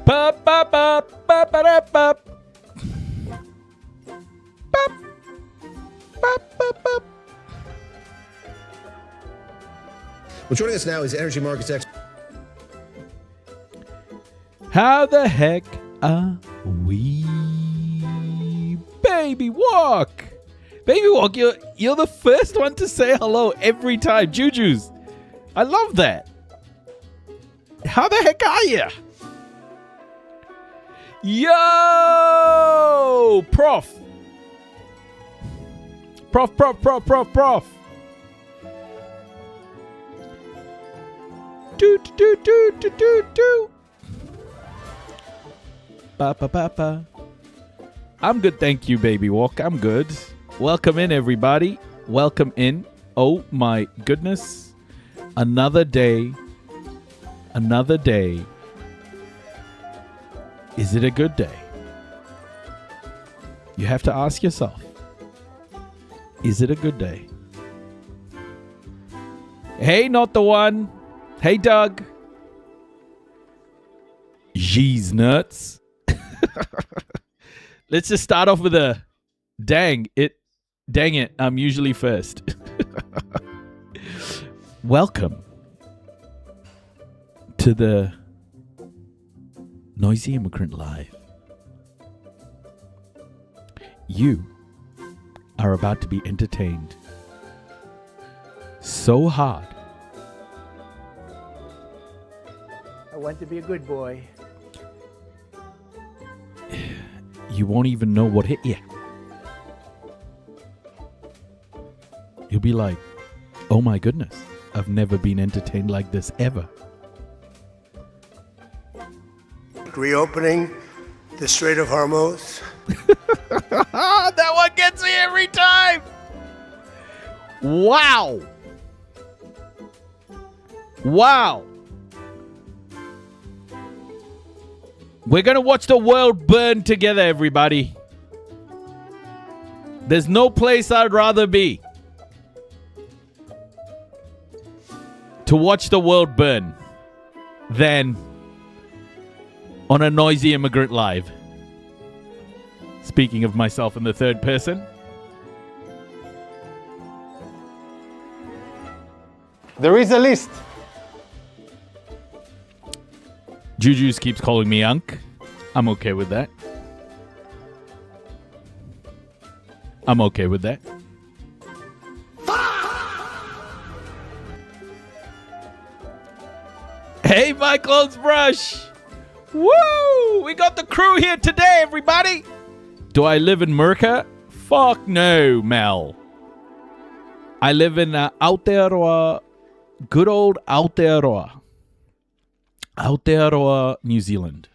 Pop, pop, pop, pop, pop, pop. Pop, pop, pop, pop. Well, joining us now is energy markets expert. How the heck are we? Baby Walk. Baby Walk, you're the first one to say hello every time. Juju's. I love that. How the heck are you? Yo! Prof. Do, do, do, do, do, do. Ba, ba, ba, ba. I'm good, thank you, Baby Walk. I'm good. Welcome in, everybody. Welcome in. Oh, my goodness. Another day. Another day. Is it a good day? You have to ask yourself. Is it a good day? Hey, not the one. Hey, Doug. Jeez, nuts. Let's just start off with a dang it, I'm usually first. Welcome to the Noisy Immigrant Live. You are about to be entertained so hard. I want to be a good boy. You won't even know what hit you. You'll be like, oh my goodness, I've never been entertained like this ever. Reopening the Strait of Hormuz. That one gets me every time. Wow. Wow. We're going to watch the world burn together, everybody. There's no place I'd rather be to watch the world burn than on a Noisy Immigrant Live. Speaking of myself in the third person. There is a list. Juju's keeps calling me Unk. I'm okay with that. I'm okay with that. Hey, my clothes brush. Woo! We got the crew here today, everybody. Do I live in Merca? Fuck no, Mel. I live in Aotearoa, good old Aotearoa. Aotearoa, New Zealand.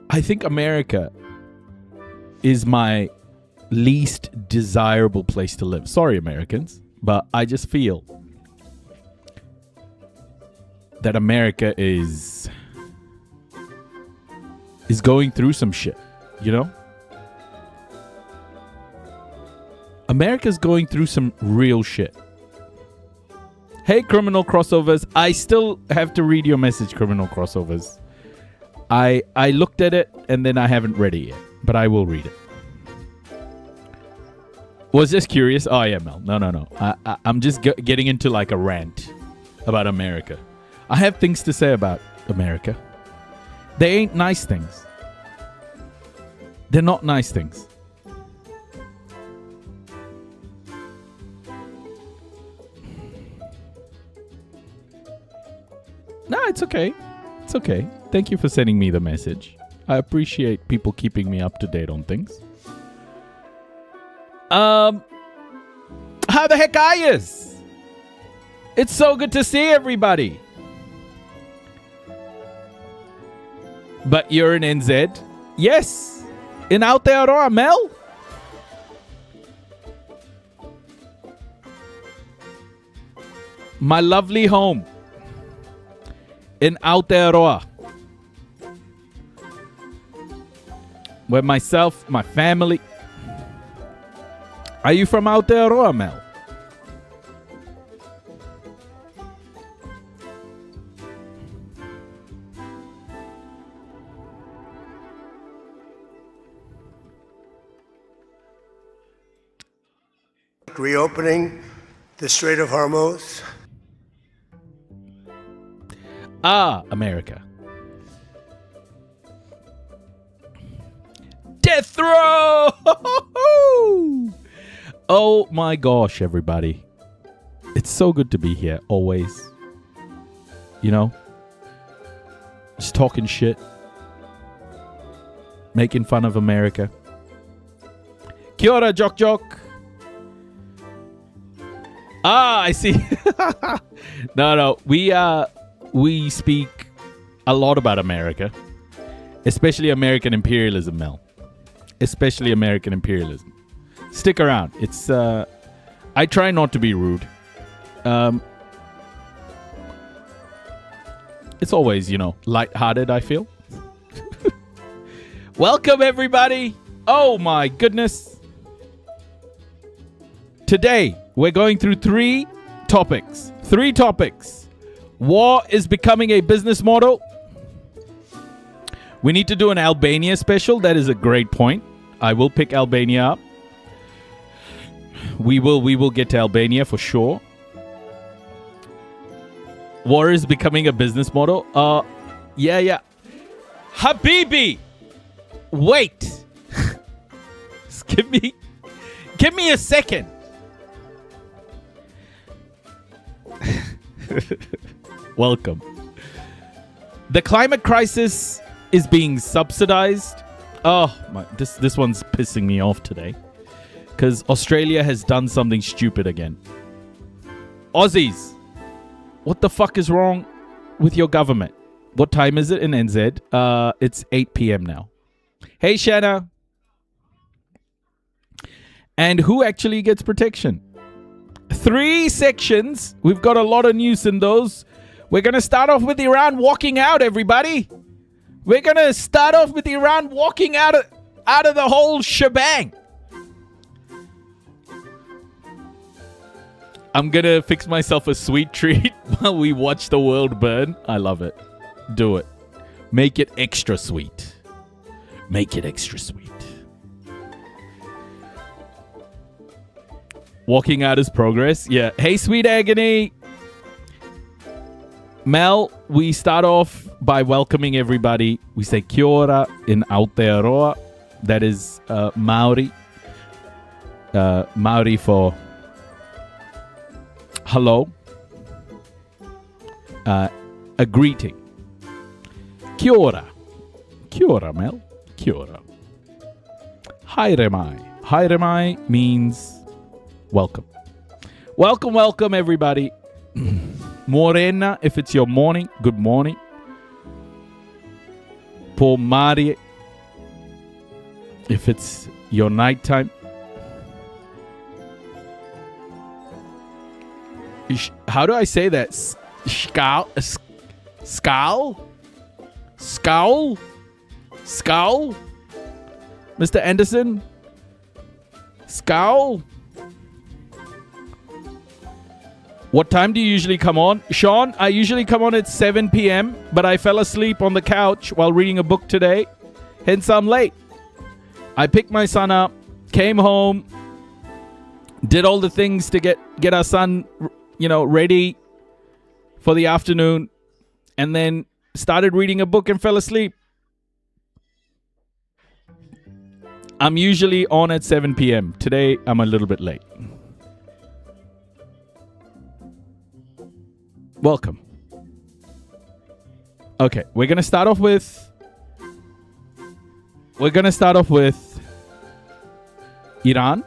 I think America is my least desirable place to live. Sorry, Americans, but I just feel that America is going through some shit, you know? America's going through some real shit. Hey, Criminal Crossovers. I still have to read your message, Criminal Crossovers. I looked at it and then I haven't read it yet, but I will read it. Was this curious? Oh, yeah, Mel. No. I'm just getting into like a rant about America. I have things to say about America. They ain't nice things. They're not nice things. No, it's okay. It's okay. Thank you for sending me the message. I appreciate people keeping me up to date on things. How the heck are yous? It's so good to see everybody. But you're in NZ? Yes. In Aotearoa, Mel? My lovely home. In Aotearoa. Where myself, my family. Are you from Aotearoa, Mel? reopening the Strait of Hormuz. America. Death row! Oh my gosh, everybody. It's so good to be here, always. You know? Just talking shit. Making fun of America. Kia ora, Jock Jock. I see. No. We speak a lot about America. Especially American imperialism, Mel. Especially American imperialism. Stick around. It's I try not to be rude. It's always, lighthearted, I feel. Welcome, everybody. Oh, my goodness. Today, we're going through three topics. War is becoming a business model. We need to do an Albania special. That is a great point. I will pick Albania up. We will get to Albania for sure. War is becoming a business model. Yeah. Habibi! Wait! Give me a second. Welcome. The climate crisis is being subsidized. Oh my! This one's pissing me off today, because Australia has done something stupid again. Aussies, what the fuck is wrong with your government? What time is it in NZ? It's 8 p.m. now. Hey, Shanna. And who actually gets protection? 3 sections. We've got a lot of news in those. We're going to start off with Iran walking out, everybody. We're going to start off with Iran walking out of the whole shebang. I'm going to fix myself a sweet treat while we watch the world burn. I love it. Do it. Make it extra sweet. Make it extra sweet. Walking out is progress. Yeah. Hey, sweet agony. Mel, we start off by welcoming everybody. We say kia ora in Aotearoa. That is Maori. Maori for hello. A greeting. Kia ora. Kia ora, Mel. Kia ora. Haere mai. Haere mai means welcome. Welcome, everybody. Morena, if it's your morning, good morning. Po mari, if it's your nighttime. How do I say that? Scowl? Mr. Anderson? Scowl? What time do you usually come on? Sean, I usually come on at 7 p.m., but I fell asleep on the couch while reading a book today. Hence, I'm late. I picked my son up, came home, did all the things to get our son, ready for the afternoon, and then started reading a book and fell asleep. I'm usually on at 7 p.m. Today, I'm a little bit late. Welcome. Okay, we're going to start off with Iran.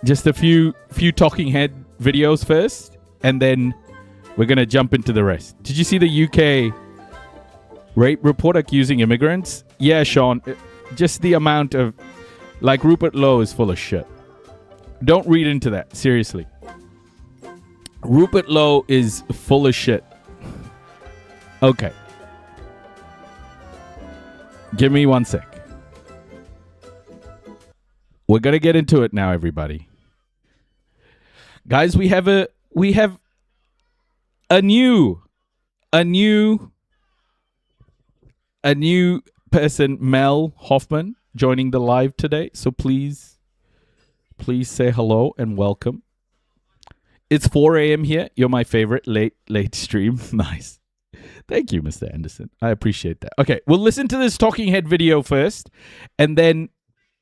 Just a few talking head videos first, and then we're going to jump into the rest. Did you see the UK rape report accusing immigrants? Yeah, Sean, just the amount of Rupert Lowe is full of shit. Don't read into that, seriously. Rupert Lowe is full of shit. Okay. Give me 1 sec. We're going to get into it now, everybody. Guys, we have a new person, Mel Hoffman, joining the live today. So please please say hello and welcome. It's 4 a.m. here. You're my favorite late stream. Nice. Thank you, Mr. Anderson. I appreciate that. Okay, we'll listen to this talking head video first, and then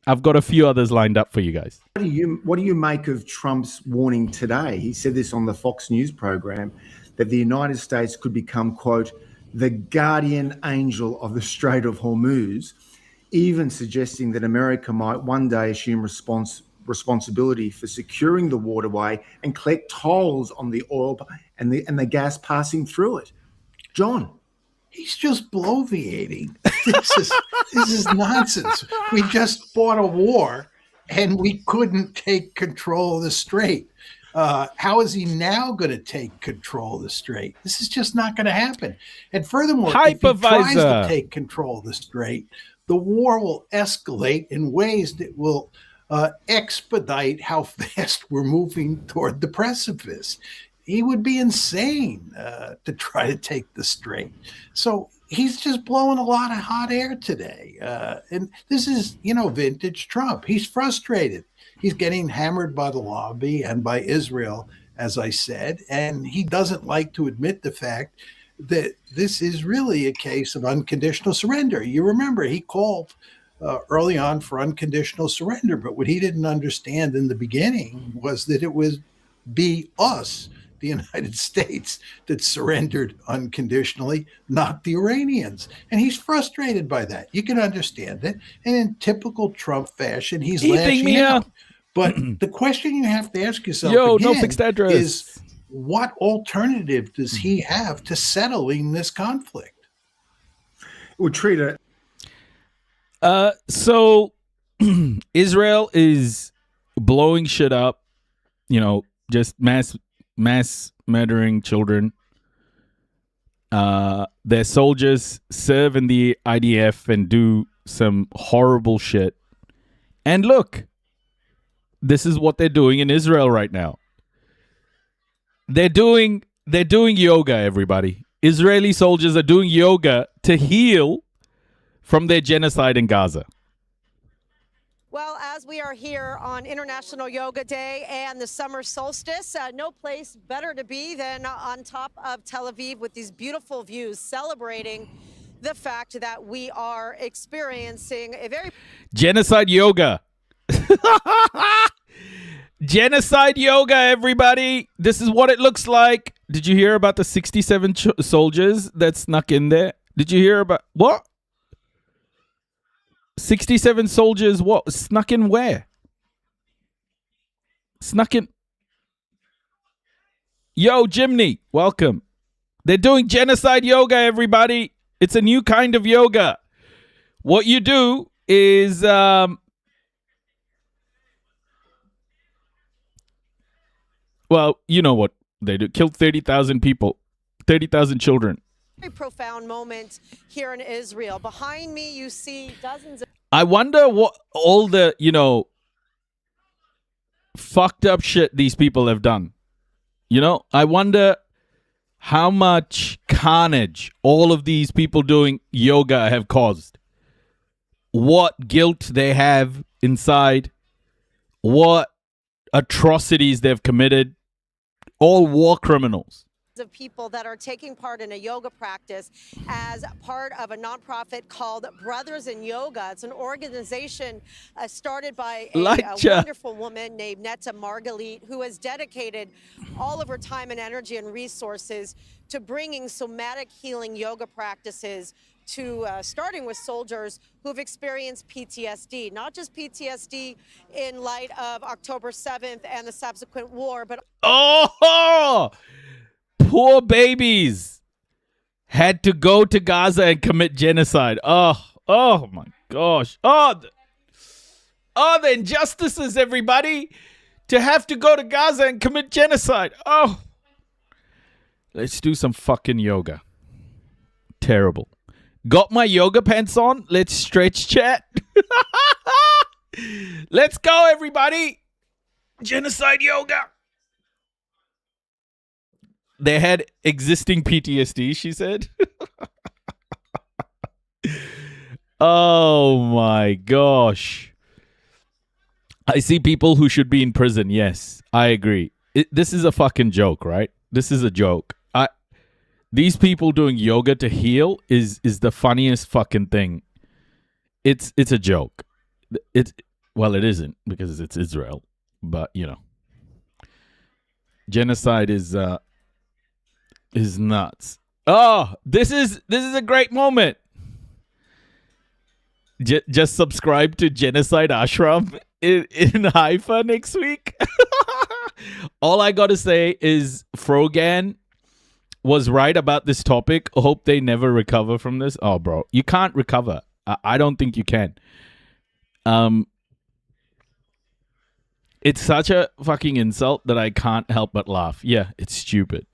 I've got a few others lined up for you guys. What do you make of Trump's warning today? He said this on the Fox News program, that the United States could become, quote, the guardian angel of the Strait of Hormuz, even suggesting that America might one day assume responsibility for securing the waterway and collect tolls on the oil and the gas passing through it. John. He's just bloviating. This is nonsense. We just fought a war and we couldn't take control of the strait. How is he now going to take control of the strait? This is just not going to happen. And furthermore, if he tries to take control of the strait, the war will escalate in ways that will expedite how fast we're moving toward the precipice. He would be insane to try to take the strait. So he's just blowing a lot of hot air today. And this is, vintage Trump. He's frustrated. He's getting hammered by the lobby and by Israel, as I said, and he doesn't like to admit the fact that this is really a case of unconditional surrender. You remember he called early on for unconditional surrender, but what he didn't understand in the beginning was that it would be us, the United States, that surrendered unconditionally, not the Iranians. And he's frustrated by that. You can understand it. And in typical Trump fashion, he's lashing out. But the question you have to ask yourself is, what alternative does he have to settling this conflict? We'll treat it. So Israel is blowing shit up, just mass murdering children. Their soldiers serve in the IDF and do some horrible shit. And look, this is what they're doing in Israel right now. They're doing yoga, everybody. Israeli soldiers are doing yoga to heal from their genocide in Gaza. Well, as we are here on International Yoga Day and the summer solstice, no place better to be than on top of Tel Aviv with these beautiful views, celebrating the fact that we are experiencing a very... Genocide yoga. Genocide yoga, everybody. This is what it looks like. Did you hear about the 67 soldiers that snuck in there? Did you hear about... What? 67 soldiers, what? Snuck in where? Snuck in... Yo, Jimny, welcome. They're doing genocide yoga, everybody. It's a new kind of yoga. What you do is... Well, you know what they do. Killed 30,000 people. 30,000 children. Very profound moment here in Israel. Behind me, you see dozens of... I wonder what all the, fucked up shit these people have done. I wonder how much carnage all of these people doing yoga have caused. What guilt they have inside. What atrocities they've committed. All war criminals. Of people that are taking part in a yoga practice as part of a nonprofit called Brothers in Yoga. It's an organization started by a wonderful woman named Netta Margalit, who has dedicated all of her time and energy and resources to bringing somatic healing yoga practices to starting with soldiers who've experienced PTSD, not just PTSD in light of October 7th and the subsequent war, but... Oh! Poor babies had to go to Gaza and commit genocide. Oh my gosh. The injustices, everybody. To have to go to Gaza and commit genocide. Oh. Let's do some fucking yoga. Terrible. Got my yoga pants on? Let's stretch, chat. Let's go, everybody. Genocide yoga. They had existing PTSD, she said. Oh my gosh. I see people who should be in prison. Yes, I agree. This is a fucking joke, right? This is a joke. These people doing yoga to heal is the funniest fucking thing. It's a joke. Well, it isn't because it's Israel, but you know, genocide is nuts. Oh, this is a great moment. Just subscribe to Genocide Ashram in Haifa next week. All I gotta say is Frogan was right about this topic. Hope they never recover from this. Oh, bro, you can't recover. I don't think you can. It's such a fucking insult that I can't help but laugh. Yeah, it's stupid.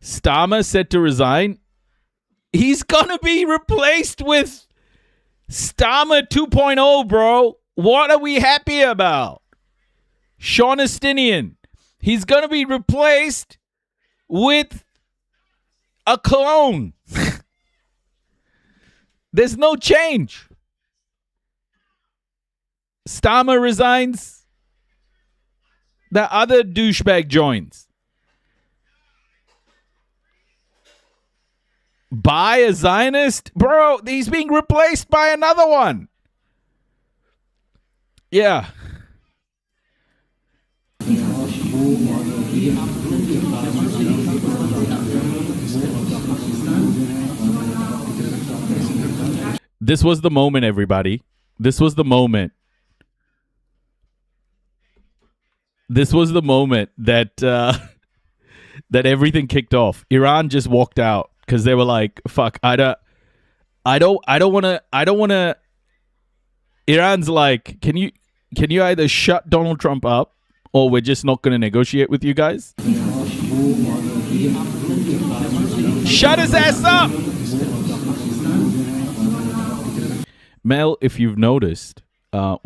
Starmer said to resign. He's gonna be replaced with Starmer 2.0, bro. What are we happy about? Sean Estinian. He's gonna be replaced with a clone. There's no change. Starmer resigns. The other douchebag joins. By a Zionist? Bro, he's being replaced by another one. Yeah. This was the moment, everybody. This was the moment. This was the moment that that everything kicked off. Iran just walked out because they were like, "Fuck, I don't want to." Iran's like, "Can you either shut Donald Trump up, or we're just not going to negotiate with you guys." Shut his ass up. Mel, if you've noticed, I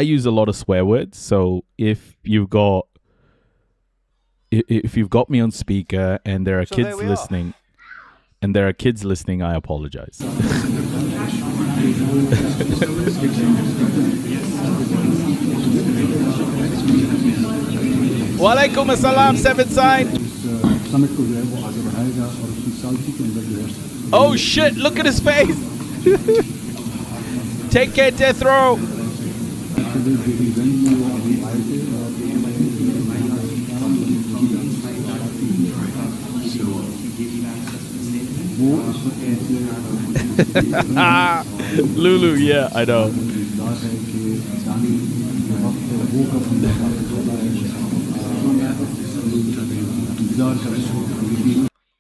use a lot of swear words. So if you've got me on speaker and there are kids listening, I apologize. Walaikum assalam, seven sign. Oh shit! Look at his face. Take care, death row. Lulu, yeah, I know.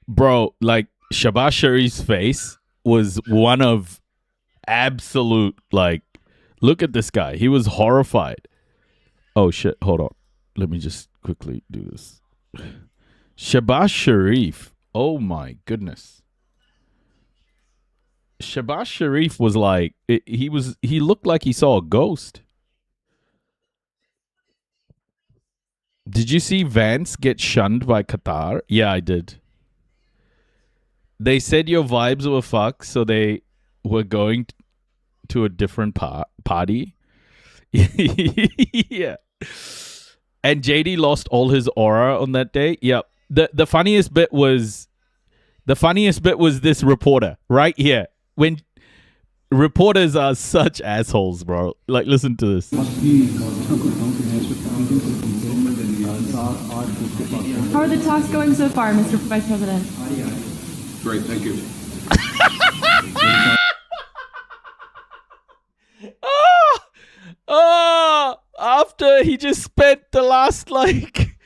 Bro, like Shabazz Sharif's face was one of absolute, like, look at this guy. He was horrified. Oh shit, hold on. Let me just quickly do this. Shabazz Sharif. Oh my goodness. Shabazz Sharif was like, he looked like he saw a ghost. Did you see Vance get shunned by Qatar? Yeah, I did. They said your vibes were fucked, so they were going to a different party. Yeah. And JD lost all his aura on that day. Yep. The funniest bit was this reporter right here. When reporters are such assholes, bro. Like, listen to this. How are the talks going so far, Mr. Vice President? Great, thank you. After he just spent the last, like,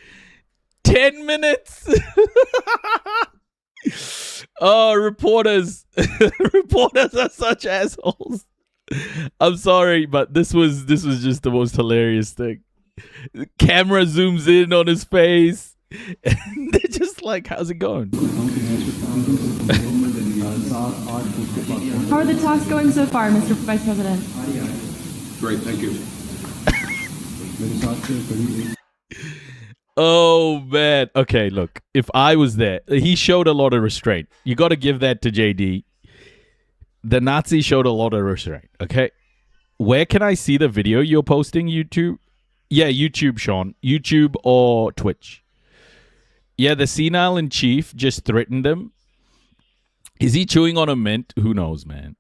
10 minutes. Oh, reporters. Reporters are such assholes. I'm sorry, but this was just the most hilarious thing. The camera zooms in on his face. And they're just like, how's it going? How are the talks going so far, Mr. Vice President? Great, thank you. Oh, man. Okay, look. If I was there, he showed a lot of restraint. You got to give that to JD. The Nazi showed a lot of restraint, okay? Where can I see the video you're posting, YouTube? Yeah, YouTube, Sean. YouTube or Twitch. Yeah, the senile in chief just threatened him. Is he chewing on a mint? Who knows, man?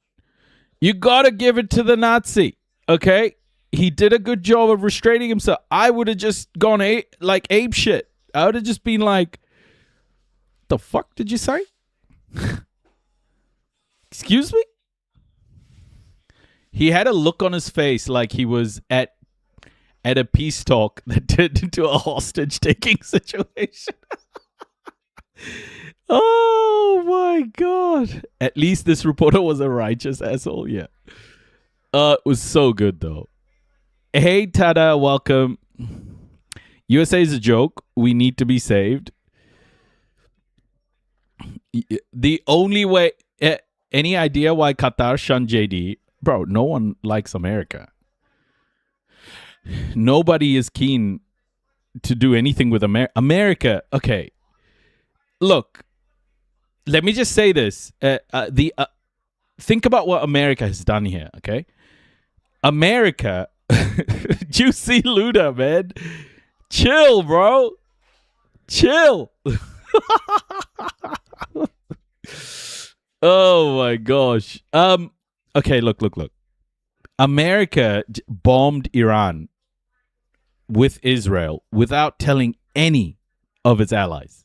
You gotta give it to the Nazi, okay? He did a good job of restraining himself. I would have just gone ape shit. I would have just been like, the fuck did you say? Excuse me? He had a look on his face like he was at a peace talk that turned into a hostage-taking situation. Oh my god. At least this reporter was a righteous asshole. Yeah. It was so good though. Hey Tada, welcome. USA is a joke. We need to be saved. The only way... any idea why Qatar shunned JD? Bro, no one likes America. Nobody is keen to do anything with America. Okay. Look, let me just say this. Think about what America has done here, okay? America, Juicy Luda, man. Chill, bro. Chill. Oh my gosh. Okay, look. America bombed Iran with Israel without telling any of its allies.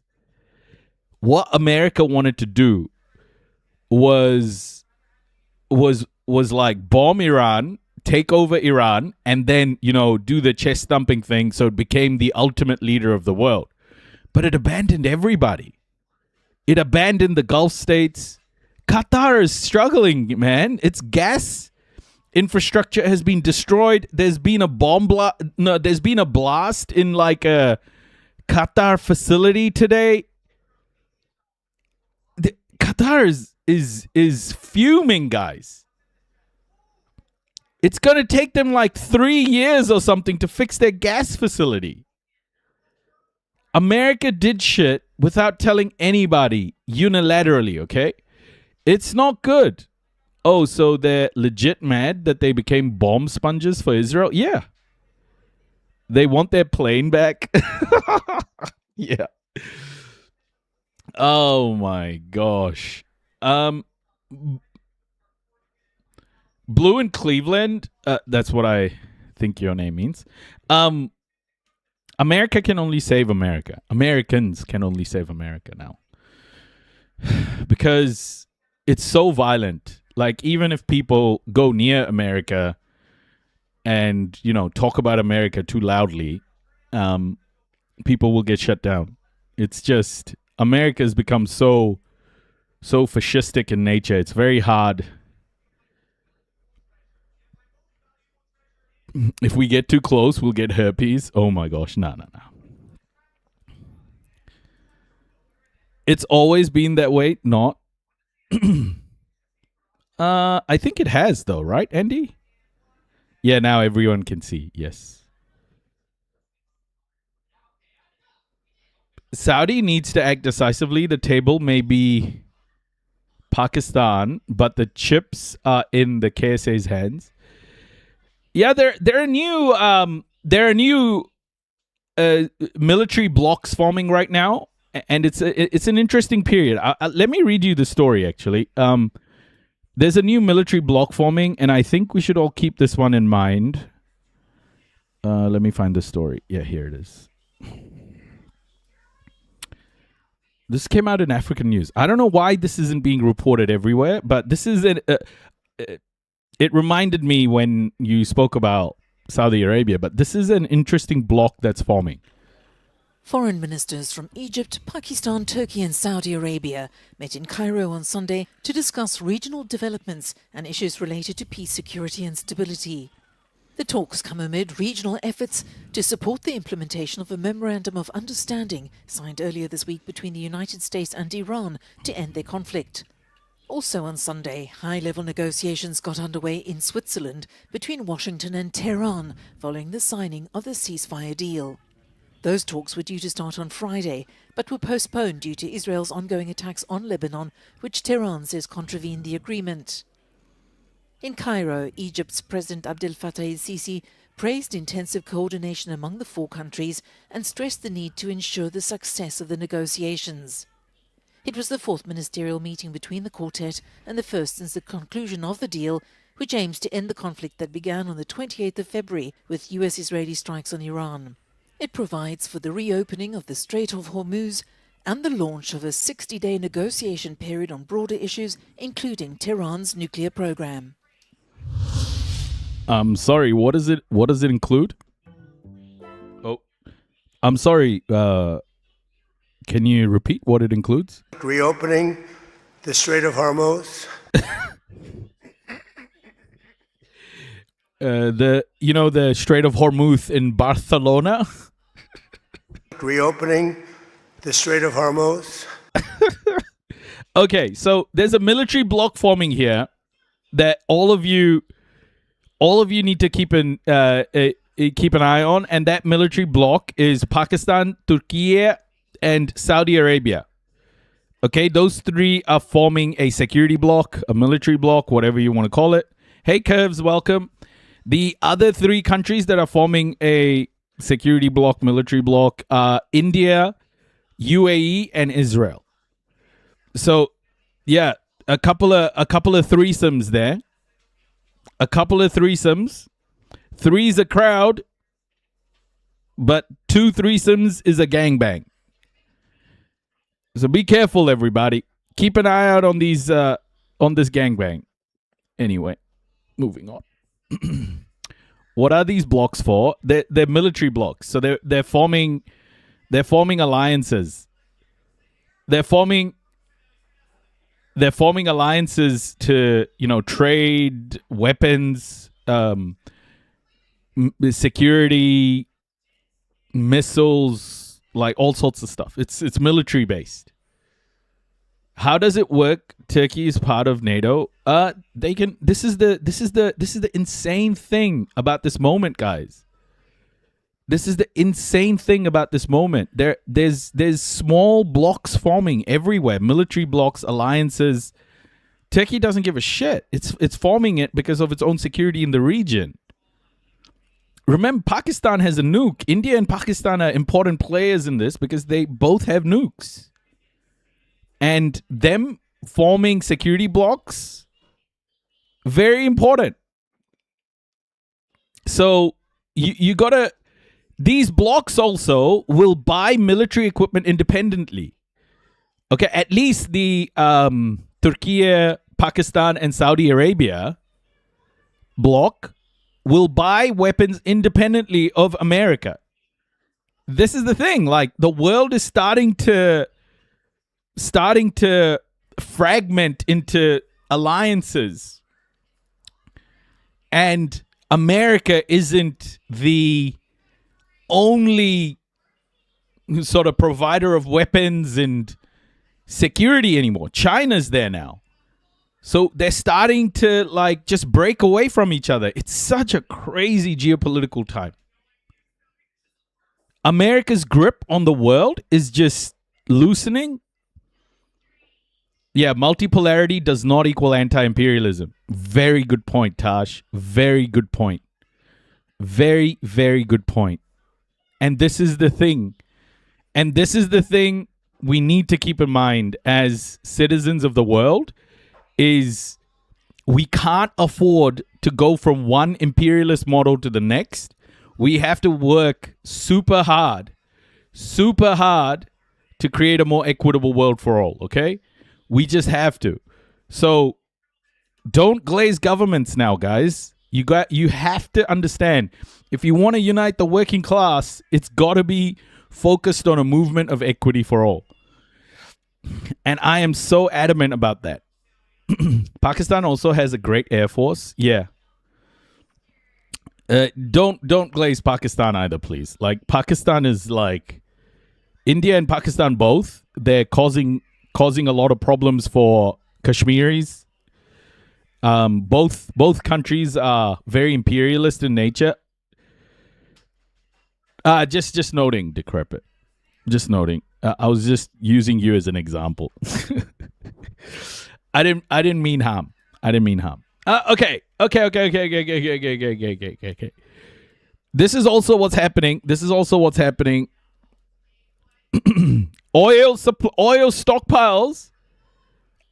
What America wanted to do was like bomb Iran, take over Iran, and then, do the chest thumping thing so it became the ultimate leader of the world. But it abandoned everybody. It abandoned the Gulf states. Qatar is struggling, man. Its gas infrastructure has been destroyed. There's been a there's been a blast in like a Qatar facility today. Qatar is fuming, guys. It's going to take them like 3 years or something to fix their gas facility. America did shit without telling anybody unilaterally, okay? It's not good. Oh, so they're legit mad that they became bomb sponges for Israel? Yeah. They want their plane back? Yeah. Oh my gosh. Blue in Cleveland, that's what I think your name means. America can only save America. Americans can only save America now. Because it's so violent. Like, even if people go near America and, talk about America too loudly, people will get shut down. It's just, America has become so fascistic in nature. It's very hard. If we get too close, we'll get herpes. Oh my gosh, no. It's always been that way. Not. I think it has though, right, Andy? Yeah, now everyone can see. Yes. Saudi needs to act decisively. The table may be Pakistan, but the chips are in the KSA's hands. Yeah, there are new military blocks forming right now, and it's an interesting period. Let me read you the story. Actually, there's a new military block forming, and I think we should all keep this one in mind. Let me find the story. Yeah, here it is. This came out in African News. I don't know why this isn't being reported everywhere, but this is it reminded me when you spoke about Saudi Arabia, but this is an interesting bloc that's forming. Foreign ministers from Egypt, Pakistan, Turkey and Saudi Arabia met in Cairo on Sunday to discuss regional developments and issues related to peace, security and stability. The talks come amid regional efforts to support the implementation of a memorandum of understanding signed earlier this week between the United States and Iran to end their conflict. Also on Sunday, high-level negotiations got underway in Switzerland between Washington and Tehran following the signing of the ceasefire deal. Those talks were due to start on Friday, but were postponed due to Israel's ongoing attacks on Lebanon, which Tehran says contravened the agreement. In Cairo, Egypt's President Abdel Fattah el-Sisi praised intensive coordination among the four countries and stressed the need to ensure the success of the negotiations. It was the fourth ministerial meeting between the quartet and the first since the conclusion of the deal, which aims to end the conflict that began on the 28th of February with US-Israeli strikes on Iran. It provides for the reopening of the Strait of Hormuz and the launch of a 60-day negotiation period on broader issues, including Tehran's nuclear program. I'm sorry, what does it include? Oh, I'm sorry, can you repeat what it includes? Reopening the Strait of Hormuz. The Strait of Hormuz in Barcelona? Reopening the Strait of Hormuz. Okay, so there's a military bloc forming here that all of you need to keep an eye on, and that military bloc is Pakistan, Turkey, and Saudi Arabia. Okay, those three are forming a security bloc, a military bloc, whatever you want to call it. Hey, Curves, welcome. The other three countries that are forming a security bloc, military bloc, are India, UAE, and Israel. So, yeah, a couple of threesomes there. A couple of threesomes. Three's a crowd, but 2 threesomes is a gangbang. So be careful, everybody. Keep an eye out on these on this gangbang. Anyway, moving on. What are these blocks for? They're military blocks. So they're forming alliances. They're forming alliances to, trade weapons, security, missiles, like all sorts of stuff. It's military based. How does it work? Turkey is part of NATO. This is the insane thing about this moment, guys. This is the insane thing about this moment. There's small blocks forming everywhere. Military blocks, alliances. Turkey doesn't give a shit. It's forming it because of its own security in the region. Remember, Pakistan has a nuke. India and Pakistan are important players in this because they both have nukes. And them forming security blocks, very important. So you gotta, these blocks also will buy military equipment independently. Okay, at least the Turkey, Pakistan, and Saudi Arabia bloc will buy weapons independently of America. This is the thing. Like, the world is starting to fragment into alliances. And America isn't the only sort of provider of weapons and security anymore. China's there now. So they're starting to just break away from each other. It's such a crazy geopolitical time. America's grip on the world is just loosening. Yeah, multipolarity does not equal anti-imperialism. Very good point, Tash. Very good point. Very, very good point. And this is the thing. And this is the thing we need to keep in mind as citizens of the world is we can't afford to go from one imperialist model to the next. We have to work super hard to create a more equitable world for all, okay? We just have to. So don't glaze governments now, guys. You have to understand, if you want to unite the working class, it's got to be focused on a movement of equity for all. And I am so adamant about that. Pakistan also has a great air force. Yeah. Don't glaze Pakistan either, please. Like, Pakistan is like India and Pakistan both. They're causing a lot of problems for Kashmiris. Both countries are very imperialist in nature. Just noting, Decrepit. Just noting. I was just using you as an example. I didn't mean harm. Okay. This is also what's happening. Oil stockpiles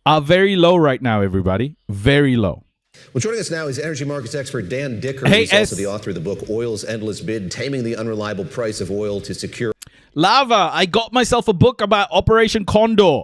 are very low right now, everybody. Very low. Well, joining us now is energy markets expert Dan Dicker, Hey, who's also the author of the book Oil's Endless Bid, Taming the Unreliable Price of Oil to Secure. Lava, I got myself a book about Operation Condor.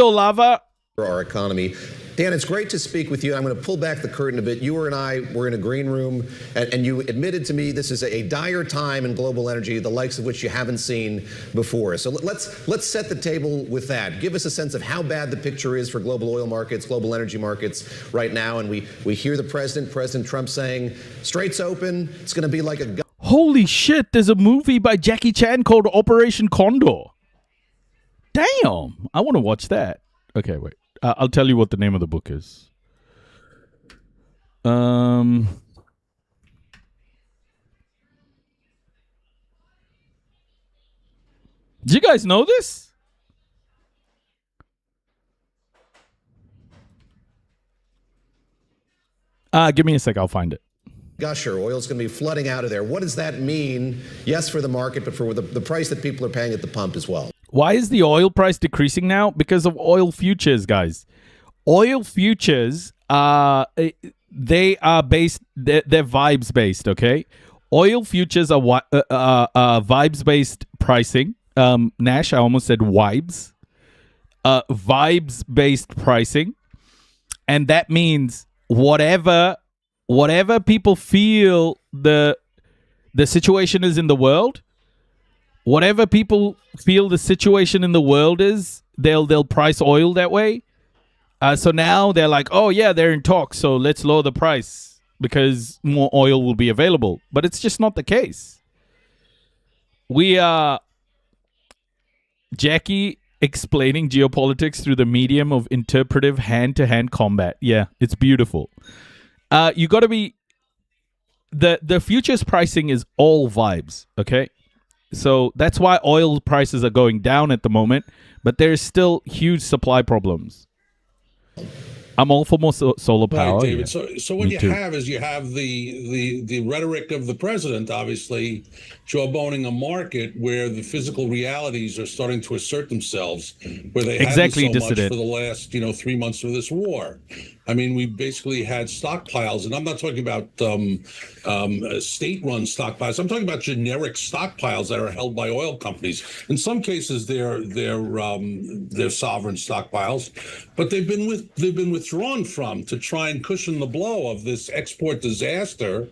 Lava. For our economy. Dan, it's great to speak with you. I'm going to pull back the curtain a bit. You and I were in a green room, and you admitted to me this is a dire time in global energy, the likes of which you haven't seen before. So let's set the table with that. Give us a sense of how bad the picture is for global oil markets, global energy markets right now. And we hear the President Trump saying, straits open, it's going to be like a... Holy shit, there's a movie by Jackie Chan called Operation Condor. Damn, I want to watch that. Okay, wait. I'll tell you what the name of the book is. Do you guys know this? Give me a sec. I'll find it. Gusher, oil's going to be flooding out of there. What does that mean? Yes, for the market, but for the price that people are paying at the pump as well. Why is the oil price decreasing now? Because of oil futures, guys. Oil futures they are based. They're vibes based. Okay, oil futures are vibes based pricing. Nash, I almost said vibes. Vibes based pricing, and that means whatever people feel the situation is in the world. Whatever people feel the situation in the world is, they'll price oil that way. So now they're like, oh yeah, they're in talks, so let's lower the price because more oil will be available. But it's just not the case. We are Jackie explaining geopolitics through the medium of interpretive hand-to-hand combat. Yeah, it's beautiful. You got to be the futures pricing is all vibes, okay? So that's why oil prices are going down at the moment, but there's still huge supply problems. I'm all for more solar power. Right, David. Yeah. So what you have is you have the rhetoric of the president, obviously, jawboning a market where the physical realities are starting to assert themselves, where they haven't so much for the last 3 months of this war. I mean, we basically had stockpiles, and I'm not talking about state-run stockpiles. I'm talking about generic stockpiles that are held by oil companies. In some cases, they're sovereign stockpiles, but they've been withdrawn from to try and cushion the blow of this export disaster,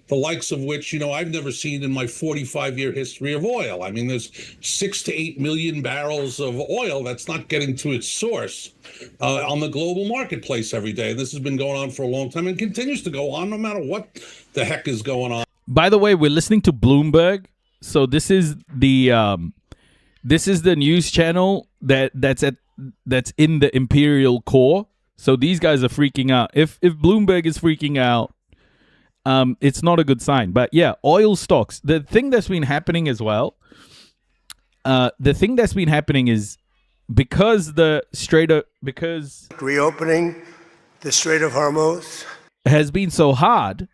the likes of which, I've never seen in my 45-year history of oil. I mean, there's 6 to 8 million barrels of oil that's not getting to its source on the global marketplace every day. This has been going on for a long time and continues to go on no matter what the heck is going on. By the way, we're listening to Bloomberg. So this is the news channel that's in the imperial core. So these guys are freaking out. If Bloomberg is freaking out, it's not a good sign. But yeah, oil stocks. The thing that's been happening as well, is because reopening the Strait of Hormuz has been so hard,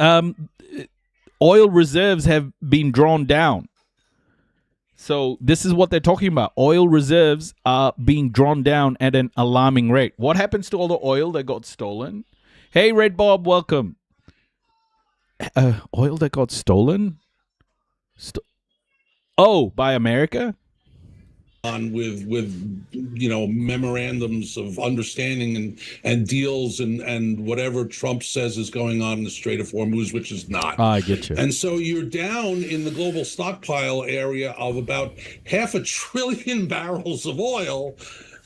oil reserves have been drawn down. So this is what they're talking about. Oil reserves are being drawn down at an alarming rate. What happens to all the oil that got stolen? Hey, Red Bob, welcome. Oil that got stolen? By America? On with memorandums of understanding and deals and whatever Trump says is going on in the Strait of Hormuz, which is not. I get you. And so you're down in the global stockpile area of about 500 billion barrels of oil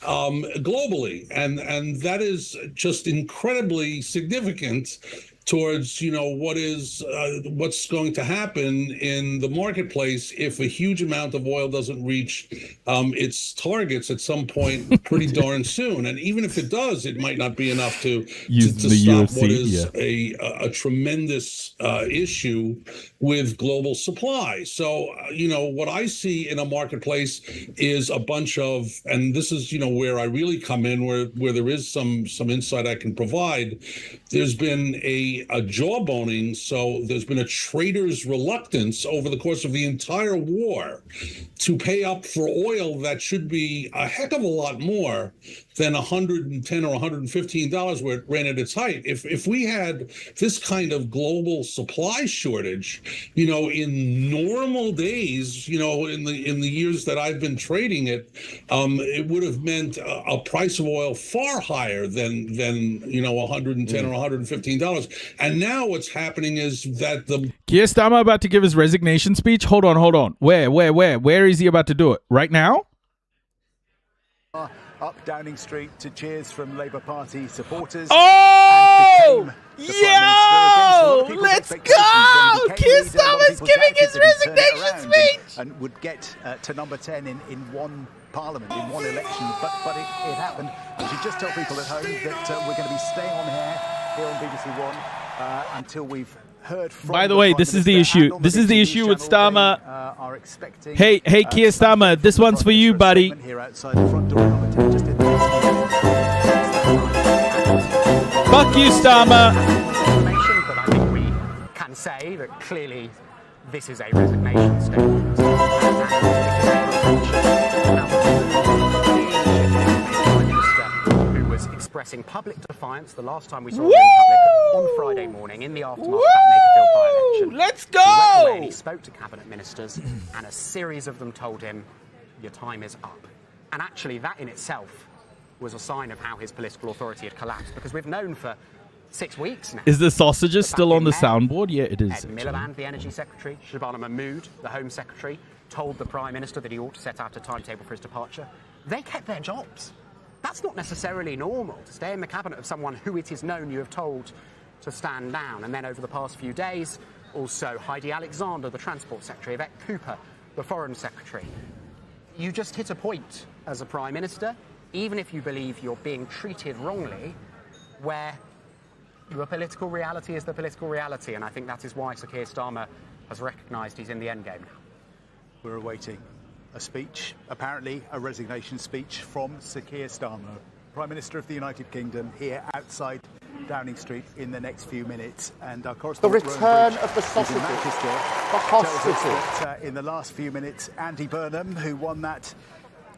globally, and that is just incredibly significant towards what's going to happen in the marketplace if a huge amount of oil doesn't reach its targets at some point pretty darn soon. And even if it does, it might not be enough to stop what is a tremendous issue with global supply. So what I see in a marketplace is a bunch of, and this is where I really come in, where there is some insight I can provide. There's been a be a jawboning. So there's been a trader's reluctance over the course of the entire war to pay up for oil that should be a heck of a lot more than $110 or $115 where it ran at its height. If we had this kind of global supply shortage, in normal days, in the years that I've been trading it, it would have meant a price of oil far higher than $110 or $115. And now what's happening is that the Keir Starmer about to give his resignation speech. Hold on. Where is he about to do it? Right now? Up Downing Street to cheers from Labour Party supporters. Oh! Yo! Let's go! Keir Starmer's giving his resignation speech! And would get to number 10 in one parliament, in one election. But it happened. I should just tell people at home that we're going to be staying on here on BBC One until we've heard from. By the way, this is the issue. This is the issue with Starmer. Hey, Keir Starmer, this one's for you, buddy. Fuck you, Starmer. But I think we can say that clearly this is a resignation statement. Who was expressing public defiance the last time we saw him in public on Friday morning in the aftermath of that Makerfield by-election. Let's go! He went away and he spoke to cabinet ministers, and a series of them told him, your time is up. And actually, that in itself was a sign of how his political authority had collapsed, because we've known for 6 weeks now. Is the sausages still on the soundboard? Yeah, it is. Ed Miliband, the Energy Secretary, Shabana Mahmood, the Home Secretary, told the Prime Minister that he ought to set out a timetable for his departure. They kept their jobs. That's not necessarily normal, to stay in the cabinet of someone who it is known you have told to stand down. And then over the past few days, also Heidi Alexander, the Transport Secretary, Yvette Cooper, the Foreign Secretary. You just hit a point as a Prime Minister, even if you believe you're being treated wrongly, where the political reality is the political reality. And I think that is why Sir Keir Starmer has recognised he's in the endgame now. We're awaiting a speech, apparently a resignation speech from Sir Keir Starmer, Prime Minister of the United Kingdom, here outside Downing Street in the next few minutes. And our correspondent, the return of the sausages, the hostages. In the last few minutes, Andy Burnham, who won that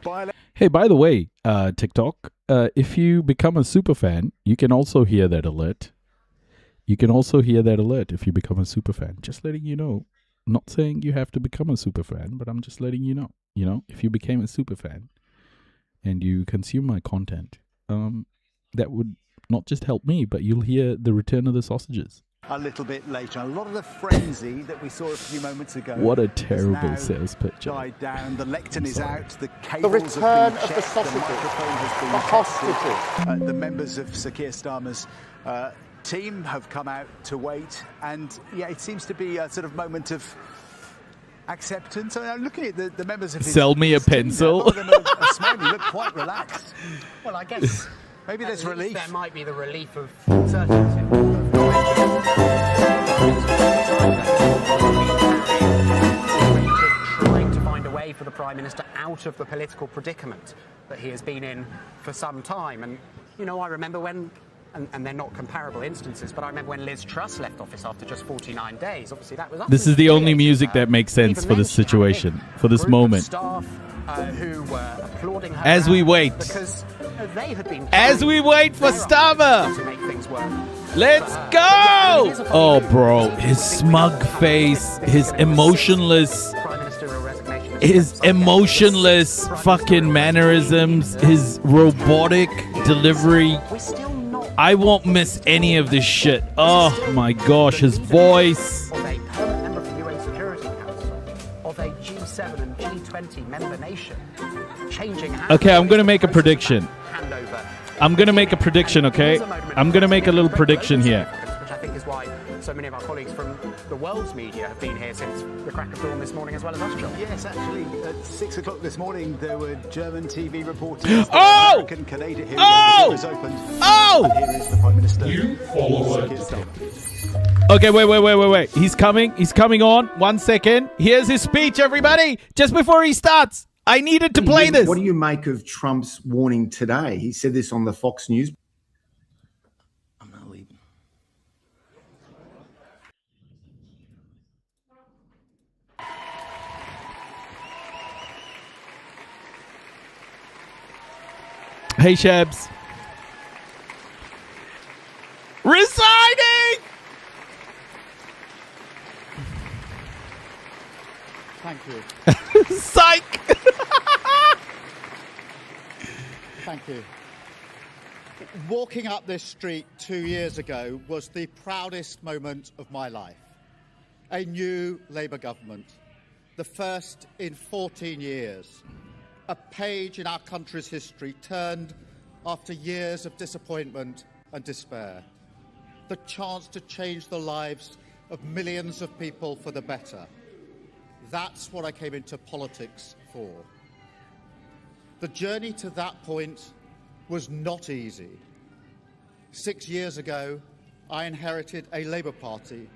by-election. Hey, by the way, TikTok, if you become a super fan, you can also hear that alert. You can also hear that alert if you become a super fan. Just letting you know. Not saying you have to become a super fan, but I'm just letting you know. If you became a super fan and you consume my content, that would not just help me, but you'll hear the return of the sausages. A little bit later. A lot of the frenzy that we saw a few moments ago. What a terrible sales pitch. Died down. The lectern is out. The cables the return have been of the sausages. The microphone has been the hostages. The members of Sir Keir Starmer's team have come out to wait, and it seems to be a sort of moment of acceptance. So looking at the members of his Sell me a pencil. Team, a lot of them are smiling, look quite relaxed. Well, I guess maybe there's relief. There might be the relief of certainty. Trying to find a way for the Prime Minister out of the political predicament that he has been in for some time. And, I remember when, and they're not comparable instances, but I remember when Liz Truss left office after just 49 days. Obviously, that was... This is the only music that makes sense for this situation, for this moment. Staff who were applauding her as we wait. Because they had been... As we wait for Starmer! To make things work. Let's go! Oh, bro, his smug face, his emotionless fucking mannerisms, his robotic delivery. I won't miss any of this shit. Oh my gosh, his voice. Of a permanent member of the UN Security Council, of a G7 and G20 member nation, changing hands. Okay, I'm gonna make a prediction. I'm gonna make a prediction, okay? I'm gonna make a little prediction here. Which I think is why so many of our colleagues from the world's media have been here since the crack of dawn this morning, as well as us, John. Yes, actually, at 6 o'clock this morning, there were German TV reporters. Oh! American, Canadian, here oh! was opened. Oh! And here is the Prime Minister. You follow it. Okay, wait. He's coming on. 1 second. Here's his speech, everybody. Just before he starts. I needed to play this. What do you make of Trump's warning today? He said this on the Fox News. I'm not leaving. Hey, Shebs. Resigning! Thank you. Psych! Thank you. Walking up this street 2 years ago was the proudest moment of my life. A new Labour government, the first in 14 years. A page in our country's history turned after years of disappointment and despair. The chance to change the lives of millions of people for the better. That's what I came into politics for. The journey to that point was not easy. 6 years ago, I inherited a Labour Party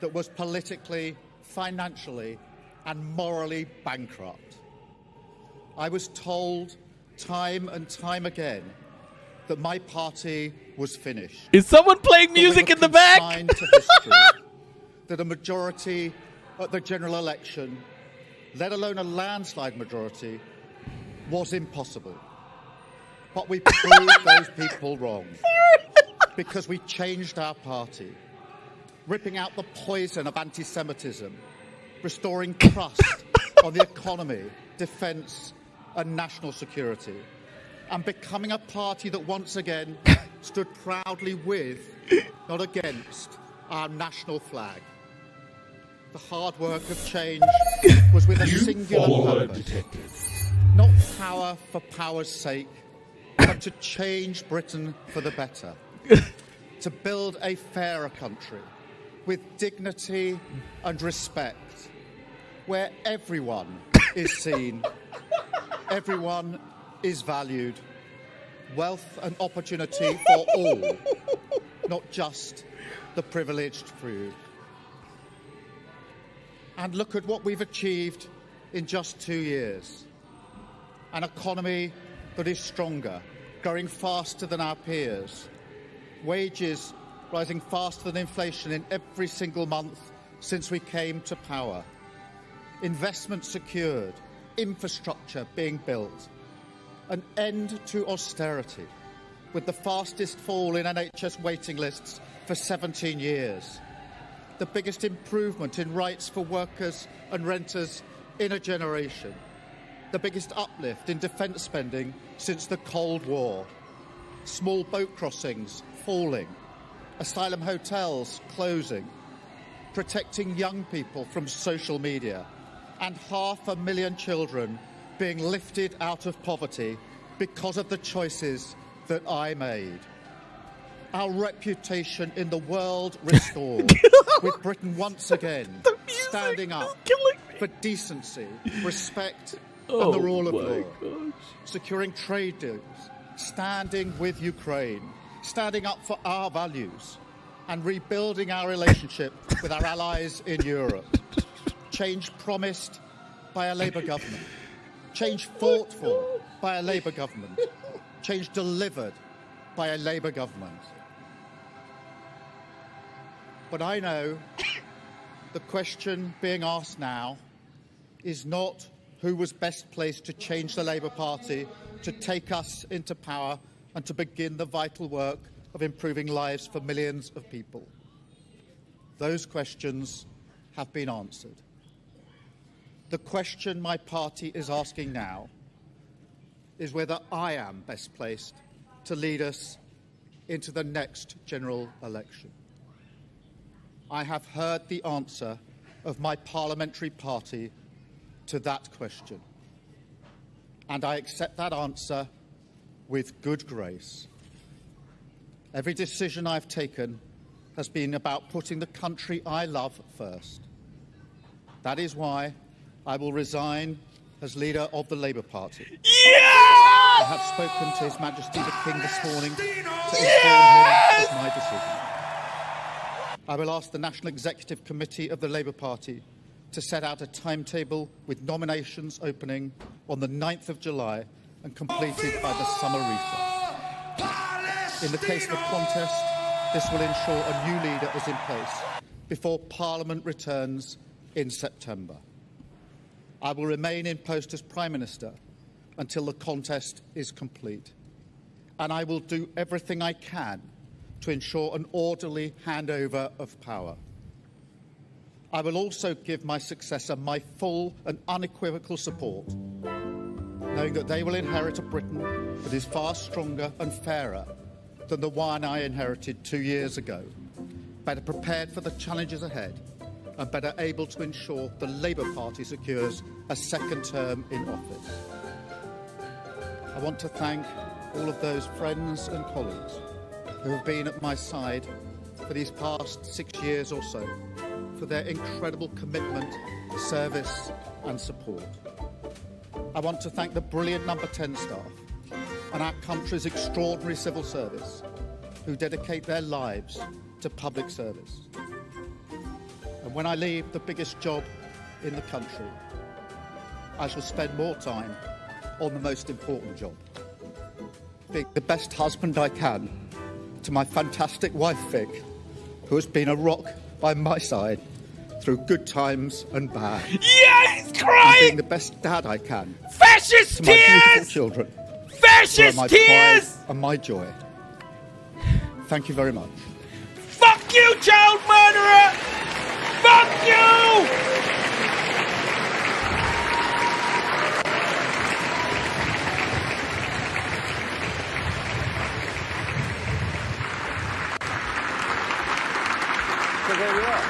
that was politically, financially, and morally bankrupt. I was told time and time again that my party was finished. Is someone playing music in the back? To history, that a majority at the general election, let alone a landslide majority, was impossible. But we proved those people wrong because we changed our party, ripping out the poison of anti-Semitism, restoring trust on the economy, defence and national security, and becoming a party that once again stood proudly with, not against, our national flag. The hard work of change was with a singular purpose. Not power for power's sake, but to change Britain for the better. To build a fairer country with dignity and respect, where everyone is seen, everyone is valued, wealth and opportunity for all, not just the privileged few. And look at what we've achieved in just 2 years. An economy that is stronger, growing faster than our peers. Wages rising faster than inflation in every single month since we came to power. Investment secured, infrastructure being built. An end to austerity, with the fastest fall in NHS waiting lists for 17 years. The biggest improvement in rights for workers and renters in a generation. The biggest uplift in defence spending since the Cold War. Small boat crossings falling. Asylum hotels closing. Protecting young people from social media. And 500,000 children being lifted out of poverty because of the choices that I made. Our reputation in the world restored, with Britain once again standing up for decency, respect and the rule of law. Securing trade deals, standing with Ukraine, standing up for our values and rebuilding our relationship with our allies in Europe. Change promised by a Labour government. Change fought for by a Labour government. Change delivered by a Labour government. But I know the question being asked now is not who was best placed to change the Labour Party, to take us into power and to begin the vital work of improving lives for millions of people. Those questions have been answered. The question my party is asking now is whether I am best placed to lead us into the next general election. I have heard the answer of my parliamentary party to that question, and I accept that answer with good grace. Every decision I've taken has been about putting the country I love first. That is why I will resign as leader of the Labour Party. Yes! I have spoken to His Majesty the King this morning to inform him of my decision. I will ask the National Executive Committee of the Labour Party to set out a timetable with nominations opening on the 9th of July and completed by the summer recess. In the case of a contest, this will ensure a new leader is in place before Parliament returns in September. I will remain in post as Prime Minister until the contest is complete. and I will do everything I can to ensure an orderly handover of power. I will also give my successor my full and unequivocal support, knowing that they will inherit a Britain that is far stronger and fairer than the one I inherited 2 years ago, better prepared for the challenges ahead, and better able to ensure the Labour Party secures a second term in office. I want to thank all of those friends and colleagues who have been at my side for these past 6 years or so, for their incredible commitment, service and support. I want to thank the brilliant Number 10 staff and our country's extraordinary civil service who dedicate their lives to public service. And when I leave the biggest job in the country, I shall spend more time on the most important job, being the best husband I can to my fantastic wife Vic, who has been a rock by my side through good times and bad. Yeah, he's crying! And being the best dad I can. Fascist to my beautiful tears! children. Fascist my tears! pride and my joy. Thank you very much. Fuck you, child murderer! Fuck you! So there we are.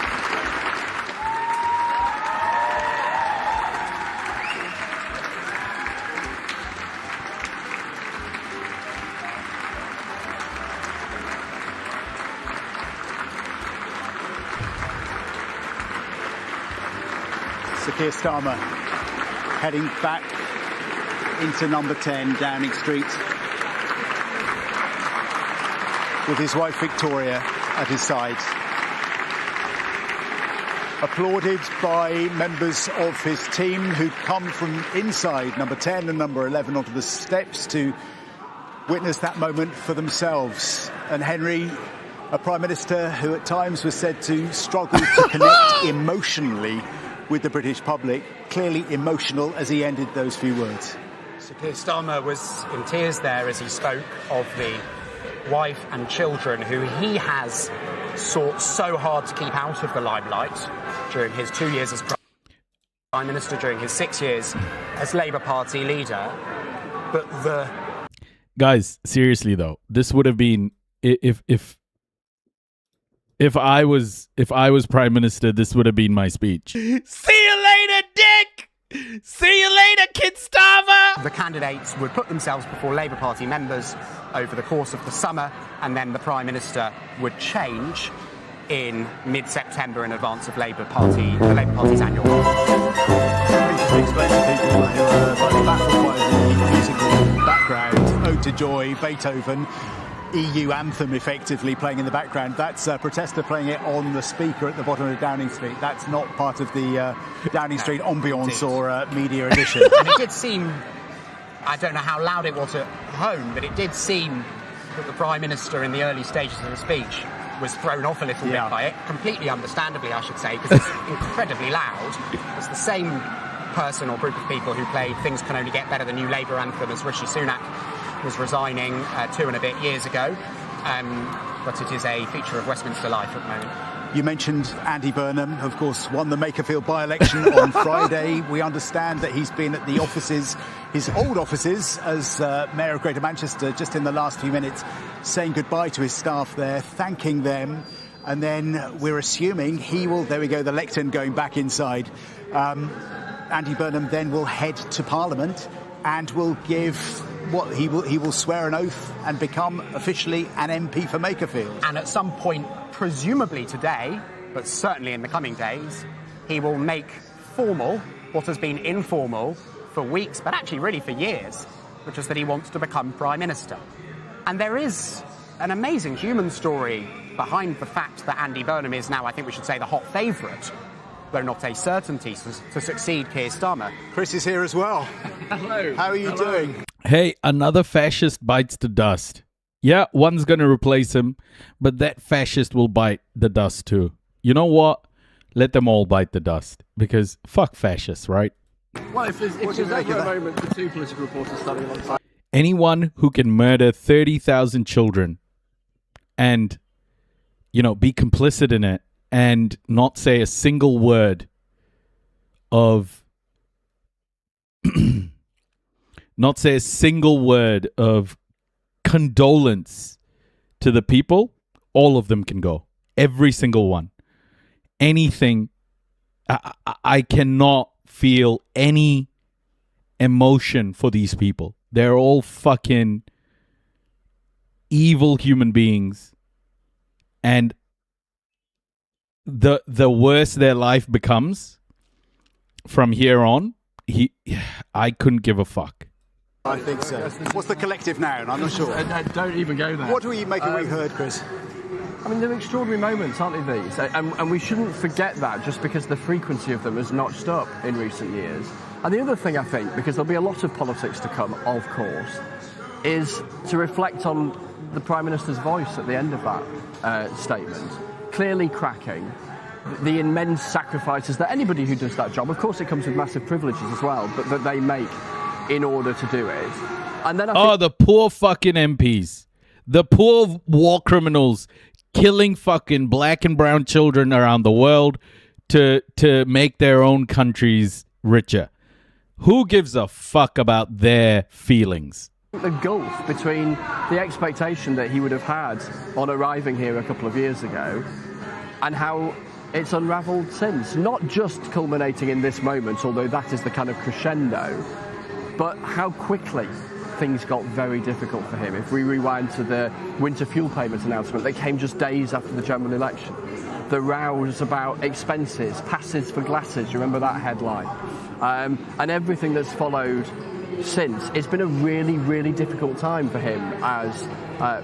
Sir Keir Starmer heading back into Number 10 Downing Street with his wife Victoria at his side. Applauded by members of his team who'd come from inside Number 10 and Number 11 onto the steps to witness that moment for themselves. And Henry, a Prime Minister who at times was said to struggle to connect emotionally with the British public, clearly emotional as he ended those few words. Sir Keir Starmer was in tears there as he spoke of the wife and children who he has sought so hard to keep out of the limelight during his 2 years as Prime Minister, during his 6 years as Labour Party leader. But the... Guys, seriously though, this would have been if I was Prime Minister, this would have been my speech. See you later, Dick! See you later, Kid Starmer! The candidates would put themselves before Labour Party members over the course of the summer, and then the Prime Minister would change in mid-September in advance of the Labour Party's annual Explain to people who are slightly baffled by the musical background, Ode to Joy, Beethoven, EU anthem effectively playing in the background. That's a protester playing it on the speaker at the bottom of Downing Street. That's not part of the Downing Street ambience or media edition. And it did seem, I don't know how loud it was at home, but it did seem that the Prime Minister in the early stages of the speech was thrown off a little bit by it, completely understandably, I should say, because it's incredibly loud. It's the same person or group of people who played Things Can Only Get Better, the new Labour anthem, as Rishi Sunak was resigning 2 and a bit years ago, but it is a feature of Westminster life at the moment. You mentioned Andy Burnham, of course, won the Makerfield by-election on Friday. We understand that he's been at the offices, his old offices, as Mayor of Greater Manchester, just in the last few minutes, saying goodbye to his staff there, thanking them. And then we're assuming he will, there we go, the lectern going back inside. Andy Burnham then will head to Parliament and will give what he will swear an oath and become officially an MP for Makerfield. And at some point, presumably today, but certainly in the coming days, he will make formal what has been informal for weeks, but actually really for years, which is that he wants to become Prime Minister. And there is an amazing human story behind the fact that Andy Burnham is now, I think we should say, the hot favourite, though not a certainty, to succeed Keir Starmer. Chris is here as well. Hello. How are you doing? Hey, another fascist bites the dust. Yeah, one's going to replace him, but that fascist will bite the dust too. You know what? Let them all bite the dust, because fuck fascists, right? Well, if there's ever a moment for two political reporters standing alongside... Anyone who can murder 30,000 children and, be complicit in it and not say a single word of condolence to the people, all of them can go. Every single one. Anything. I cannot feel any emotion for these people. They're all fucking evil human beings. And the worse their life becomes from here on, I couldn't give a fuck. I think so. What's the collective now? And I'm not sure. Don't even go there. What do you make of what you heard, Chris? I mean, they're extraordinary moments, aren't they, these? And we shouldn't forget that just because the frequency of them has notched up in recent years. And the other thing, I think, because there'll be a lot of politics to come, of course, is to reflect on the Prime Minister's voice at the end of that statement. Clearly cracking. The immense sacrifices that anybody who does that job, of course it comes with massive privileges as well, but that they make in order to do it. And then the poor fucking MPs. The poor war criminals killing fucking black and brown children around the world to make their own countries richer. Who gives a fuck about their feelings? The gulf between the expectation that he would have had on arriving here a couple of years ago and how it's unravelled since. Not just culminating in this moment, although that is the kind of crescendo, but how quickly things got very difficult for him. If we rewind to the winter fuel payments announcement that came just days after the general election, the rows about expenses, passes for glasses, you remember that headline? And everything that's followed since. It's been a really, really difficult time for him as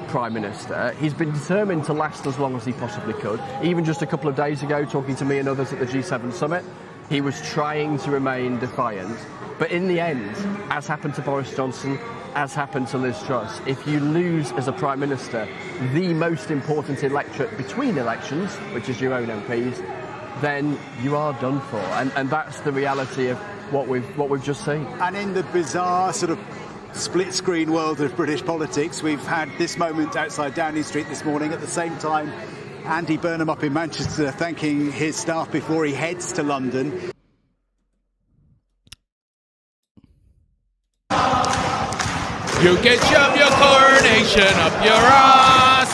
Prime Minister. He's been determined to last as long as he possibly could. Even just a couple of days ago, talking to me and others at the G7 summit, he was trying to remain defiant. But in the end, as happened to Boris Johnson, as happened to Liz Truss, if you lose as a Prime Minister the most important electorate between elections, which is your own MPs, then you are done for. And that's the reality of what we've just seen. And in the bizarre sort of split-screen world of British politics, we've had this moment outside Downing Street this morning. At the same time, Andy Burnham up in Manchester thanking his staff before he heads to London. You can shove your coronation up your ass.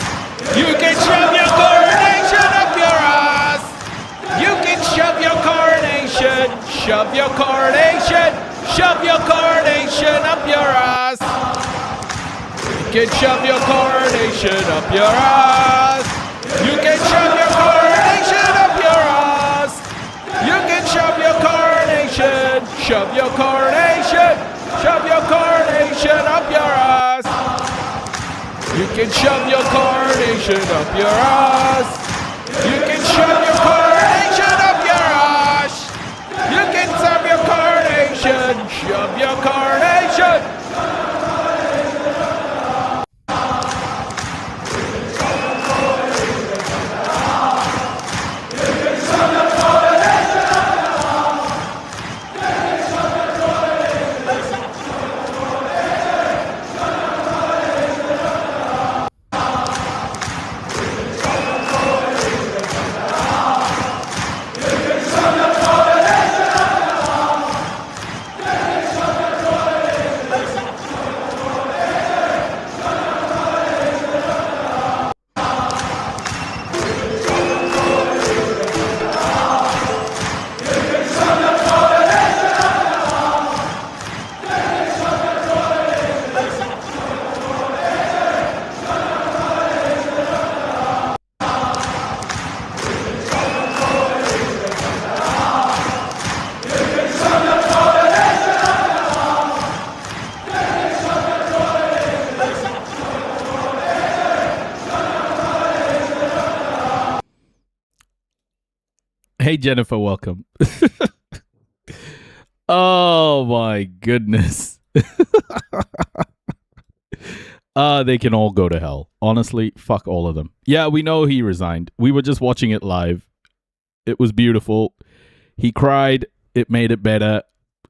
You can shove your coronation up your ass. You can shove your coronation, shove your coronation, shove your coronation up your ass. You can shove your coronation up your ass. You can shove your coronation up your ass. You can shove your coronation, shove your coronation, shove your coronation up your ass. You can shove your coronation up your ass. You can shove your coronation up your ass. You can shove your coronation, shove your coronation. Hey, Jennifer, welcome. Oh, my goodness. They can all go to hell. Honestly, fuck all of them. Yeah, we know he resigned. We were just watching it live. It was beautiful. He cried. It made it better.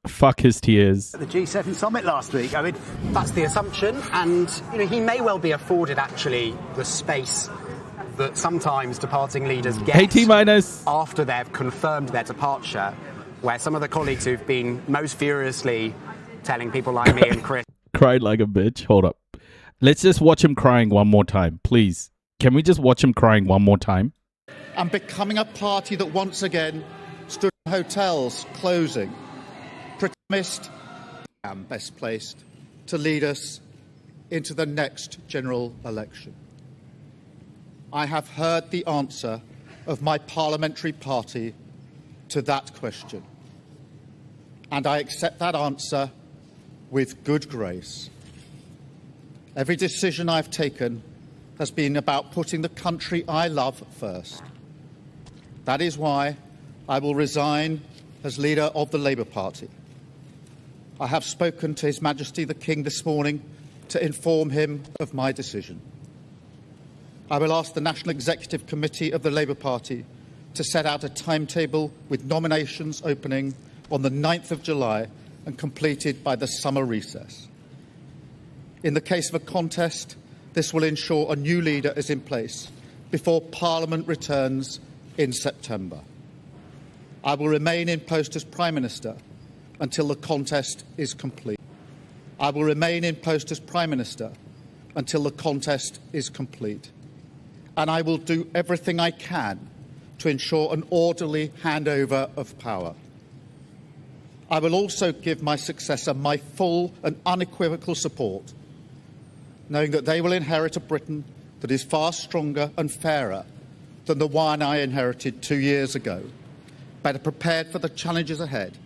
Fuck his tears. At the G7 summit last week. I mean, that's the assumption, and he may well be afforded actually the space that sometimes departing leaders get Hey, T-minus. after they've confirmed their departure, where some of the colleagues who've been most furiously telling people like me and Chris Cried like a bitch. Hold up. Let's just watch him crying one more time, please. Can we just watch him crying one more time? And becoming a party that once again stood in hotels closing, promised I am best placed to lead us into the next general election. I have heard the answer of my parliamentary party to that question, and I accept that answer with good grace. Every decision I've taken has been about putting the country I love first. That is why I will resign as leader of the Labour Party. I have spoken to His Majesty the King this morning to inform him of my decision. I will ask the National Executive Committee of the Labour Party to set out a timetable with nominations opening on the 9th of July and completed by the summer recess. In the case of a contest, this will ensure a new leader is in place before Parliament returns in September. I will remain in post as Prime Minister until the contest is complete. I will remain in post as Prime Minister until the contest is complete. And I will do everything I can to ensure an orderly handover of power. I will also give my successor my full and unequivocal support, knowing that they will inherit a Britain that is far stronger and fairer than the one I inherited 2 years ago, better prepared for the challenges ahead,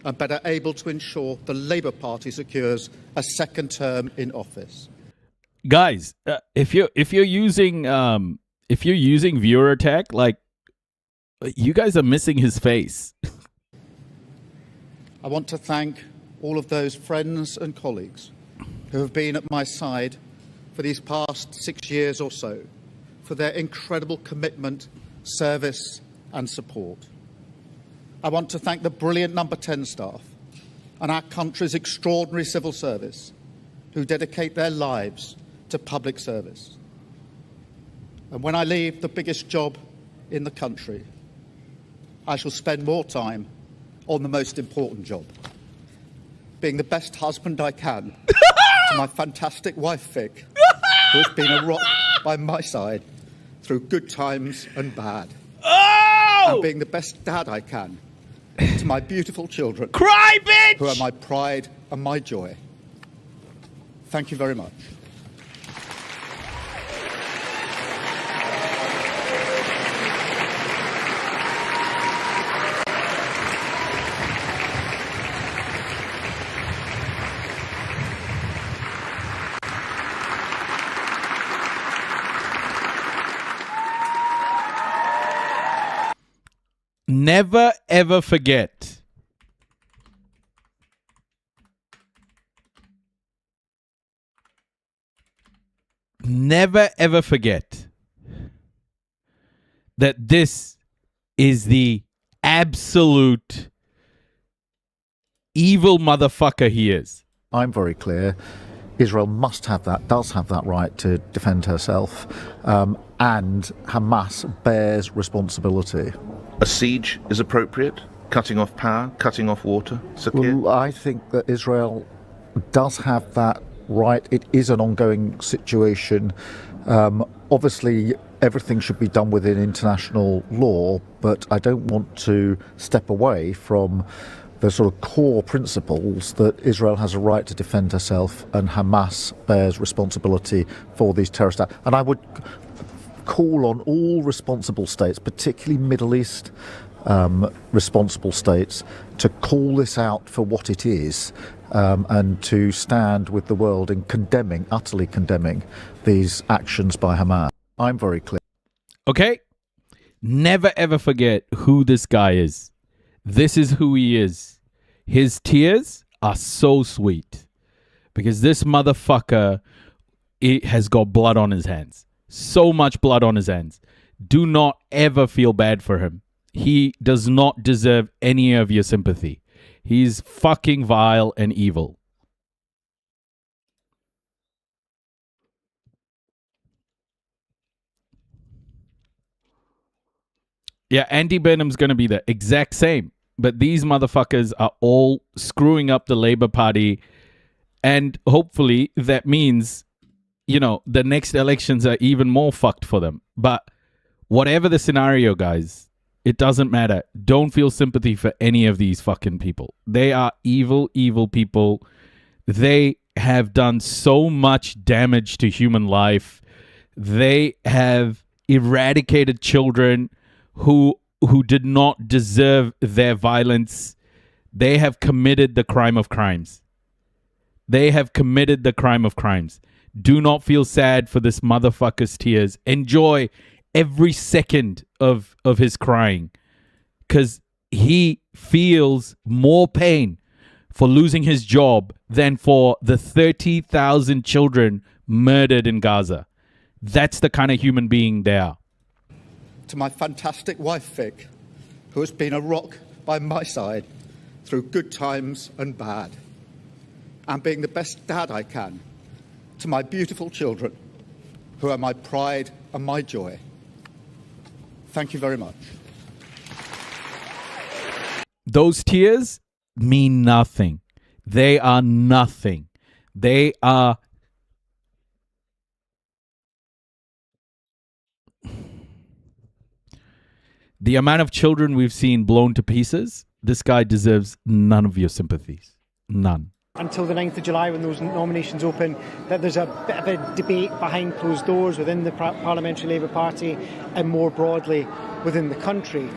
and better able to ensure the Labour Party secures a second term in office. Guys, if you're using viewer attack, like, you guys are missing his face. I want to thank all of those friends and colleagues who have been at my side for these past 6 years or so, for their incredible commitment, service and support. I want to thank the brilliant Number 10 staff and our country's extraordinary civil service who dedicate their lives to public service. And when I leave the biggest job in the country, I shall spend more time on the most important job, being the best husband I can to my fantastic wife, Vic, who has been a rock by my side through good times and bad. Oh! And being the best dad I can to my beautiful children. Cry, bitch! Who are my pride and my joy. Thank you very much. Never ever forget. Never ever forget that this is the absolute evil motherfucker he is. I'm very clear. Israel must have that, does have that right to defend herself, and Hamas bears responsibility. A siege is appropriate? Cutting off power, cutting off water? Well, I think that Israel does have that right. It is an ongoing situation. Obviously, everything should be done within international law, but I don't want to step away from the sort of core principles that Israel has a right to defend herself and Hamas bears responsibility for these terrorist acts. And I would call on all responsible states, particularly Middle East responsible states, to call this out for what it is, and to stand with the world in condemning, utterly condemning, these actions by Hamas. I'm very clear. Okay? Never ever forget who this guy is. This is who he is. His tears are so sweet because this motherfucker, it has got blood on his hands. So much blood on his hands. Do not ever feel bad for him. He does not deserve any of your sympathy. He's fucking vile and evil. Yeah, Andy Burnham's going to be the exact same. But these motherfuckers are all screwing up the Labour Party. And hopefully that means, you know, the next elections are even more fucked for them. But whatever the scenario, guys, it doesn't matter. Don't feel sympathy for any of these fucking people. They are evil, evil people. They have done so much damage to human life. They have eradicated children who did not deserve their violence. They have committed the crime of crimes. They have committed the crime of crimes. Do not feel sad for this motherfucker's tears. Enjoy every second of his crying, because he feels more pain for losing his job than for the 30,000 children murdered in Gaza. That's the kind of human being they are. To my fantastic wife, Vic, who has been a rock by my side through good times and bad, and being the best dad I can. To my beautiful children, who are my pride and my joy. Thank you very much. Those tears mean nothing. They are nothing. They are... The amount of children we've seen blown to pieces, this guy deserves none of your sympathies. None. Until the 9th of July, when those nominations open, that there's a bit of a debate behind closed doors within the Parliamentary Labour Party and more broadly within the country.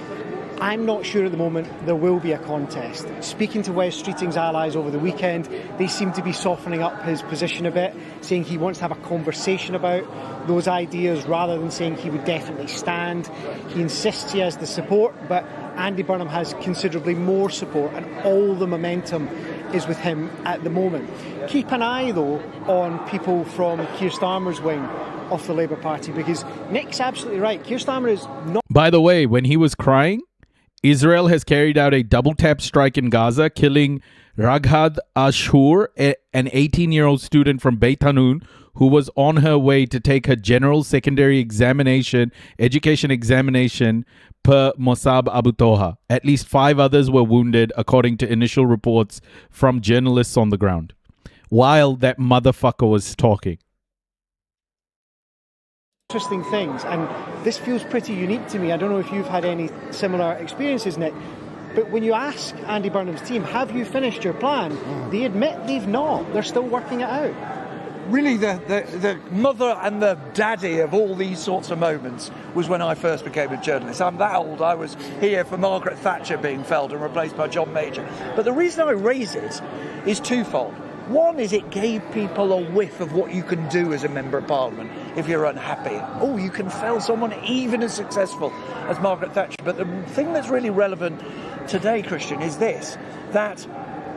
I'm not sure at the moment there will be a contest. Speaking to Wes Streeting's allies over the weekend, they seem to be softening up his position a bit, saying he wants to have a conversation about those ideas rather than saying he would definitely stand. He insists he has the support, but Andy Burnham has considerably more support, and all the momentum is with him at the moment. Keep an eye, though, on people from Keir Starmer's wing of the Labour Party, because Nick's absolutely right. Keir Starmer is not... By the way, when he was crying, Israel has carried out a double-tap strike in Gaza, killing Raghad Ashur, an 18-year-old student from Beit Hanun, who was on her way to take her general secondary education examination per Mossab Abu Toha. At least 5 others were wounded, according to initial reports from journalists on the ground, while that motherfucker was talking. Interesting things, and this feels pretty unique to me. I don't know if you've had any similar experiences, Nick, but when you ask Andy Burnham's team, have you finished your plan? They admit they've not. They're still working it out. Really, the mother and the daddy of all these sorts of moments was when I first became a journalist. I'm that old. I was here for Margaret Thatcher being felled and replaced by John Major. But the reason I raise it is twofold. One is it gave people a whiff of what you can do as a member of Parliament if you're unhappy. Oh, you can fell someone even as successful as Margaret Thatcher. But the thing that's really relevant today, Christian, is this, that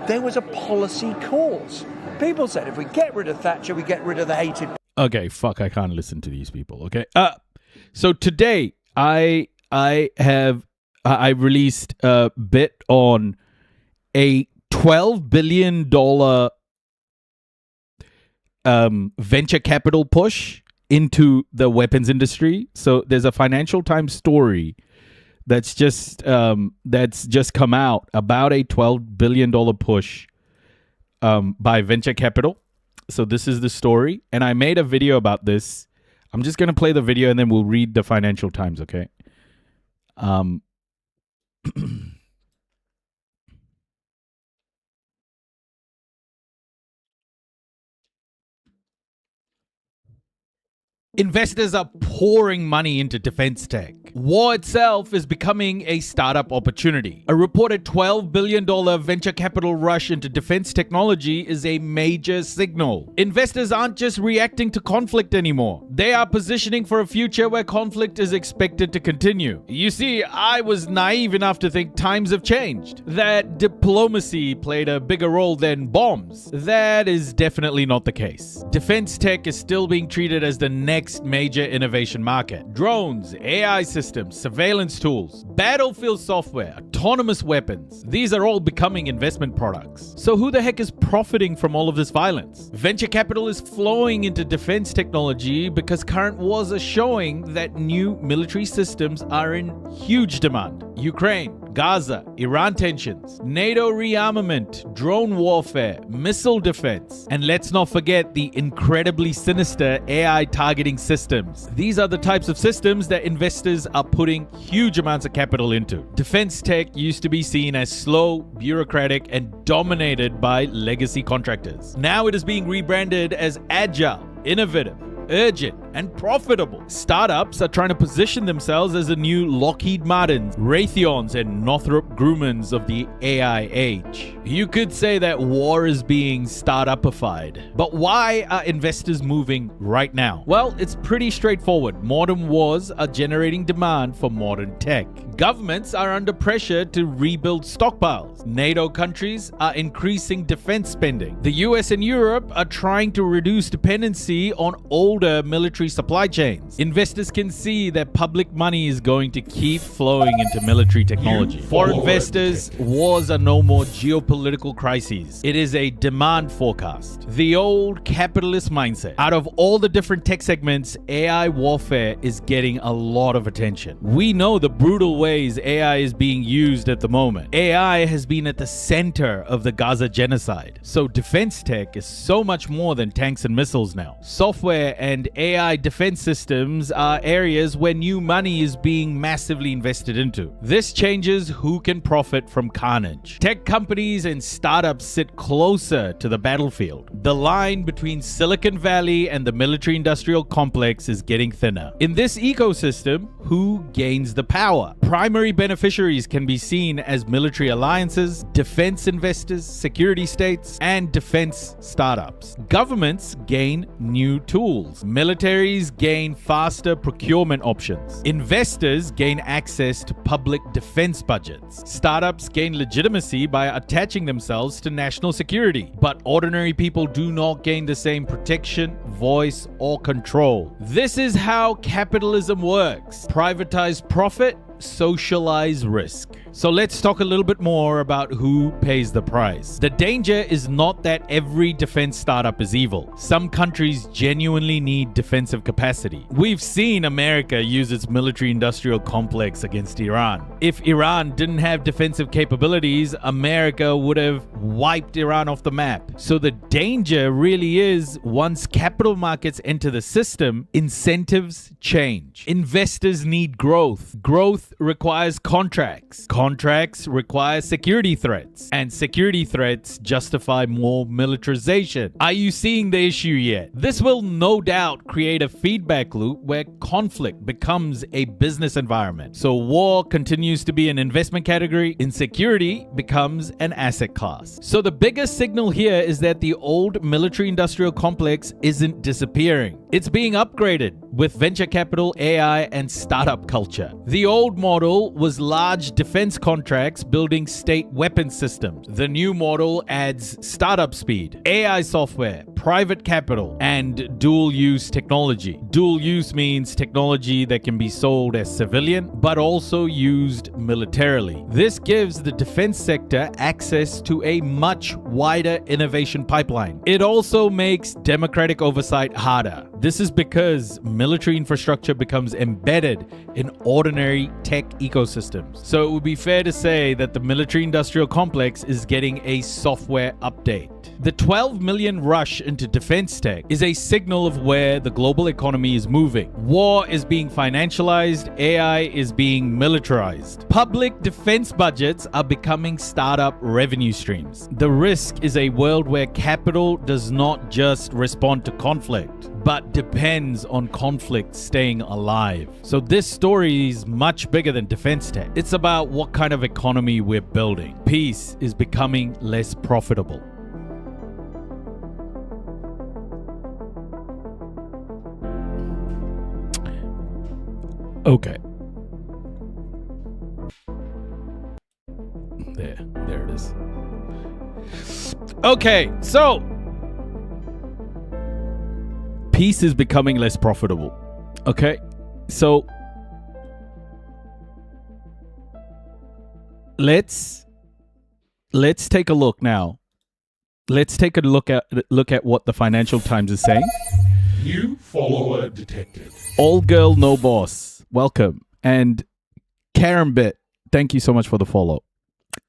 there was a policy cause. People said if we get rid of Thatcher, we get rid of the hated... Okay, fuck, I can't listen to these people, okay? So today, I released a bit on a $12 billion venture capital push into the weapons industry. So there's a Financial Times story that's just come out about a $12 billion push by venture capital. So this is the story, and I made a video about this. I'm just gonna play the video and then we'll read the Financial Times, okay? Investors are pouring money into defense tech. War itself is becoming a startup opportunity. A reported $12 billion venture capital rush into defense technology is a major signal. Investors aren't just reacting to conflict anymore. They are positioning for a future where conflict is expected to continue. You see, I was naive enough to think times have changed, that diplomacy played a bigger role than bombs. That is definitely not the case. Defense tech is still being treated as the next major innovation market. Drones, AI systems, systems, surveillance tools, battlefield software, autonomous weapons. These are all becoming investment products. So who the heck is profiting from all of this violence? Venture capital is flowing into defense technology because current wars are showing that new military systems are in huge demand. Ukraine, Gaza, Iran tensions, NATO rearmament, drone warfare, missile defense, and let's not forget the incredibly sinister AI targeting systems. These are the types of systems that investors are putting huge amounts of capital into. Defense tech used to be seen as slow, bureaucratic, and dominated by legacy contractors. Now it is being rebranded as agile, innovative, urgent, and profitable. Startups are trying to position themselves as the new Lockheed Martins, Raytheons, and Northrop Grumman's of the AI age. You could say that war is being startupified. But why are investors moving right now? Well, it's pretty straightforward. Modern wars are generating demand for modern tech. Governments are under pressure to rebuild stockpiles. NATO countries are increasing defense spending. The US and Europe are trying to reduce dependency on older military supply chains. Investors can see that public money is going to keep flowing into military technology. For investors, wars are no more geopolitical crises. It is a demand forecast. The old capitalist mindset. Out of all the different tech segments, AI warfare is getting a lot of attention. We know the brutal ways AI is being used at the moment. AI has been at the center of the Gaza genocide. So defense tech is so much more than tanks and missiles now. Software and AI defense systems are areas where new money is being massively invested into. This changes who can profit from carnage. Tech companies and startups sit closer to the battlefield. The line between Silicon Valley and the military-industrial complex is getting thinner. In this ecosystem, who gains the power? Primary beneficiaries can be seen as military alliances, defense investors, security states, and defense startups. Governments gain new tools. Militaries gain faster procurement options. Investors gain access to public defense budgets. Startups gain legitimacy by attaching themselves to national security. But ordinary people do not gain the same protection, voice, or control. This is how capitalism works. Privatize profit, socialize risk. So let's talk a little bit more about who pays the price. The danger is not that every defense startup is evil. Some countries genuinely need defensive capacity. We've seen America use its military-industrial complex against Iran. If Iran didn't have defensive capabilities, America would have wiped Iran off the map. So the danger really is once capital markets enter the system, incentives change. Investors need growth. Growth requires contracts. Contracts require security threats, and security threats justify more militarization. Are you seeing the issue yet? This will no doubt create a feedback loop where conflict becomes a business environment. So war continues to be an investment category, insecurity becomes an asset class. So the biggest signal here is that the old military-industrial complex isn't disappearing. It's being upgraded with venture capital, AI, and startup culture. The old model was large defense contracts building state weapon systems. The new model adds startup speed, AI software, private capital, and dual-use technology. Dual-use means technology that can be sold as civilian, but also used militarily. This gives the defense sector access to a much wider innovation pipeline. It also makes democratic oversight harder. This is because military infrastructure becomes embedded in ordinary tech ecosystems. So it would be fair to say that the military-industrial complex is getting a software update. The 12 million rush into defense tech is a signal of where the global economy is moving. War is being financialized, AI is being militarized. Public defense budgets are becoming startup revenue streams. The risk is a world where capital does not just respond to conflict, but depends on conflict staying alive. So this story is much bigger than defense tech. It's about what kind of economy we're building. Peace is becoming less profitable. Okay. There it is. Okay, so peace is becoming less profitable. Okay, so let's take a look now. Let's take a look at what the Financial Times is saying. New follower detected. All girl, no boss. Welcome. And Karen Bit, thank you so much for the follow.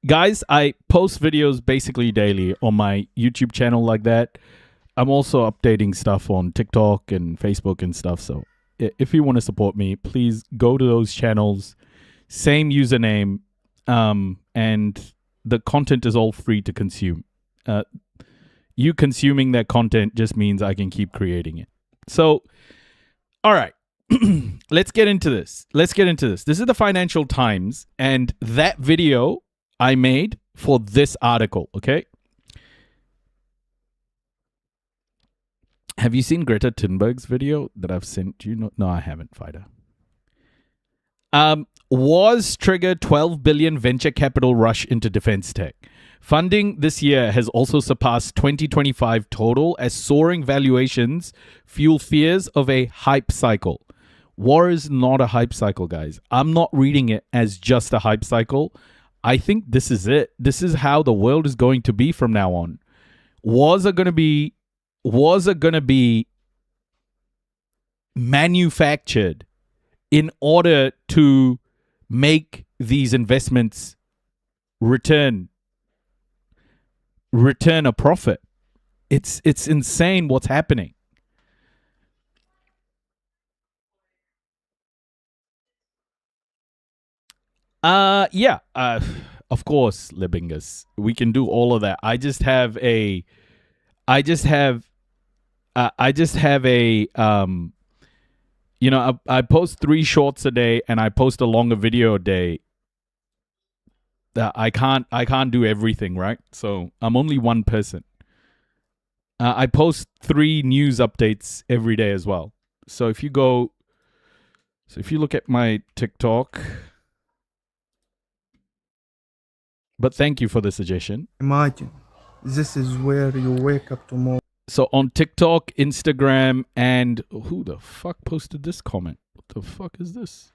Guys, I post videos basically daily on my YouTube channel like that. I'm also updating stuff on TikTok and Facebook and stuff. So if you want to support me, please go to those channels. Same username. And the content is all free to consume. You consuming that content just means I can keep creating it. So, all right. Let's get into this. This is the Financial Times, and that video I made for this article, okay? Have you seen Greta Thunberg's video that I've sent you? No, I haven't, Fighter. Was triggered 12 billion venture capital rush into defense tech. Funding this year has also surpassed 2025 total as soaring valuations fuel fears of a hype cycle. War is not a hype cycle, guys. I'm not reading it as just a hype cycle. I think this is it. This is how the world is going to be from now on. Wars are going to be manufactured in order to make these investments return a profit. It's insane what's happening. Of course, Libingus. We can do all of that. I just have a I post 3 shorts a day and I post a longer video a day. I can't do everything, right? So I'm only one person. I post 3 news updates every day as well. So if you look at my TikTok, but thank you for the suggestion. Imagine, this is where you wake up tomorrow. So on TikTok, Instagram, and who the fuck posted this comment? What the fuck is this?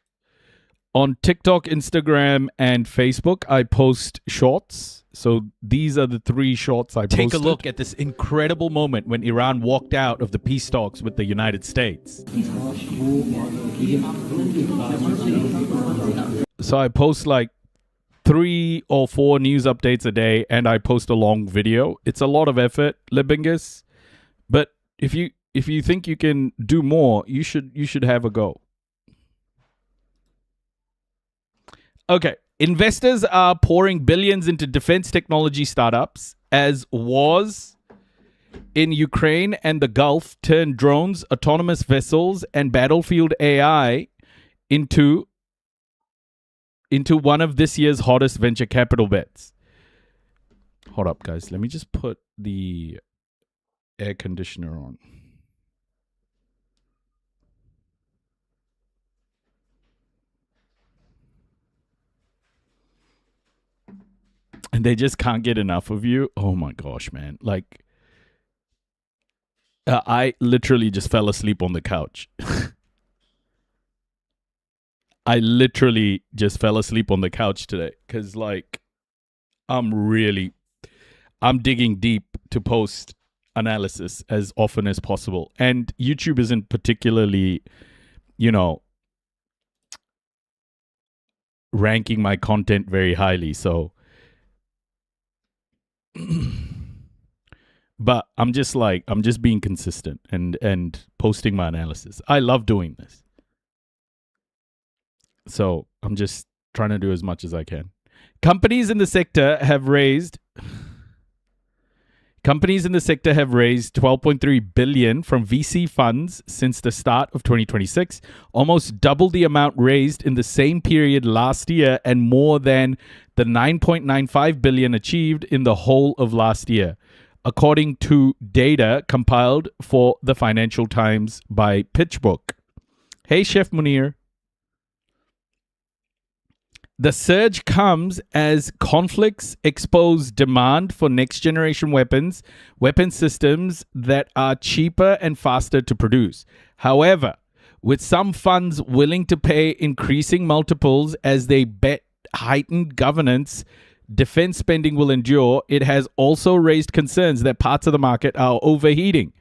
On TikTok, Instagram, and Facebook, I post shorts. So these are the 3 shorts I posted. Take a look at this incredible moment when Iran walked out of the peace talks with the United States. So I post like 3 or 4 news updates a day, and I post a long video. It's a lot of effort, Libingus. But if you think you can do more, you should have a go. Okay, investors are pouring billions into defense technology startups as wars in Ukraine and the Gulf turn drones, autonomous vessels, and battlefield AI into one of this year's hottest venture capital bets. Hold up, guys. Let me just put the air conditioner on. And they just can't get enough of you. Oh my gosh, man. Like, I literally just fell asleep on the couch. I literally just fell asleep on the couch today because, like, I'm digging deep to post analysis as often as possible. And YouTube isn't particularly, ranking my content very highly. So, but I'm just being consistent and posting my analysis. I love doing this. So I'm just trying to do as much as I can. Companies in the sector have raised 12.3 billion from VC funds since the start of 2026, almost double the amount raised in the same period last year and more than the 9.95 billion achieved in the whole of last year, according to data compiled for the Financial Times by PitchBook. Hey, Chef Munir. The surge comes as conflicts expose demand for next-generation weapon systems that are cheaper and faster to produce. However, with some funds willing to pay increasing multiples as they bet heightened governance defense spending will endure, it has also raised concerns that parts of the market are overheating.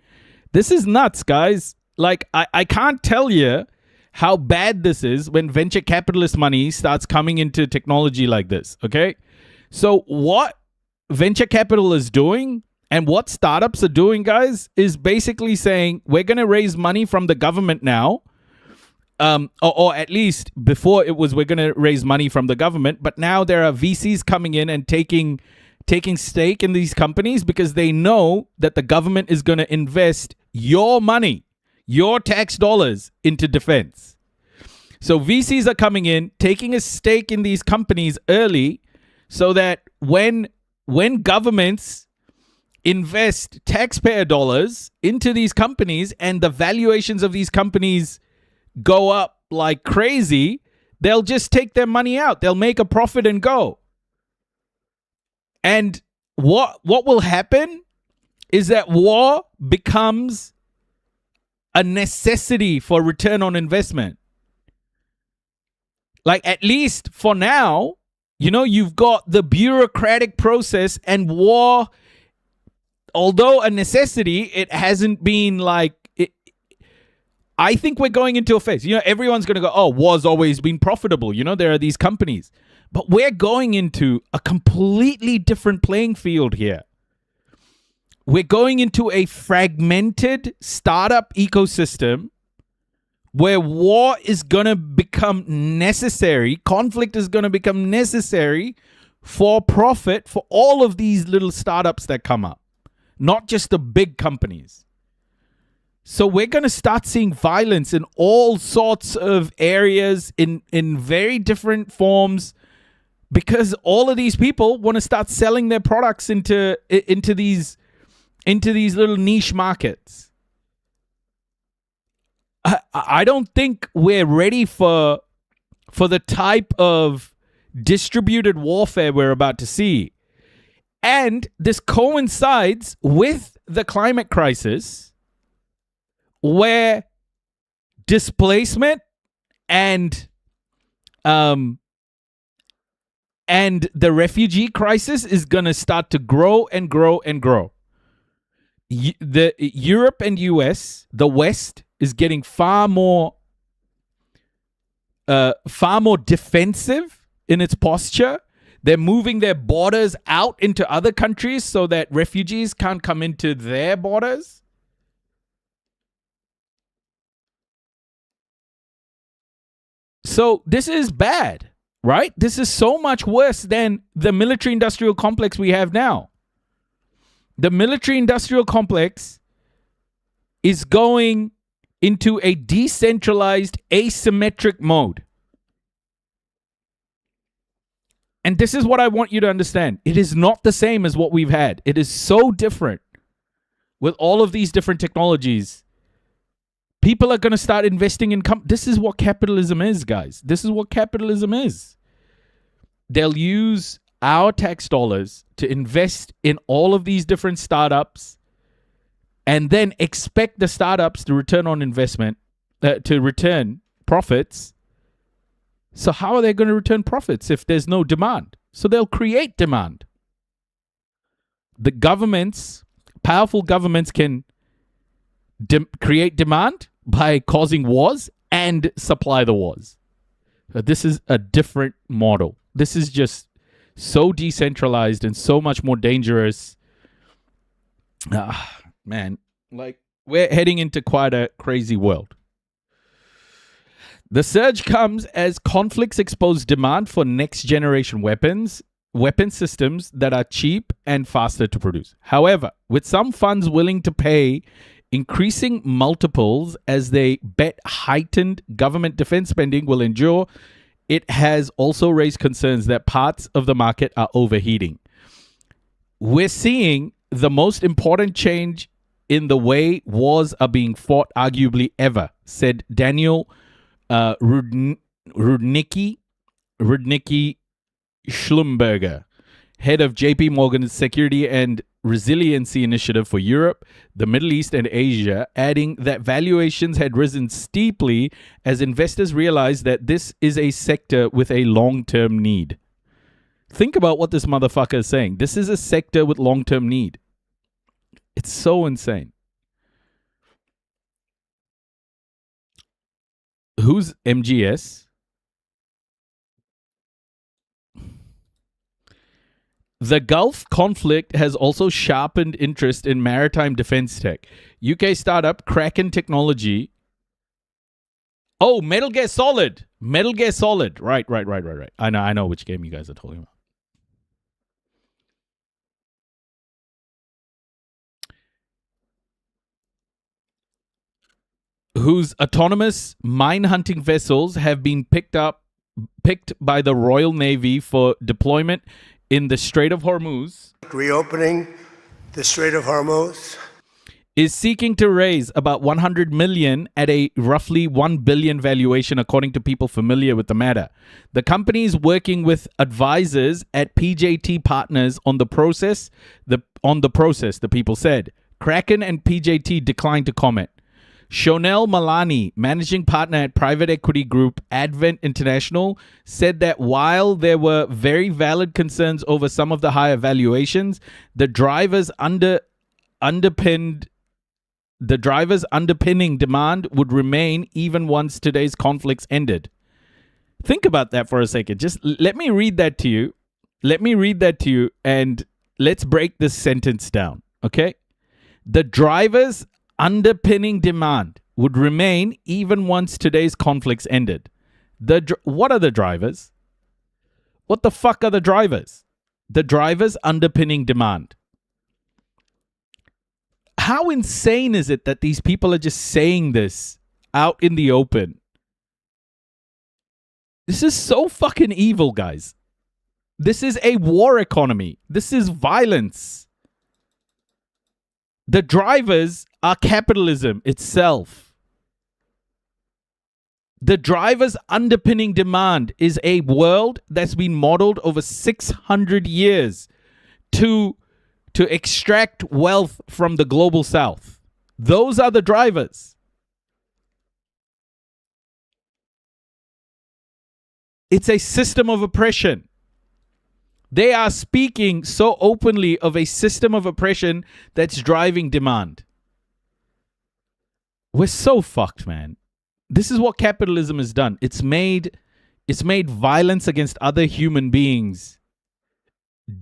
This is nuts, guys. Like, I can't tell you how bad this is when venture capitalist money starts coming into technology like this, okay? So what venture capital is doing and what startups are doing, guys, is basically saying, we're going to raise money from the government now. Or at least before it was, we're going to raise money from the government. But now there are VCs coming in and taking stake in these companies because they know that the government is going to invest your money, your tax dollars into defense. So VCs are coming in, taking a stake in these companies early so that when governments invest taxpayer dollars into these companies and the valuations of these companies go up like crazy, they'll just take their money out. They'll make a profit and go. And what will happen is that war becomes a necessity for return on investment. Like, at least for now, you know, you've got the bureaucratic process, and war, although a necessity, it hasn't been like, I think we're going into a phase. You know, everyone's going to go, oh, war's always been profitable. You know, there are these companies. But we're going into a completely different playing field here. We're going into a fragmented startup ecosystem where war is going to become necessary. Conflict is going to become necessary for profit for all of these little startups that come up, not just the big companies. So we're going to start seeing violence in all sorts of areas in very different forms because all of these people want to start selling their products into these little niche markets. I don't think we're ready for the type of distributed warfare we're about to see. And this coincides with the climate crisis, where displacement and the refugee crisis is going to start to grow and grow and grow. The Europe and US, the West, is getting far more defensive in its posture. They're moving their borders out into other countries so that refugees can't come into their borders. So this is bad, right? This is so much worse than the military-industrial complex we have now. The military-industrial complex is going into a decentralized, asymmetric mode. And this is what I want you to understand. It is not the same as what we've had. It is so different with all of these different technologies. People are going to start investing in this is what capitalism is, guys. This is what capitalism is. They'll use our tax dollars to invest in all of these different startups and then expect the startups to return on investment, to return profits. So how are they going to return profits if there's no demand? So they'll create demand. The governments, powerful governments, can create demand by causing wars and supply the wars. This is a different model. This is just so decentralized and so much more dangerous. Man, like, we're heading into quite a crazy world. The surge comes as conflicts expose demand for next generation weapon systems that are cheap and faster to produce. However, with some funds willing to pay increasing multiples as they bet heightened government defense spending will endure, it has also raised concerns that parts of the market are overheating. We're seeing the most important change in the way wars are being fought, arguably ever, said Daniel Rudnicki Schlumberger, head of JP Morgan's Security and resiliency initiative for Europe, the Middle East, and Asia, adding that valuations had risen steeply as investors realized that this is a sector with a long-term need. Think about what this motherfucker is saying. This is a sector with long-term need. It's so insane. Who's MGS? The Gulf conflict has also sharpened interest in maritime defense tech. UK startup Kraken Technology. Oh, Metal Gear Solid. Metal Gear Solid. Right. I know which game you guys are talking about. Whose autonomous mine hunting vessels have been picked by the Royal Navy for deployment in the Strait of Hormuz. Reopening the Strait of Hormuz is seeking to raise about 100 million at a roughly 1 billion valuation, according to people familiar with the matter. The company is working with advisors at PJT Partners on the process, the people said. Kraken and PJT declined to comment. Shonel Malani, managing partner at private equity group Advent International, said that while there were very valid concerns over some of the higher valuations, the drivers underpinning demand would remain even once today's conflicts ended. Think about that for a second. Just let me read that to you. And let's break this sentence down, okay? The drivers underpinning demand would remain even once today's conflicts ended. What are the drivers? What the fuck are the drivers? The drivers underpinning demand. How insane is it that these people are just saying this out in the open? This is so fucking evil, guys. This is a war economy. This is violence. The drivers are capitalism itself. The drivers underpinning demand is a world that's been modeled over 600 years to extract wealth from the global south. Those are the drivers. It's a system of oppression. They are speaking so openly of a system of oppression that's driving demand. We're so fucked, man. This is what capitalism has done. It's made violence against other human beings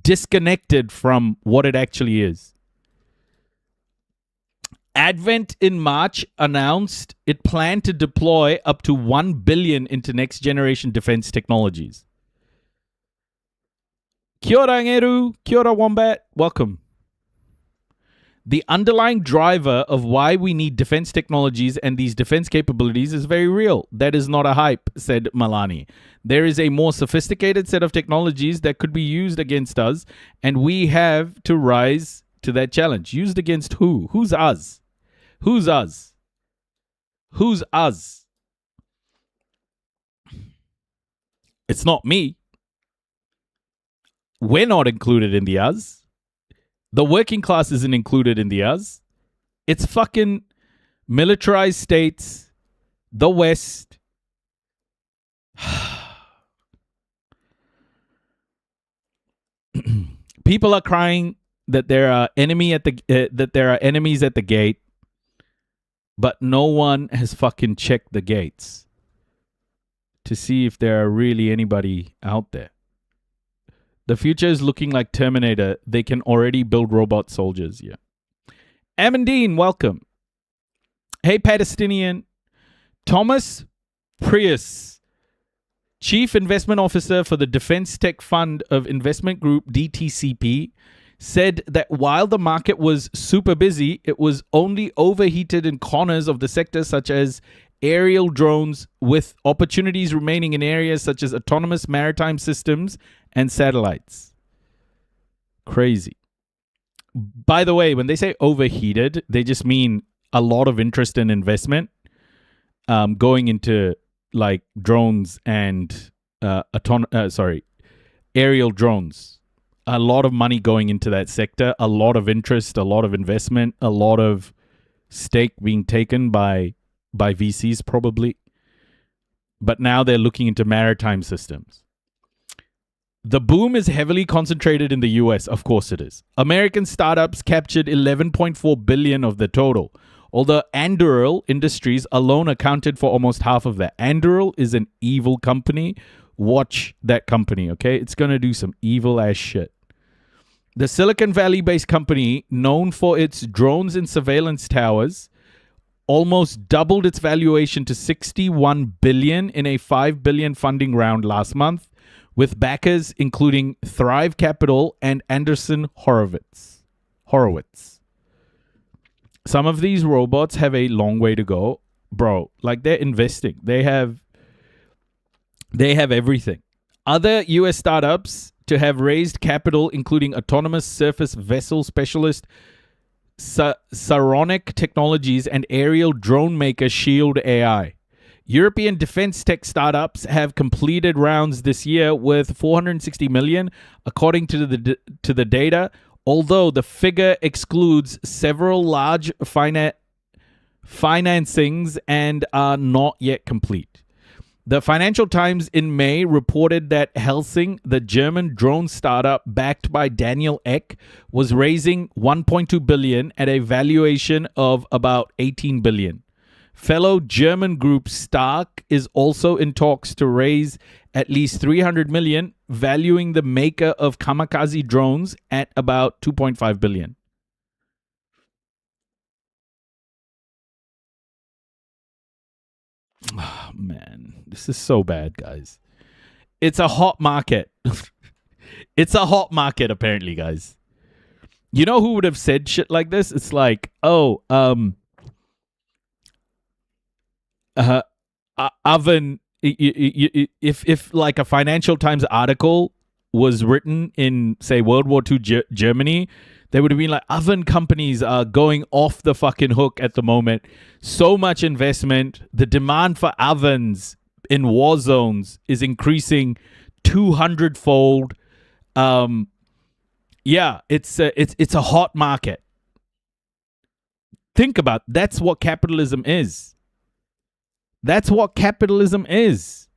disconnected from what it actually is. Advent in March announced it planned to deploy up to 1 billion into next generation defense technologies. Kia ora, Ngeru. Kia ora, Wombat. Welcome. The underlying driver of why we need defense technologies and these defense capabilities is very real. That is not a hype, said Malani. There is a more sophisticated set of technologies that could be used against us, and we have to rise to that challenge. Used against who? Who's us? Who's us? Who's us? It's not me. We're not included in the us. The working class isn't included in the us. It's fucking militarized states, the West. People are crying that there are enemies at the gate, but no one has fucking checked the gates to see if there are really anybody out there. The future is looking like Terminator. They can already build robot soldiers. Yeah. Amandine, welcome. Hey, Palestinian. Thomas Prius, Chief Investment Officer for the Defense Tech Fund of Investment Group DTCP, said that while the market was super busy, it was only overheated in corners of the sector such as aerial drones, with opportunities remaining in areas such as autonomous maritime systems and satellites. Crazy. By the way, when they say overheated, they just mean a lot of interest and investment going into like drones and aerial drones. A lot of money going into that sector, a lot of interest, a lot of investment, a lot of stake being taken by VCs probably. But now they're looking into maritime systems. The boom is heavily concentrated in the US. Of course it is. American startups captured $11.4 billion of the total, although Anduril Industries alone accounted for almost half of that. Anduril is an evil company. Watch that company, okay? It's going to do some evil ass shit. The Silicon Valley-based company, known for its drones and surveillance towers, almost doubled its valuation to $61 billion in a $5 billion funding round last month, with backers including Thrive Capital and Andreessen Horowitz. Some of these robots have a long way to go, bro. Like, they're investing. They have everything. Other U.S. startups to have raised capital, including autonomous surface vessel specialist Saronic Technologies and aerial drone maker Shield AI. European defense tech startups have completed rounds this year with 460 million, according to the data, although the figure excludes several large financings and are not yet complete. The Financial Times in May reported that Helsing, the German drone startup backed by Daniel Ek, was raising 1.2 billion at a valuation of about 18 billion. Fellow German group Stark is also in talks to raise at least 300 million, valuing the maker of kamikaze drones at about 2.5 billion. Oh, man, this is so bad, guys. It's a hot market. It's a hot market, apparently, guys. You know who would have said shit like this? It's like, oven. If like a Financial Times article was written in, say, World War II Germany, they would have been like, oven companies are going off the fucking hook at the moment. So much investment. The demand for ovens in war zones is increasing 200-fold. Yeah, it's a hot market. Think about it. That's what capitalism is. That's what capitalism is.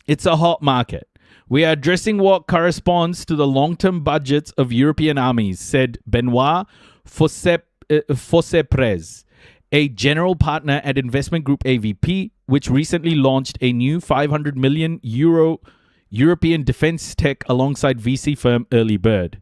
It's a hot market. We are addressing what corresponds to the long-term budgets of European armies, said Benoit Fosseprez, a general partner at investment group AVP, which recently launched a new 500 million euro European defense tech alongside VC firm Early Bird.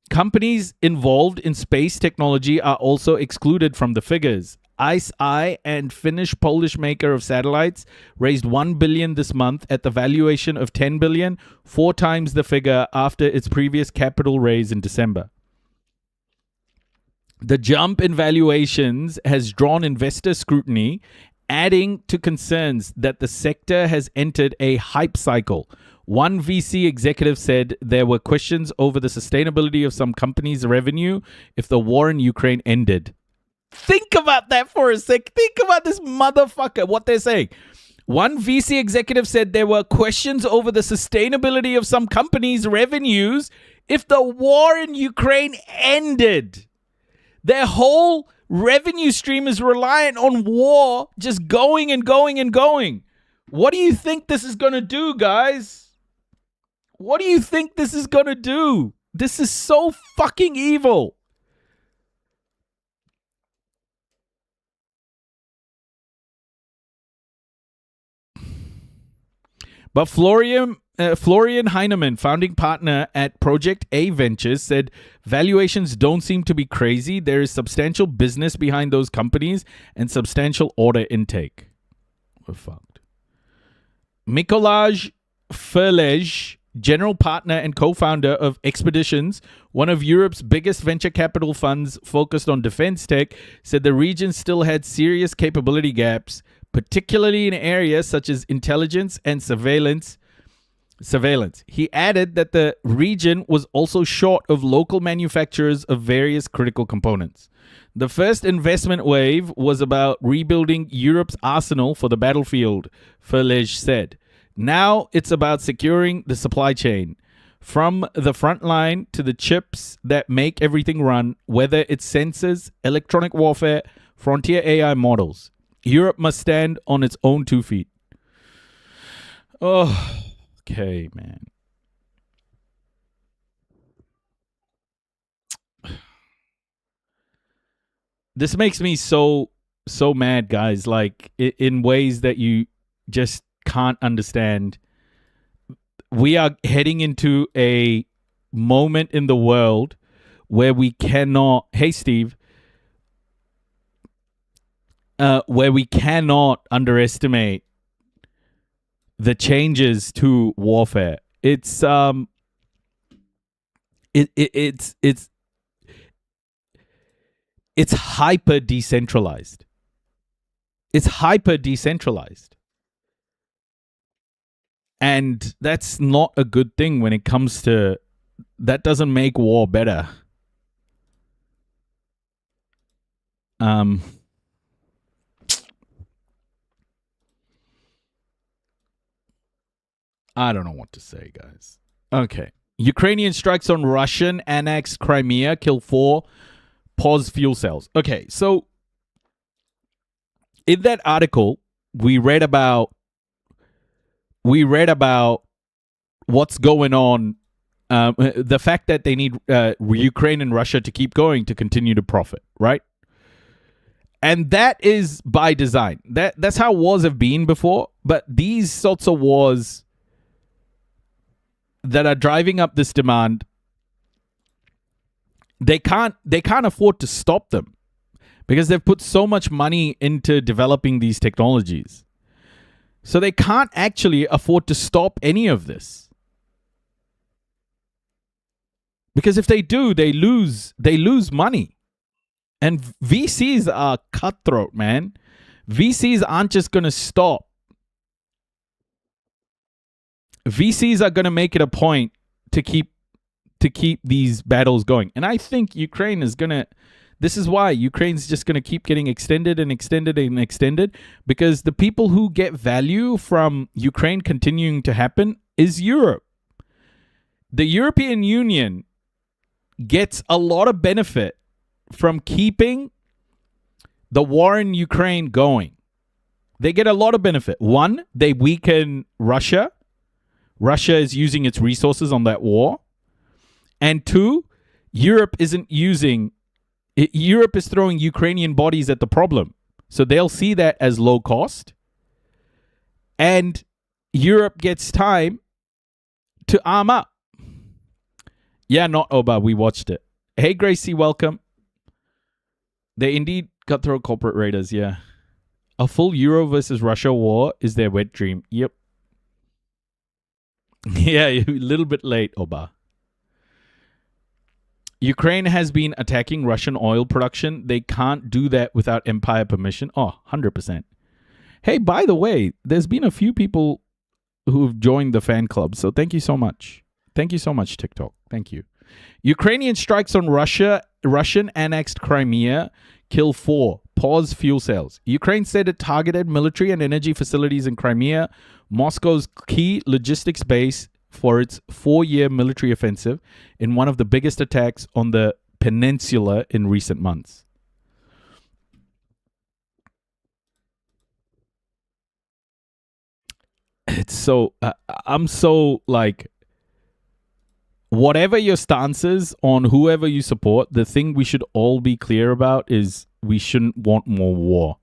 Companies involved in space technology are also excluded from the figures. ICEYE and Finnish-Polish maker of satellites raised 1 billion this month at the valuation of 10 billion, 4 times the figure after its previous capital raise in December. The jump in valuations has drawn investor scrutiny, adding to concerns that the sector has entered a hype cycle. One VC executive said there were questions over the sustainability of some companies' revenue if the war in Ukraine ended. Think about that for a sec. Think about this motherfucker, what they're saying. One VC executive said there were questions over the sustainability of some companies' revenues if the war in Ukraine ended. Their whole revenue stream is reliant on war just going and going and going. What do you think this is going to do, guys? What do you think this is going to do? This is so fucking evil. But Florian Heinemann, founding partner at Project A Ventures, said valuations don't seem to be crazy. There is substantial business behind those companies and substantial order intake. We're fucked. Mikolaj Ferlej, general partner and co-founder of Expeditions, one of Europe's biggest venture capital funds focused on defense tech, said the region still had serious capability gaps, particularly in areas such as intelligence and surveillance. He added that the region was also short of local manufacturers of various critical components. The first investment wave was about rebuilding Europe's arsenal for the battlefield, Ferlej said. Now it's about securing the supply chain. From the front line to the chips that make everything run, whether it's sensors, electronic warfare, frontier AI models. Europe must stand on its own 2 feet. Oh, okay, man. This makes me so mad, guys, like in ways that you just can't understand. We are heading into a moment in the world where we cannot, hey Steve, where we cannot underestimate the changes to warfare. It's it's hyper decentralized. It's hyper decentralized. And that's not a good thing when it comes to, that doesn't make war better. I don't know what to say, guys. Okay. Ukrainian strikes on Russian annexed Crimea, kill 4, pause fuel cells. Okay, so in that article, we read about what's going on, the fact that they need Ukraine and Russia to keep going to continue to profit, right? And that is by design. That's how wars have been before, but these sorts of wars that are driving up this demand, they can't afford to stop them because they've put so much money into developing these technologies. So they can't actually afford to stop any of this. Because if they do, they lose money. And VCs are cutthroat, man. VCs aren't just going to stop. VCs are going to make it a point to keep these battles going. And I think Ukraine is going to, this is why Ukraine's just going to keep getting extended and extended and extended, because the people who get value from Ukraine continuing to happen is Europe. The European Union gets a lot of benefit from keeping the war in Ukraine going. They get a lot of benefit. One, they weaken Russia. Russia is using its resources on that war. And two, Europe is throwing Ukrainian bodies at the problem. So they'll see that as low cost. And Europe gets time to arm up. Yeah, not Oba. We watched it. Hey, Gracie, welcome. They indeed cutthroat corporate raiders, yeah. A full Euro versus Russia war is their wet dream. Yep. Yeah, a little bit late, Oba. Ukraine has been attacking Russian oil production. They can't do that without empire permission. Oh, 100%. Hey, by the way, there's been a few people who've joined the fan club, so thank you so much. Thank you so much, TikTok. Thank you. Ukrainian strikes on Russian annexed Crimea, kill 4, pause fuel cells. Ukraine said it targeted military and energy facilities in Crimea, Moscow's key logistics base, for its 4-year military offensive in one of the biggest attacks on the peninsula in recent months. It's so, I'm so like, whatever your stance is on whoever you support, the thing we should all be clear about is we shouldn't want more war.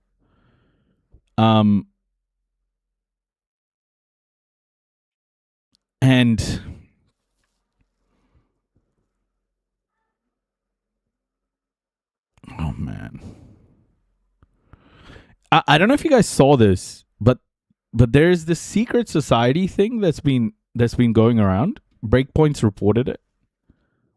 And oh man, I don't know if you guys saw this, but there's this secret society thing that's been going around. Breakpoint's reported it.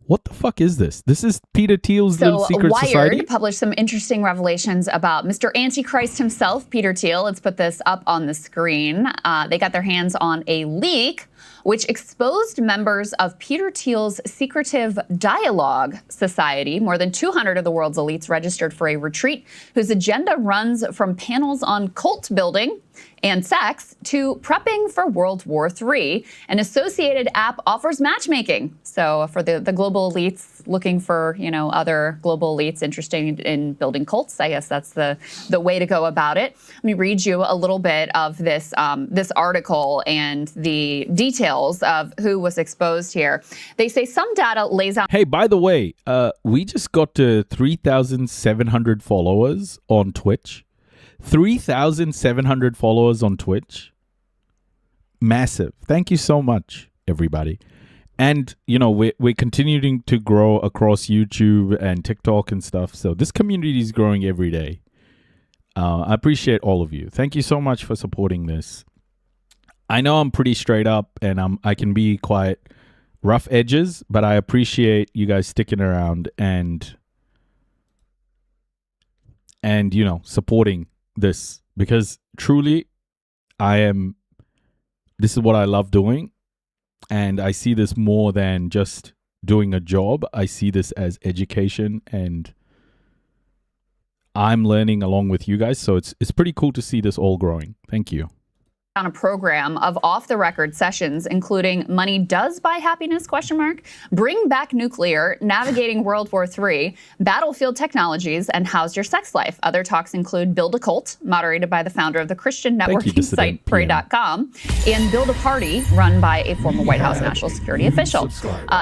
What the fuck is this? This is Peter Thiel's little secret society? Wired published some interesting revelations about Mr. Antichrist himself, Peter Thiel. Let's put this up on the screen. They got their hands on a leak which exposed members of Peter Thiel's secretive dialogue society. More than 200 of the world's elites registered for a retreat whose agenda runs from panels on cult building and sex to prepping for World War III. An associated app offers matchmaking. So for the global elites looking for, other global elites interested in building cults, I guess that's the way to go about it. Let me read you a little bit of this this article and the details of who was exposed here. They say some data lays out. Hey, by the way, we just got to 3,700 followers on Twitch. 3,700 followers on Twitch. Massive. Thank you so much, everybody. And, we're continuing to grow across YouTube and TikTok and stuff. So this community is growing every day. I appreciate all of you. Thank you so much for supporting this. I know I'm pretty straight up and I can be quite rough edges, but I appreciate you guys sticking around and supporting this, because truly this is what I love doing, and I see this more than just doing a job. I see this as education, and I'm learning along with you guys, so it's pretty cool to see this all growing. Thank you. On a program of off-the-record sessions, including Money Does Buy Happiness, ? Bring Back Nuclear, Navigating World War III, Battlefield Technologies, and How's Your Sex Life? Other talks include Build a Cult, moderated by the founder of the Christian networking site Pray.com, and Build a Party, run by a former White House national security official.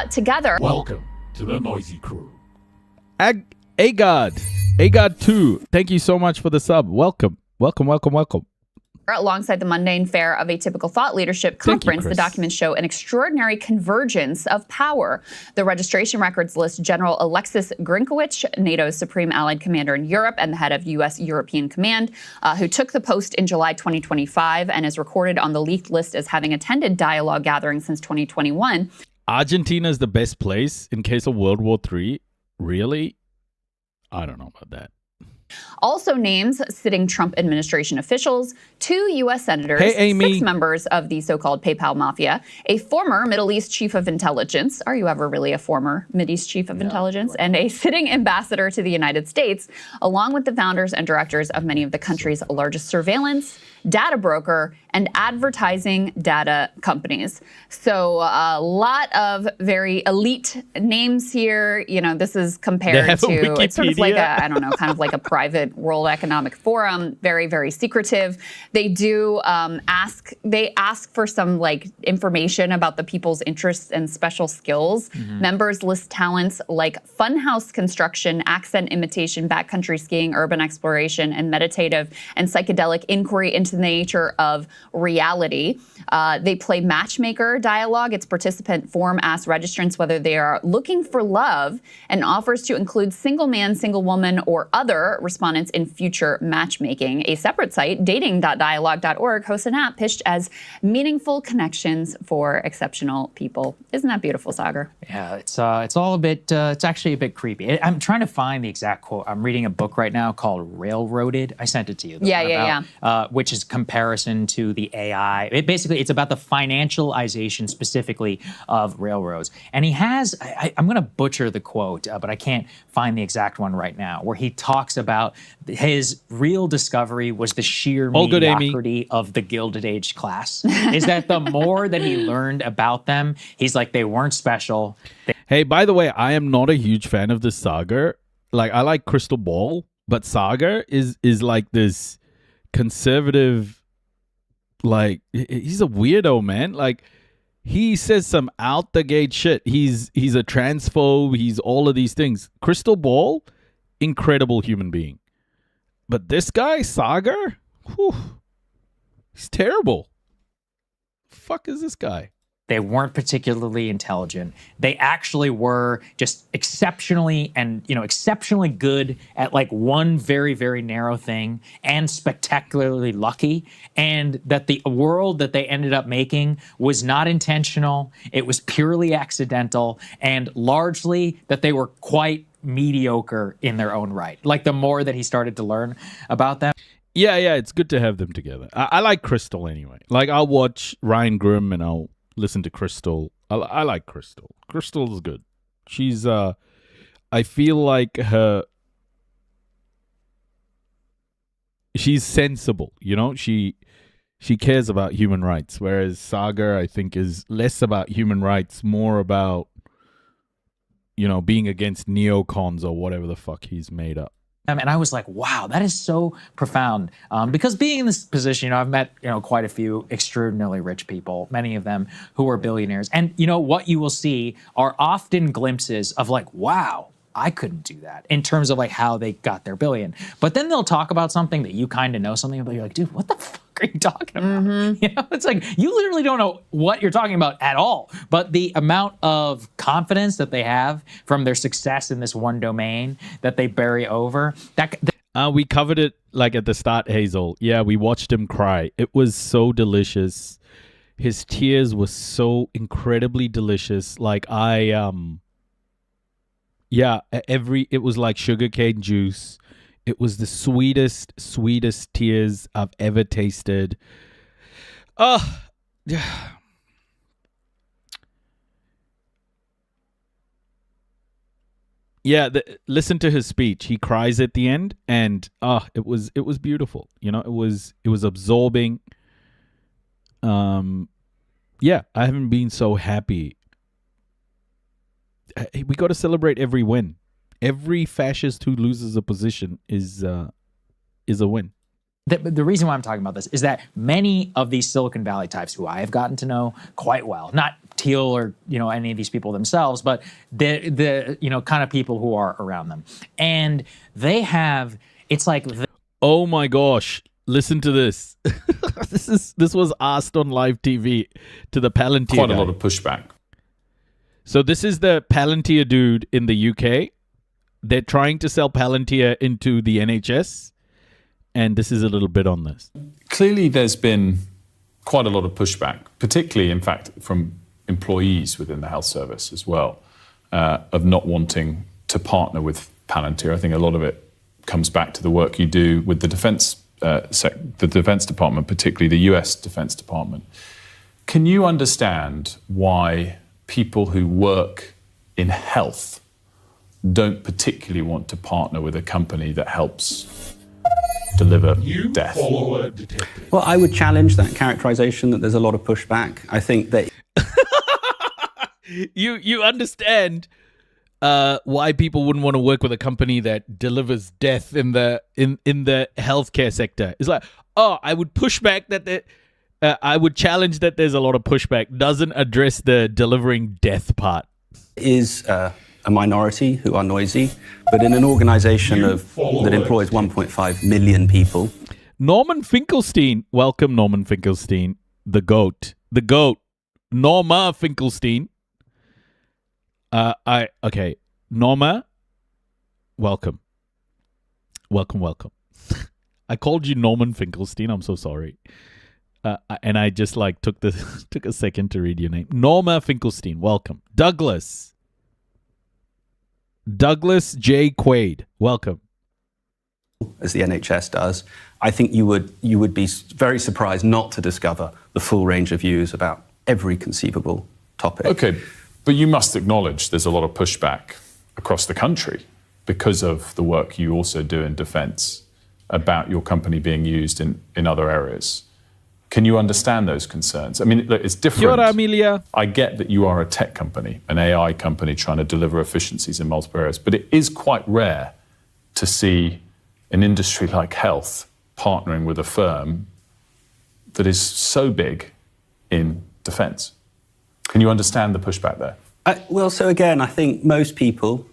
Together... Welcome to the Noisy Crew. Agod 2, thank you so much for the sub. Welcome. Alongside the mundane fare of a typical thought leadership conference, the documents show an extraordinary convergence of power. The registration records list General Alexis Grinkowicz, NATO's supreme allied commander in Europe and the head of U.S. European Command, who took the post in July 2025 and is recorded on the leaked list as having attended dialogue gatherings since 2021. Argentina is the best place in case of World War III. Really? I don't know about that. Also names sitting Trump administration officials, 2 U.S. senators, 6 members of the so-called PayPal mafia, a former Middle East chief of intelligence. Are you ever really a former Mideast chief of intelligence? And a sitting ambassador to the United States, along with the founders and directors of many of the country's largest surveillance, data broker, and advertising data companies. So a lot of very elite names here. This is compared to, it's sort of like kind of like a private World Economic Forum, very, very secretive. They do ask for some information about the people's interests and special skills. Members list talents like funhouse construction, accent imitation, backcountry skiing, urban exploration, and meditative and psychedelic inquiry into the nature of reality. They play matchmaker dialogue. Its participant form asks registrants whether they are looking for love and offers to include single man, single woman, or other respondents in future matchmaking. A separate site, dating.dialogue.org, hosts an app pitched as meaningful connections for exceptional people. Isn't that beautiful, Sagar? Yeah, it's all a bit, it's actually a bit creepy. I'm trying to find the exact quote. I'm reading a book right now called Railroaded. I sent it to you. Which is comparison to the AI. It's about the financialization specifically of railroads. And he has, I'm going to butcher the quote, but I can't find the exact one right now, where he talks about his real discovery was the sheer mediocrity of the Gilded Age class. Is that the more that he learned about them, he's like, they weren't special. Hey, by the way, I am not a huge fan of the Saga. I like Crystal Ball, but Saga is like this conservative, he's a weirdo, man. He says some out the gate shit. He's a transphobe. He's all of these things. Crystal Ball, incredible human being. But this guy, Saga, he's terrible. Fuck is this guy? They weren't particularly intelligent. They actually were just exceptionally good at one very, very narrow thing and spectacularly lucky. And that the world that they ended up making was not intentional. It was purely accidental, and largely that they were quite mediocre in their own right. The more that he started to learn about them. Yeah, it's good to have them together. I like Crystal anyway. I'll watch Ryan Grimm and I'll listen to Crystal. I like Crystal. Crystal is good. She's I feel like she's sensible, she's She cares about human rights, whereas Sagar, I think, is less about human rights, more about, being against neocons or whatever the fuck he's made up. And I was like, wow, that is so profound. Because being in this position, I've met, quite a few extraordinarily rich people, many of them who are billionaires. And, what you will see are often glimpses of like, wow, I couldn't do that in terms of like how they got their billion. But then they'll talk about something that you kind of know something about. You're like, dude, what the fuck are you talking about? It's like, you literally don't know what you're talking about at all. But the amount of confidence that they have from their success in this one domain that they bury over. We covered it like at the start, Hazel. Yeah, we watched him cry. It was so delicious. His tears were so incredibly delicious. Like it was like sugarcane juice. It was the sweetest tears I've ever tasted. Yeah, listen to his speech. He cries at the end, and it was beautiful. It was absorbing. Yeah, I haven't been so happy. We got to celebrate every win. Every fascist who loses a position is a win. The reason why I'm talking about this is that many of these Silicon Valley types who I have gotten to know quite well, not Thiel or any of these people themselves, but the kind of people who are around them, and they have oh my gosh, listen to this. This was asked on live TV to the Palantir quite guy. a lot of pushback. So this is the Palantir dude in the UK. They're trying to sell Palantir into the NHS. And this is a little bit on this. Clearly, there's been quite a lot of pushback, particularly, in fact, from employees within the health service as well, of not wanting to partner with Palantir. I think a lot of it comes back to the work you do with the Defense Department, particularly the US Defense Department. Can you understand why people who work in health don't particularly want to partner with a company that helps deliver death? Well, I would challenge that characterization that there's a lot of pushback. I think that you understand why people wouldn't want to work with a company that delivers death in the healthcare sector. It's like, I would push back that I would challenge that there's a lot of pushback. Doesn't address the delivering death part. Is a minority who are noisy, but in an organization that employs 1.5 million people. Norman Finkelstein. Welcome, Norman Finkelstein. The GOAT. Norma Finkelstein. Norma, welcome. Welcome. I called you Norman Finkelstein. I'm so sorry. And I just took a second to read your name. Norma Finkelstein, welcome. Douglas J. Quaid, welcome. As the NHS does, I think you would be very surprised not to discover the full range of views about every conceivable topic. Okay, but you must acknowledge there's a lot of pushback across the country because of the work you also do in defense about your company being used in other areas. Can you understand those concerns? I mean, look, it's different. Kia ora, Amelia. I get that you are a tech company, an AI company trying to deliver efficiencies in multiple areas, but it is quite rare to see an industry like health partnering with a firm that is so big in defense. Can you understand the pushback there? Well, so again, I think most people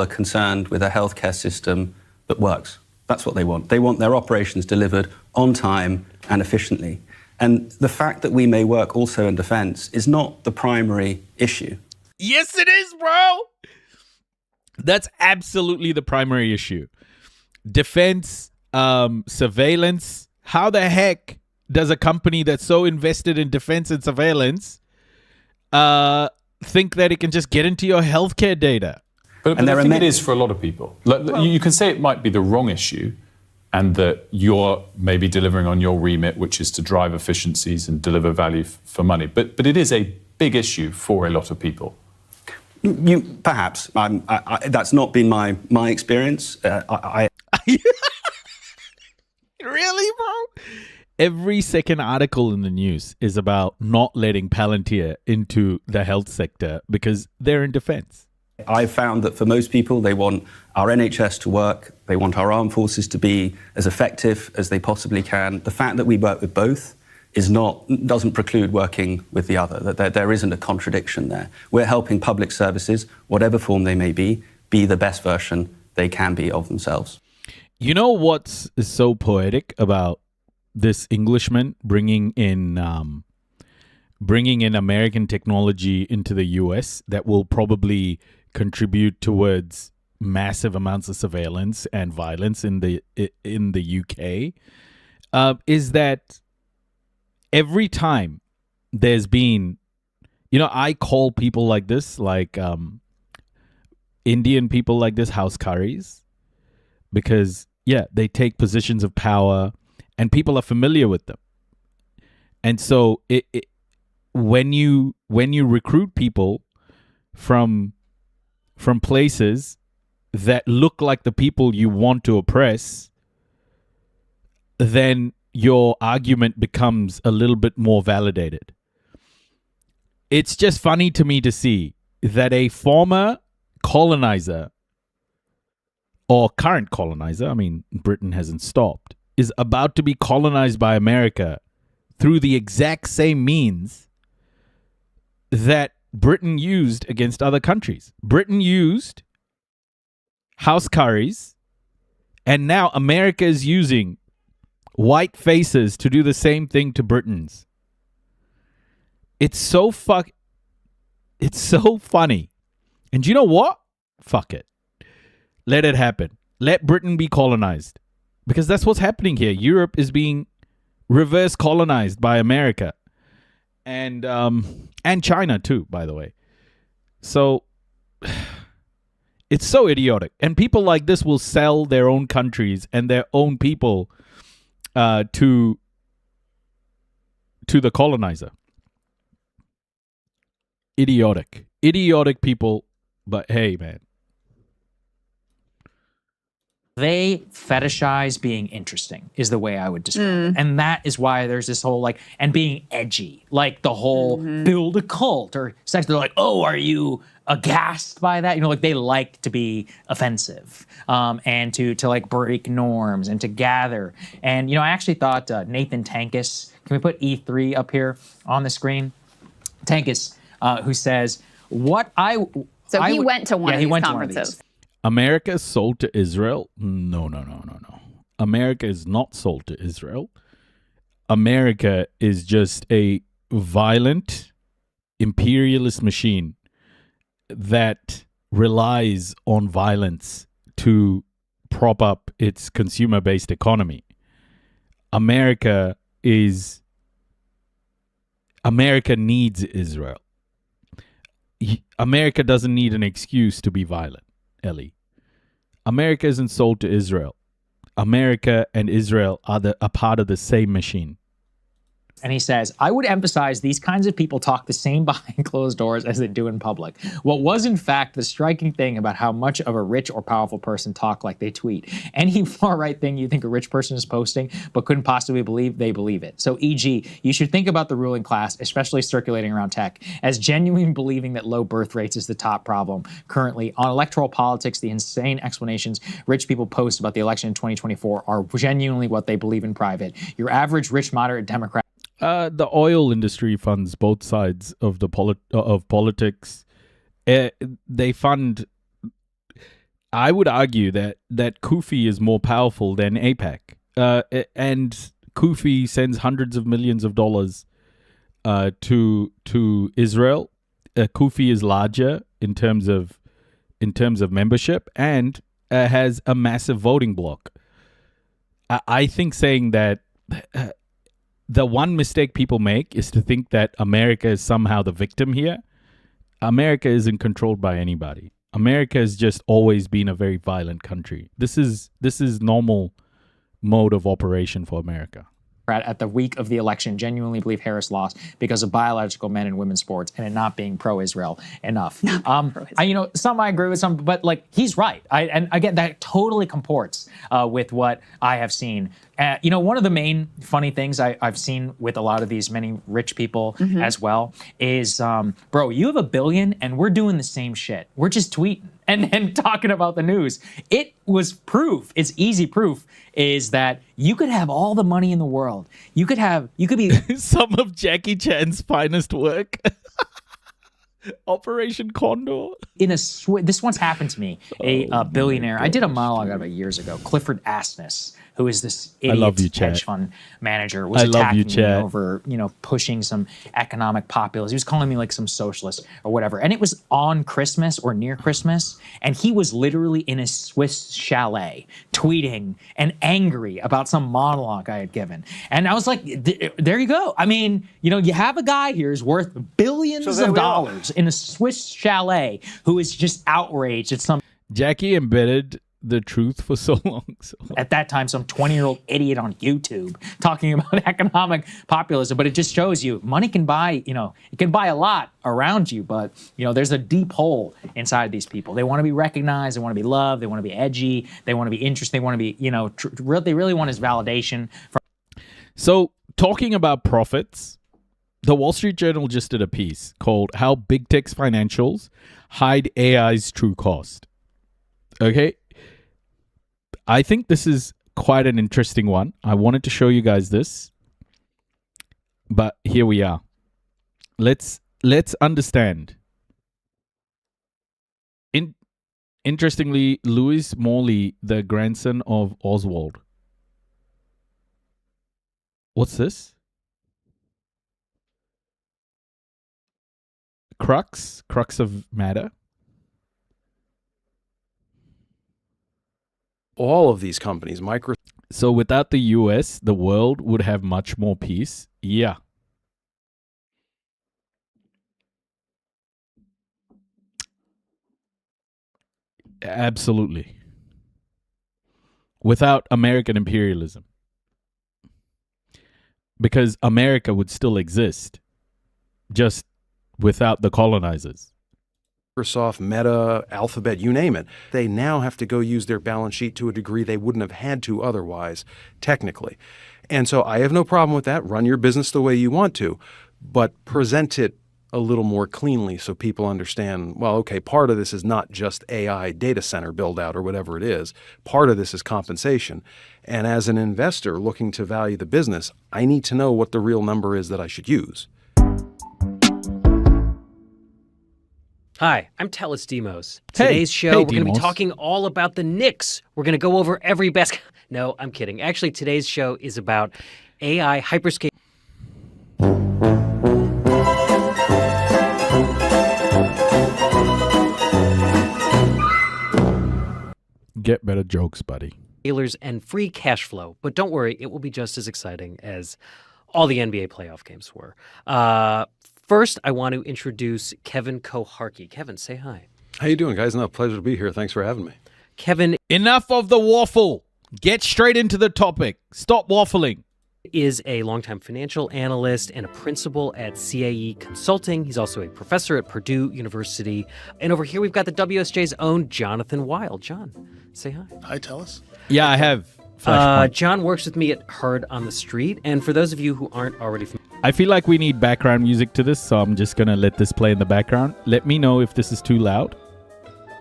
are concerned with a healthcare system that works. That's what they want. They want their operations delivered on time and efficiently. And the fact that we may work also in defense is not the primary issue. Yes, it is, bro. That's absolutely the primary issue. Defense, surveillance. How the heck does a company that's so invested in defense and surveillance think that it can just get into your healthcare data? But I think it is for a lot of people. You can say it might be the wrong issue and that you're maybe delivering on your remit, which is to drive efficiencies and deliver value for money. But it is a big issue for a lot of people. Perhaps. That's not been my experience. Really, bro? Every second article in the news is about not letting Palantir into the health sector because they're in defense. I've found that for most people, they want our NHS to work. They want our armed forces to be as effective as they possibly can. The fact that we work with both doesn't preclude working with the other. That there isn't a contradiction there. We're helping public services, whatever form they may be the best version they can be of themselves. You know what's so poetic about this Englishman bringing in American technology into the US that will probably contribute towards massive amounts of surveillance and violence in the UK, is that every time there's been, I call people like this, like Indian people like this, house curries, because they take positions of power and people are familiar with them. And so when you recruit people from places that look like the people you want to oppress, then your argument becomes a little bit more validated. It's just funny to me to see that a former colonizer or current colonizer, I mean, Britain hasn't stopped, is about to be colonized by America through the exact same means that Britain used against other countries. Britain used house curries, and now America is using white faces to do the same thing to Britons. It's so funny. And you know what? Fuck it. Let it happen. Let Britain be colonized. Because that's what's happening here. Europe is being reverse colonized by America. And China too, by the way. So it's so idiotic. And people like this will sell their own countries and their own people to the colonizer. Idiotic people. But hey, man. They fetishize being interesting is the way I would describe it. And that is why there's this whole and being edgy, like the whole build a cult or sex. They're like, oh, are you aghast by that? They like to be offensive and to break norms and to gather. And, I actually thought Nathan Tankus, can we put E3 up here on the screen? Tankus, who says, he went to one of these conferences. America is sold to Israel? No. America is not sold to Israel. America is just a violent imperialist machine that relies on violence to prop up its consumer-based economy. America needs Israel. America doesn't need an excuse to be violent. Ellie, America isn't sold to Israel. America and Israel are a part of the same machine. And he says, I would emphasize these kinds of people talk the same behind closed doors as they do in public. What was, in fact, the striking thing about how much of a rich or powerful person talk like they tweet. Any far-right thing you think a rich person is posting but couldn't possibly believe, they believe it. So, e.g., you should think about the ruling class, especially circulating around tech, as genuine believing that low birth rates is the top problem currently. On electoral politics, the insane explanations rich people post about the election in 2024 are genuinely what they believe in private. Your average rich, moderate Democrat the oil industry funds both sides of the politics. They fund. I would argue that Kufi is more powerful than AIPAC, and Kufi sends hundreds of millions of dollars to Israel. Kufi is larger in terms of membership and has a massive voting bloc. I think saying that. The one mistake people make is to think that America is somehow the victim here. America isn't controlled by anybody. America has just always been a very violent country. This is normal mode of operation for America. At the week of the election, genuinely believe Harris lost because of biological men and women's sports and it not being pro-Israel enough. Some I agree with, some, but like he's right. And again, that totally comports with what I have seen. One of the main funny things I've seen with a lot of these many rich people as well is, bro, you have $1 billion and we're doing the same shit. We're just tweeting and talking about the news. It was proof. It's easy proof is that you could have all the money in the world. You could be some of Jackie Chan's finest work. Operation Condor. This once happened to me. A billionaire. I did a monologue about years ago. Clifford Asness, who is this idiot hedge fund manager, was attacking me over, pushing some economic populism. He was calling me like some socialist or whatever. And it was on Christmas or near Christmas. And he was literally in a Swiss chalet tweeting and angry about some monologue I had given. And I was like, there you go. I mean, you have a guy here who's worth billions of dollars in a Swiss chalet who is just outraged at some... Jackie embedded the truth for so long. At that time, some 20-year-old idiot on YouTube talking about economic populism, but it just shows you money can buy, it can buy a lot around you, but there's a deep hole inside these people. They want to be recognized, they want to be loved, they want to be edgy, they want to be interesting, they want to be, they really want his validation. So talking about profits, the Wall Street Journal just did a piece called How Big Tech's Financials Hide AI's True Cost. Okay? I think this is quite an interesting one. I wanted to show you guys this, but here we are. Let's understand. Interestingly, Louis Morley, the grandson of Oswald. What's this? Crux of matter. All of these companies, So without the US, the world would have much more peace. Yeah. Absolutely. Without American imperialism. Because America would still exist, just without the colonizers. Microsoft, Meta, Alphabet, you name it. They now have to go use their balance sheet to a degree they wouldn't have had to otherwise, technically. And so I have no problem with that. Run your business the way you want to, but present it a little more cleanly so people understand, well, okay, part of this is not just AI data center build out or whatever it is. Part of this is compensation. And as an investor looking to value the business, I need to know what the real number is that I should use. Hi, I'm Telus Demos. Today's show, we're going to be talking all about the Knicks. We're going to go over every best... No, I'm kidding. Actually, today's show is about AI hyperscale... Get better jokes, buddy. ...and free cash flow. But don't worry, it will be just as exciting as all the NBA playoff games were. First, I want to introduce Kevin Koharki. Kevin, say hi. How you doing, guys? No, pleasure to be here. Thanks for having me. Kevin... Enough of the waffle. Get straight into the topic. Stop waffling. Is a longtime financial analyst and a principal at CAE Consulting. He's also a professor at Purdue University. And over here, we've got the WSJ's own Jonathan Wild. John, say hi. Hi, Telus. Yeah, I have. John works with me at Heard on the Street. And for those of you who aren't already familiar, I feel like we need background music to this, so I'm just going to let this play in the background. Let me know if this is too loud.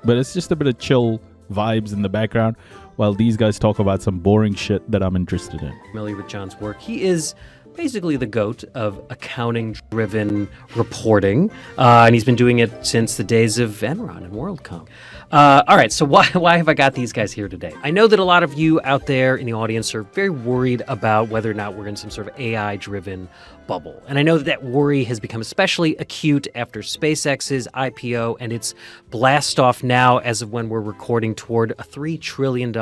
But it's just a bit of chill vibes in the background while these guys talk about some boring shit that I'm interested in. Familiar with John's work. He is basically the GOAT of accounting-driven reporting, and he's been doing it since the days of Enron and WorldCom. All right, so why have I got these guys here today? I know that a lot of you out there in the audience are very worried about whether or not we're in some sort of AI-driven bubble. And I know that worry has become especially acute after SpaceX's IPO and its blast off now, as of when we're recording, toward a $3 trillion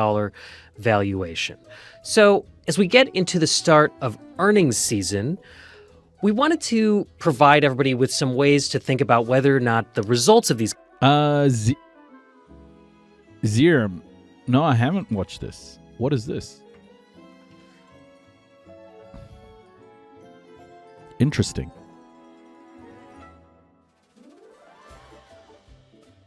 valuation. So as we get into the start of earnings season, we wanted to provide everybody with some ways to think about whether or not the results of these... Zero. No, I haven't watched this. What is this? Interesting.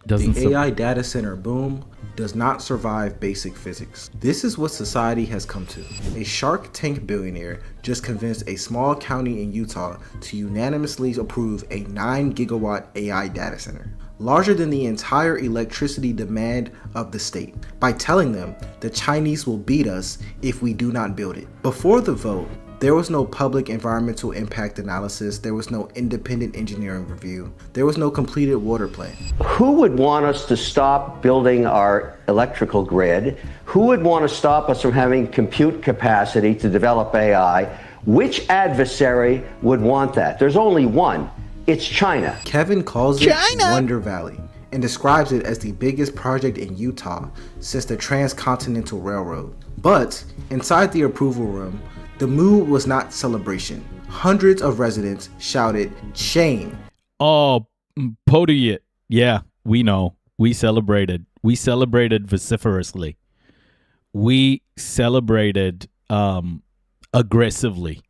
The AI data center boom does not survive basic physics. This is what society has come to. A Shark Tank billionaire just convinced a small county in Utah to unanimously approve a 9 gigawatt AI data center, larger than the entire electricity demand of the state, by telling them the Chinese will beat us if we do not build it. Before the vote, there was no public environmental impact analysis, there was no independent engineering review, there was no completed water plan. Who would want us to stop building our electrical grid? Who would want to stop us from having compute capacity to develop AI? Which adversary would want that? There's only one. It's China. Kevin calls it Wonder Valley and describes it as the biggest project in Utah since the Transcontinental Railroad. But inside the approval room, the mood was not celebration. Hundreds of residents shouted, "Shame." Oh, Podiat. Yeah, we know. We celebrated. We celebrated vociferously. We celebrated aggressively.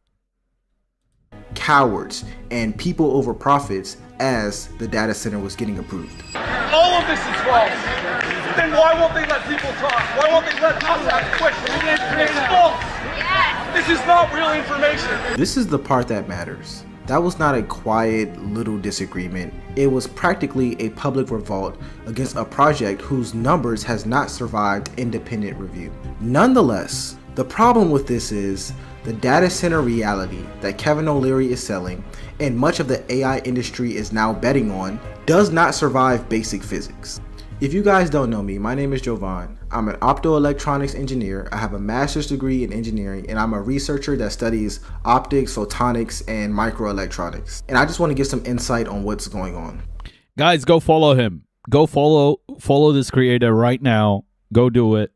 Cowards and people over profits as the data center was getting approved. All of this is false. Then why won't they let people talk? Why won't they let us ask questions? It's false. This is not real information. This is the part that matters. That was not a quiet little disagreement. It was practically a public revolt against a project whose numbers has not survived independent review. Nonetheless, the problem with this is the data center reality that Kevin O'Leary is selling and much of the AI industry is now betting on does not survive basic physics. If you guys don't know me, my name is Jovan. I'm an optoelectronics engineer. I have a master's degree in engineering, and I'm a researcher that studies optics, photonics, and microelectronics. And I just want to give some insight on what's going on. Guys, go follow him. Go follow this creator right now. Go do it.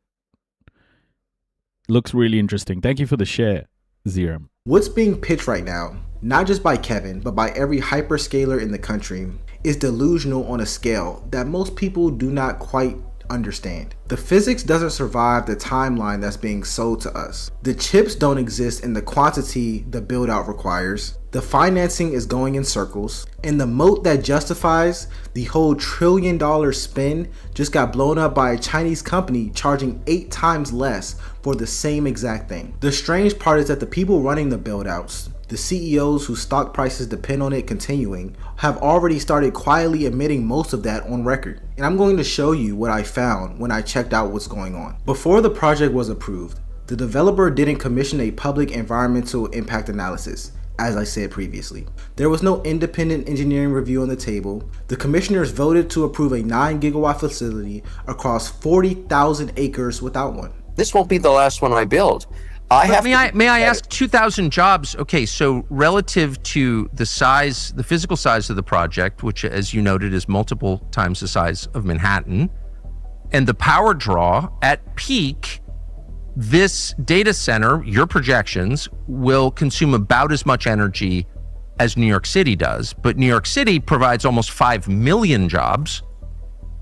Looks really interesting. Thank you for the share, Zeram. What's being pitched right now, not just by Kevin, but by every hyperscaler in the country, is delusional on a scale that most people do not quite understand. The physics doesn't survive the timeline that's being sold to us. The chips don't exist in the quantity the build out requires. The financing is going in circles, and the moat that justifies the whole $1 trillion spend just got blown up by a Chinese company charging 8 times less for the same exact thing. The strange part is that the people running the build outs, the CEOs whose stock prices depend on it continuing, have already started quietly admitting most of that on record. And I'm going to show you what I found when I checked out what's going on. Before the project was approved, the developer didn't commission a public environmental impact analysis, as I said previously. There was no independent engineering review on the table. The commissioners voted to approve a 9 gigawatt facility across 40,000 acres without one. This won't be the last one I build. May I ask, 2,000 jobs, okay, so relative to the size, the physical size of the project, which as you noted is multiple times the size of Manhattan, and the power draw at peak, this data center, your projections, will consume about as much energy as New York City does. But New York City provides almost 5 million jobs,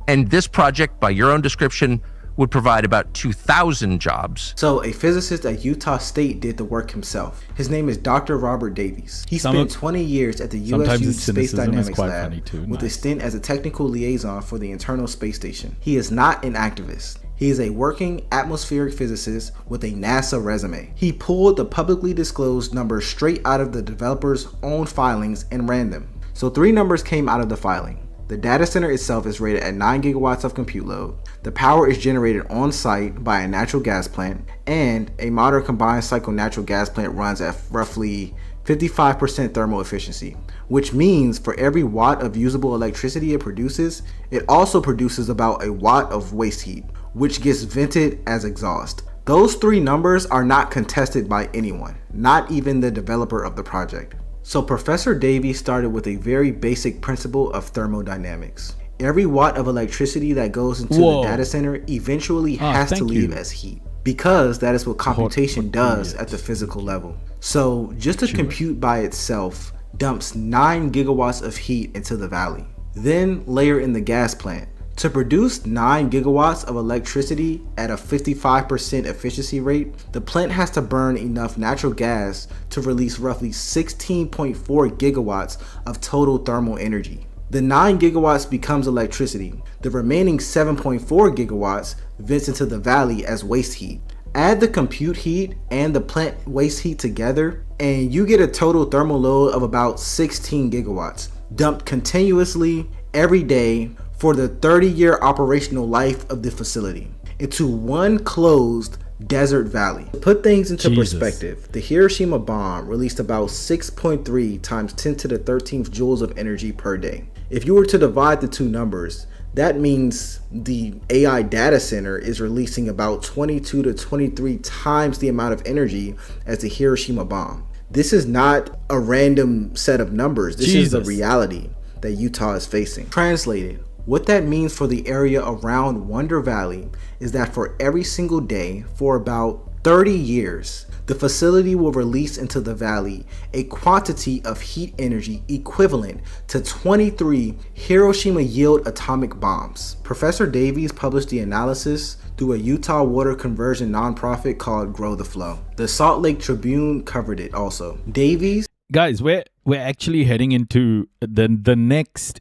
and this project, by your own description, would provide about 2,000 jobs. So a physicist at Utah State did the work himself. His name is Dr. Robert Davies. He spent 20 years at the USU Space Dynamics Lab with a stint as a technical liaison for the Internal Space Station. He is not an activist. He is a working atmospheric physicist with a NASA resume. He pulled the publicly disclosed numbers straight out of the developer's own filings and ran them. So 3 numbers came out of the filing. The data center itself is rated at 9 gigawatts of compute load. The power is generated on site by a natural gas plant, and a modern combined cycle natural gas plant runs at roughly 55% thermal efficiency, which means for every watt of usable electricity it produces, it also produces about a watt of waste heat, which gets vented as exhaust. Those 3 numbers are not contested by anyone, not even the developer of the project. So Professor Davies started with a very basic principle of thermodynamics. Every watt of electricity that goes into the data center eventually has to leave as heat, because that is what computation does at the physical level. So just to compute by itself dumps 9 gigawatts of heat into the valley. Then layer in the gas plant To produce 9 gigawatts of electricity at a 55% efficiency rate, the plant has to burn enough natural gas to release roughly 16.4 gigawatts of total thermal energy. The 9 gigawatts becomes electricity. The remaining 7.4 gigawatts vents into the valley as waste heat. Add the compute heat and the plant waste heat together, and you get a total thermal load of about 16 gigawatts, dumped continuously every day for the 30-year operational life of the facility into one closed desert valley. To put things into perspective, the Hiroshima bomb released about 6.3 times 10 to the 13th joules of energy per day. If you were to divide the two numbers, that means the AI data center is releasing about 22 to 23 times the amount of energy as the Hiroshima bomb. This is not a random set of numbers. This is the reality that Utah is facing. Translated, what that means for the area around Wonder Valley is that for every single day for about 30 years, the facility will release into the valley a quantity of heat energy equivalent to 23 Hiroshima yield atomic bombs. Professor Davies published the analysis through a Utah water conversion nonprofit called Grow the Flow. The Salt Lake Tribune covered it also. Davies, guys, we're actually heading into the next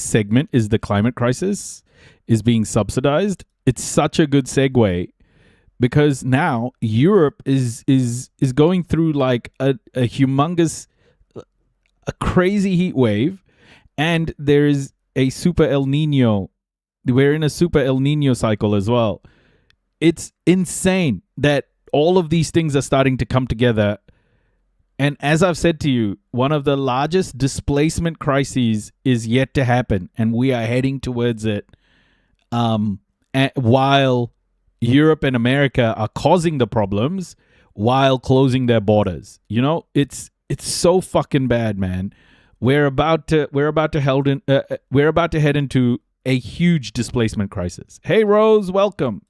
segment is the climate crisis is being subsidized. It's such a good segue because now Europe is going through like a humongous, a crazy heat wave, and there is a super El Nino. We're in a super El Nino cycle as well. It's insane that all of these things are starting to come together. And as I've said to you, one of the largest displacement crises is yet to happen, and we are heading towards it. While Europe and America are causing the problems, while closing their borders, you know, it's so fucking bad, man. We're about to head into a huge displacement crisis. Hey, Rose, welcome.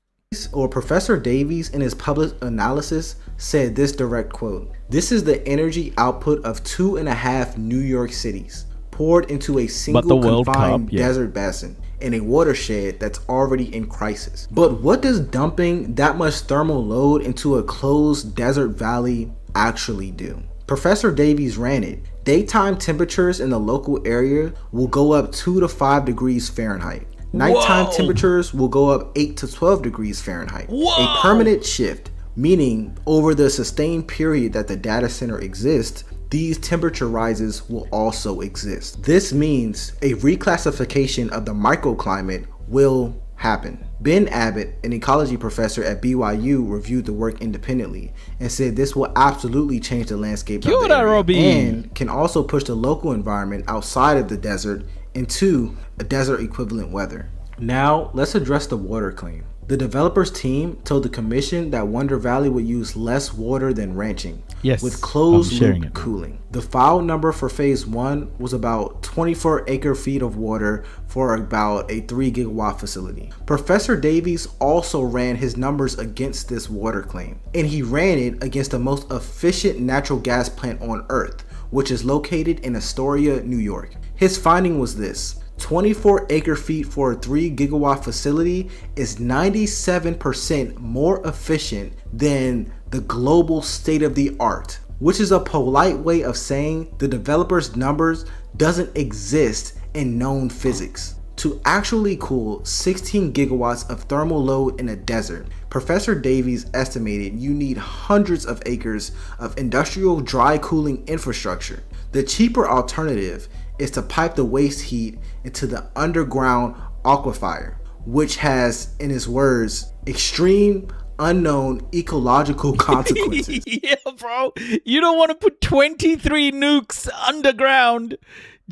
Or Professor Davies in his published analysis said this direct quote: "This is the energy output of 2.5 New York cities poured into a single confined desert basin in a watershed that's already in crisis." But what does dumping that much thermal load into a closed desert valley actually do? Professor Davies ran it. Daytime temperatures in the local area will go up 2 to 5 degrees Fahrenheit. Nighttime temperatures will go up 8 to 12 degrees Fahrenheit. A permanent shift, meaning over the sustained period that the data center exists, these temperature rises will also exist. This means a reclassification of the microclimate will happen. Ben Abbott, an ecology professor at BYU, reviewed the work independently and said this will absolutely change the landscape of the area and can also push the local environment outside of the desert into a desert equivalent weather. Now let's address the water claim. The developers team told the commission that Wonder Valley would use less water than ranching, with closed loop cooling. The file number for phase 1 was about 24 acre feet of water for about a 3 gigawatt facility. Professor Davies also ran his numbers against this water claim, and he ran it against the most efficient natural gas plant on Earth, which is located in Astoria, New York. His finding was this: 24 acre feet for a 3 gigawatt facility is 97% more efficient than the global state of the art, which is a polite way of saying the developer's numbers doesn't exist in known physics. To actually cool 16 gigawatts of thermal load in a desert, Professor Davies estimated you need hundreds of acres of industrial dry cooling infrastructure. The cheaper alternative is to pipe the waste heat into the underground aquifer, which has, in his words, extreme unknown ecological consequences. Yeah, bro. You don't want to put 23 nukes underground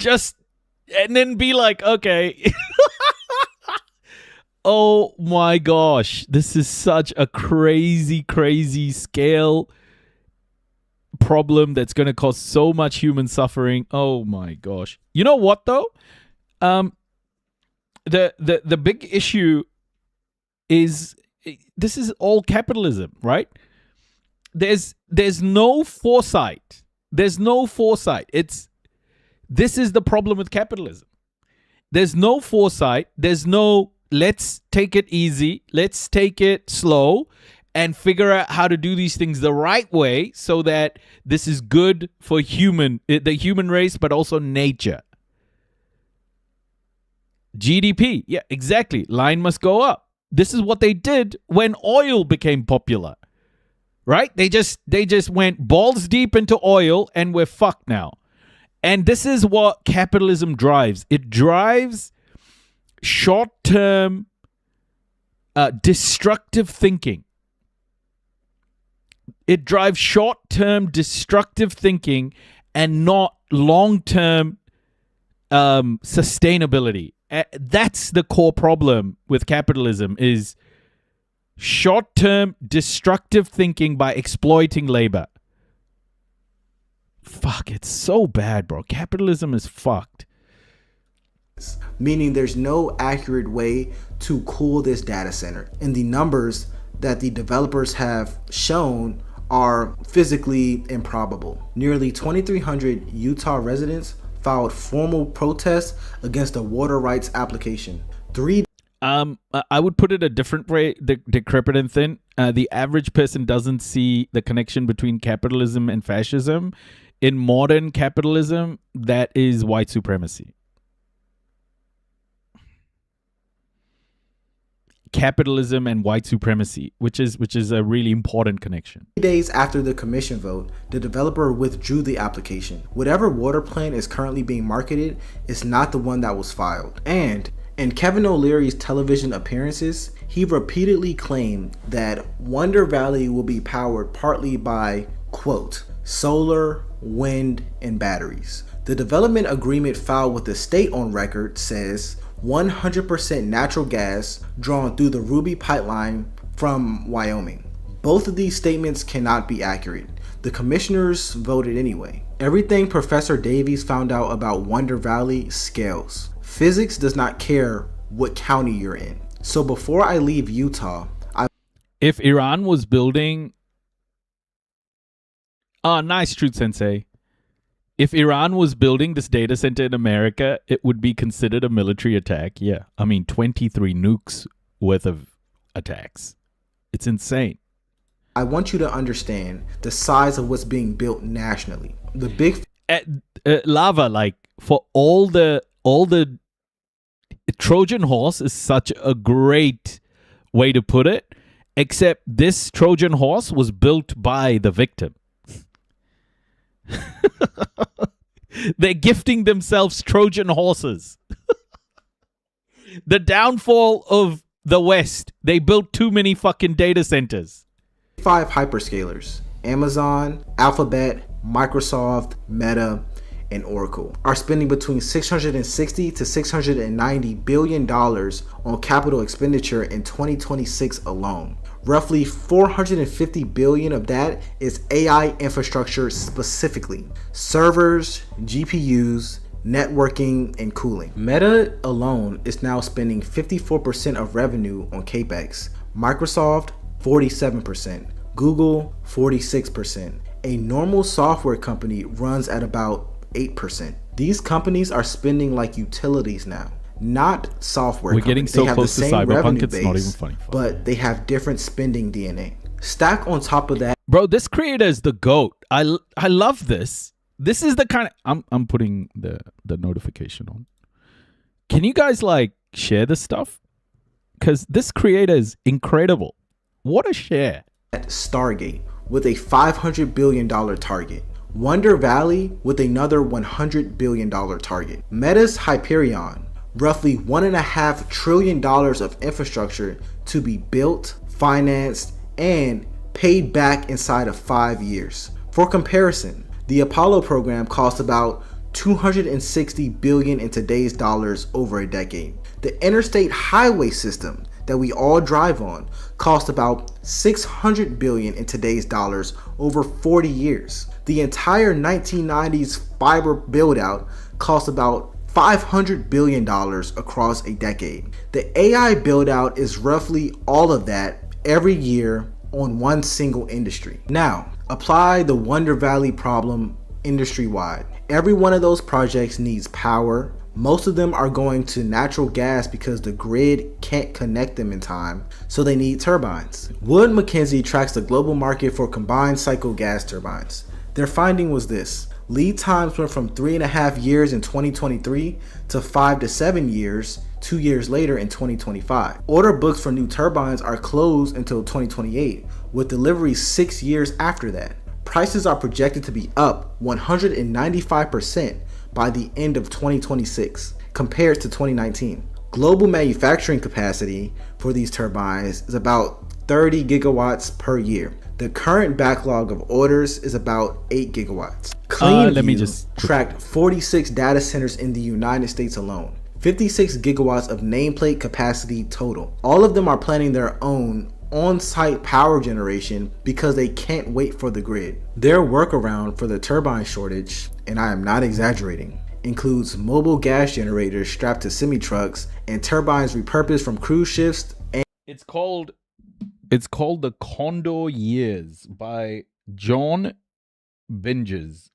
and then be like, okay. Oh my gosh. This is such a crazy, crazy scale problem that's going to cause so much human suffering. Oh my gosh. You know what though? The big issue is this is all capitalism, right? There's no foresight. There's no foresight. This is the problem with capitalism. There's no foresight. There's no, let's take it easy. Let's take it slow and figure out how to do these things the right way so that this is good for the human race, but also nature. GDP. Yeah, exactly. Line must go up. This is what they did when oil became popular. Right? They just went balls deep into oil and we're fucked now. And this is what capitalism drives. It drives short-term destructive thinking. It drives short-term destructive thinking and not long-term sustainability. That's the core problem with capitalism, is short-term destructive thinking by exploiting labor. Fuck, it's so bad, bro. Capitalism is fucked. Meaning there's no accurate way to cool this data center. And the numbers that the developers have shown are physically improbable. Nearly 2,300 Utah residents filed formal protests against the water rights application. I would put it a different way, decrepit and thin. The average person doesn't see the connection between capitalism and fascism. In modern capitalism, that is white supremacy. Capitalism and white supremacy, which is a really important connection. 3 days after the commission vote, the developer withdrew the application. Whatever water plant is currently being marketed is not the one that was filed. And in Kevin O'Leary's television appearances, he repeatedly claimed that Wonder Valley will be powered partly by, quote, solar, wind, and batteries. The development agreement filed with the state on record says 100% natural gas drawn through the Ruby pipeline from Wyoming. Both of these statements cannot be accurate. The commissioners voted anyway. Everything Professor Davies found out about Wonder Valley scales. Physics does not care what county you're in. So before I leave Utah, if Iran was building... nice, Truth Sensei. If Iran was building this data center in America, it would be considered a military attack. Yeah. I mean, 23 nukes worth of attacks. It's insane. I want you to understand the size of what's being built nationally. The big... Lava, like, for all the Trojan horse is such a great way to put it, except this Trojan horse was built by the victim. They're gifting themselves Trojan horses. The downfall of the West. They built too many fucking data centers. 5 hyperscalers, Amazon, Alphabet, Microsoft, Meta, and Oracle, are spending between $660 to $690 billion on capital expenditure in 2026 alone. Roughly $450 billion of that is AI infrastructure specifically. Servers, GPUs, networking, and cooling. Meta alone is now spending 54% of revenue on CapEx. Microsoft, 47%. Google, 46%. A normal software company runs at about 8%. These companies are spending like utilities now. Not software. We're getting so close to Cyberpunk, it's not even funny. But they have different spending DNA. Stack on top of that. Bro, this creator is the GOAT. I love this. This is the kind of... I'm putting the notification on. Can you guys like share this stuff? Because this creator is incredible. What a share. At Stargate with a $500 billion target. Wonder Valley with another $100 billion target. Meta's Hyperion, roughly $1.5 trillion of infrastructure to be built, financed, and paid back inside of 5 years. For comparison, the Apollo program cost about $260 billion in today's dollars over a decade. The interstate highway system that we all drive on cost about $600 billion in today's dollars over 40 years. The entire 1990s fiber build-out cost about $500 billion across a decade. The AI build-out is roughly all of that every year on one single industry. Now, apply the Wonder Valley problem industry-wide. Every one of those projects needs power, Most of them are going to natural gas because the grid can't connect them in time, so they need turbines. Wood Mackenzie tracks the global market for combined cycle gas turbines. Their finding was this: lead times went from 3.5 years in 2023 to 5 to 7 years 2 years later in 2025. Order books for new turbines are closed until 2028, with delivery 6 years after that. Prices are projected to be up 195% by the end of 2026 compared to 2019. Global manufacturing capacity for these turbines is about 30 gigawatts per year. The current backlog of orders is about 8 gigawatts. CleanView tracked 46 data centers in the United States alone. 56 gigawatts of nameplate capacity total. All of them are planning their own on-site power generation because they can't wait for the grid. Their workaround for the turbine shortage, and I am not exaggerating, includes mobile gas generators strapped to semi-trucks and turbines repurposed from cruise ships. And It's called The Condor Years by John Dingus.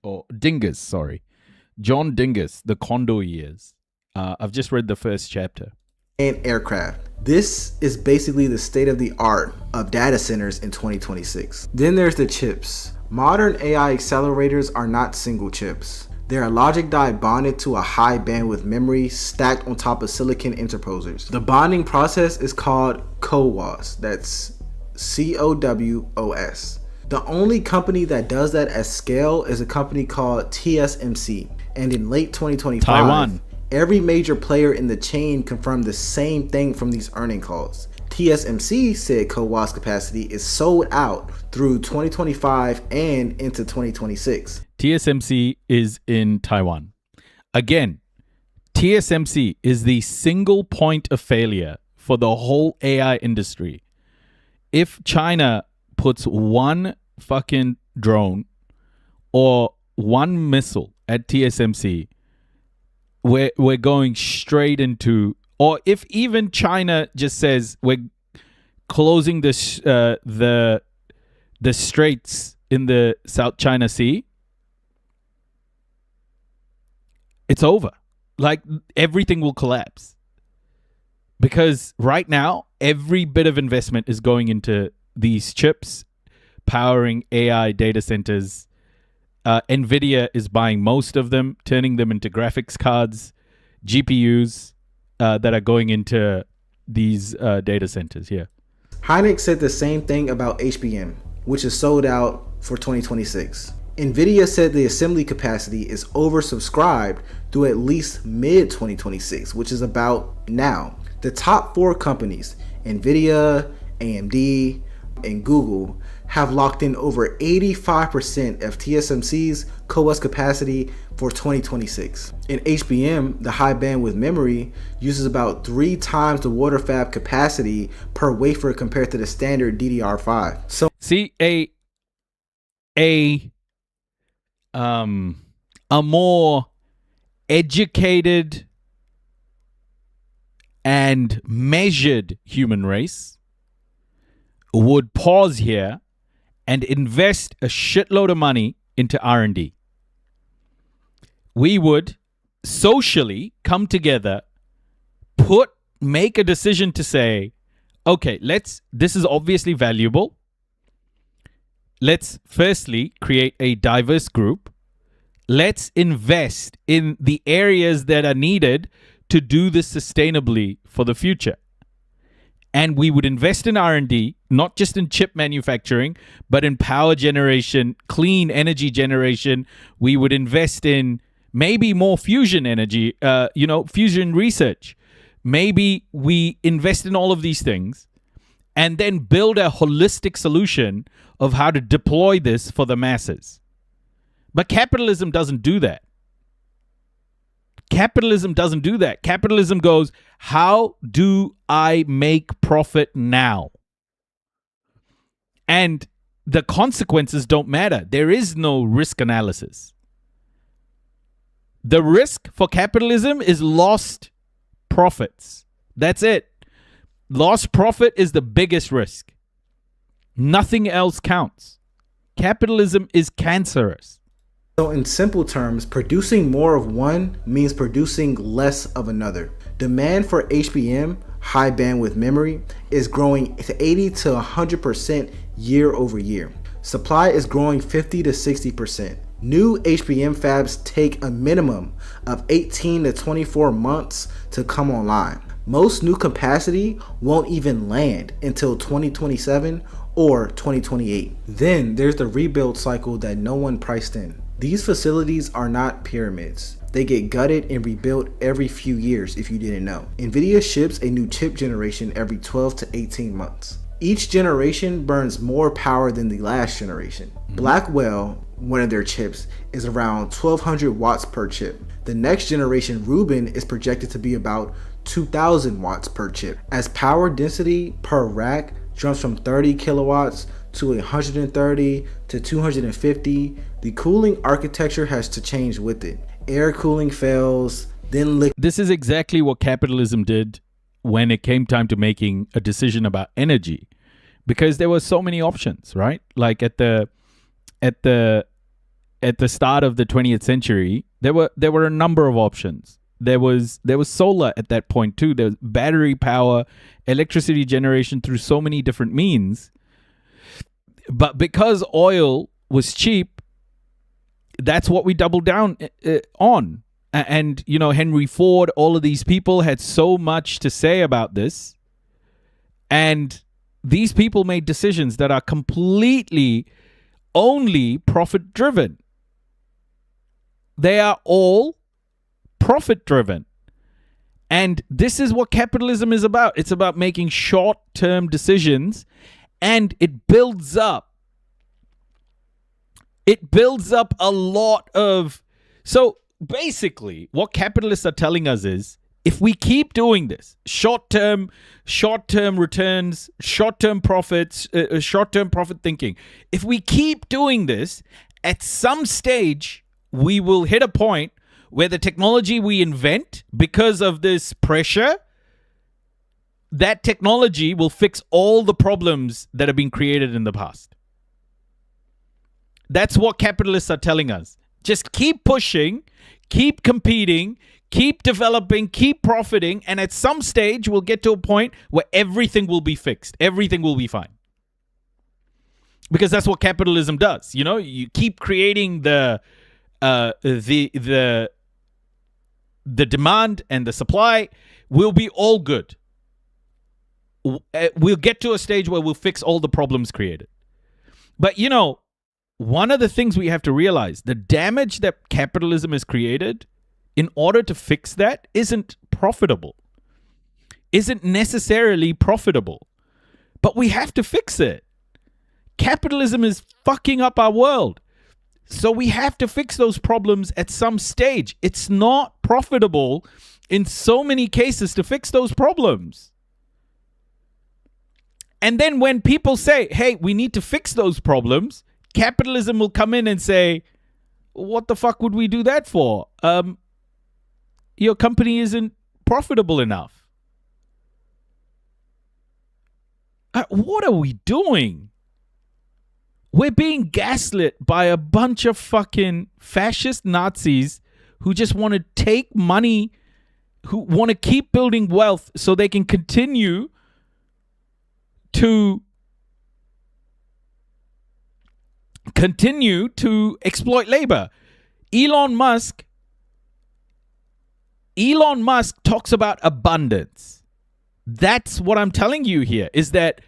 John Dingus, The Condor Years. I've just read the first chapter. And aircraft. This is basically the state of the art of data centers in 2026. Then there's the chips. Modern AI accelerators are not single chips. They are logic die bonded to a high bandwidth memory stacked on top of silicon interposers. The bonding process is called CoWoS. That's CoWoS. The only company that does that at scale is a company called TSMC. And in late 2025, Taiwan. Every major player in the chain confirmed the same thing from these earning calls. TSMC said CoWoS capacity is sold out through 2025 and into 2026. TSMC is in Taiwan. Again, TSMC is the single point of failure for the whole AI industry. If China puts one fucking drone or one missile at TSMC, we're going straight into, or if even China just says we're closing the straits in the South China Sea, it's over. Like, everything will collapse. Because right now, every bit of investment is going into these chips, powering AI data centers. NVIDIA is buying most of them, turning them into graphics cards, GPUs that are going into these data centers here. Hynix said the same thing about HBM, which is sold out for 2026. NVIDIA said the assembly capacity is oversubscribed through at least mid-2026, which is about now. The top 4 companies, NVIDIA, AMD, and Google, have locked in over 85% of TSMC's CoWoS capacity for 2026. In HBM, the high bandwidth memory uses about 3 times the wafer fab capacity per wafer compared to the standard DDR5. So see, a more educated and measured human race would pause here and invest a shitload of money into R&D. We would socially come together, make a decision to say, okay, this is obviously valuable. Let's firstly create a diverse group. Let's invest in the areas that are needed to do this sustainably for the future. And we would invest in R&D, not just in chip manufacturing, but in power generation, clean energy generation. We would invest in maybe more fusion energy, fusion research. Maybe we invest in all of these things and then build a holistic solution of how to deploy this for the masses. But capitalism doesn't do that. Capitalism doesn't do that. Capitalism goes, how do I make profit now? And the consequences don't matter. There is no risk analysis. The risk for capitalism is lost profits. That's it. Lost profit is the biggest risk. Nothing else counts. Capitalism is cancerous. So in simple terms, producing more of one means producing less of another. Demand for HBM, high bandwidth memory, is growing to 80 to 100% year over year. Supply is growing 50 to 60%. New HBM fabs take a minimum of 18 to 24 months to come online. Most new capacity won't even land until 2027 or 2028. Then there's the rebuild cycle that no one priced in. These facilities are not pyramids. They get gutted and rebuilt every few years if you didn't know. Nvidia ships a new chip generation every 12 to 18 months. Each generation burns more power than the last generation. Blackwell, one of their chips, is around 1200 watts per chip. The next generation Rubin is projected to be about 2000 watts per chip. As power density per rack jumps from 30 kilowatts to 130 to 250, the cooling architecture has to change with it. Air cooling fails, then This is exactly what capitalism did when it came time to making a decision about energy, because there were so many options, right? Like at the start of the 20th century, there were a number of options. There was solar at that point too. There was battery power, electricity generation through so many different means. But because oil was cheap, that's what we doubled down on. And, you know, Henry Ford, all of these people had so much to say about this. And these people made decisions that are completely only profit driven. They are all profit driven. And this is what capitalism is about. It's about making short-term decisions, and it builds up. It builds up a lot of... So basically, what capitalists are telling us is, if we keep doing this, short-term returns, short-term profits, short-term profit thinking, if we keep doing this, at some stage, we will hit a point where the technology we invent, because of this pressure, that technology will fix all the problems that have been created in the past. That's what capitalists are telling us. Just keep pushing, keep competing, keep developing, keep profiting, and at some stage we'll get to a point where everything will be fixed. Everything will be fine. Because that's what capitalism does. You know, you keep creating the demand and the supply will be all good. We'll get to a stage where we'll fix all the problems created. But, you know, one of the things we have to realize, the damage that capitalism has created, in order to fix that, isn't profitable. Isn't necessarily profitable. But we have to fix it. Capitalism is fucking up our world. So we have to fix those problems at some stage. It's not profitable in so many cases to fix those problems. And then when people say, hey, we need to fix those problems, capitalism will come in and say, what the fuck would we do that for? Your company isn't profitable enough. What are we doing? We're being gaslit by a bunch of fucking fascist Nazis who just want to take money, who want to keep building wealth so they can continue to exploit labor. Elon Musk talks about abundance. That's what I'm telling you here, is that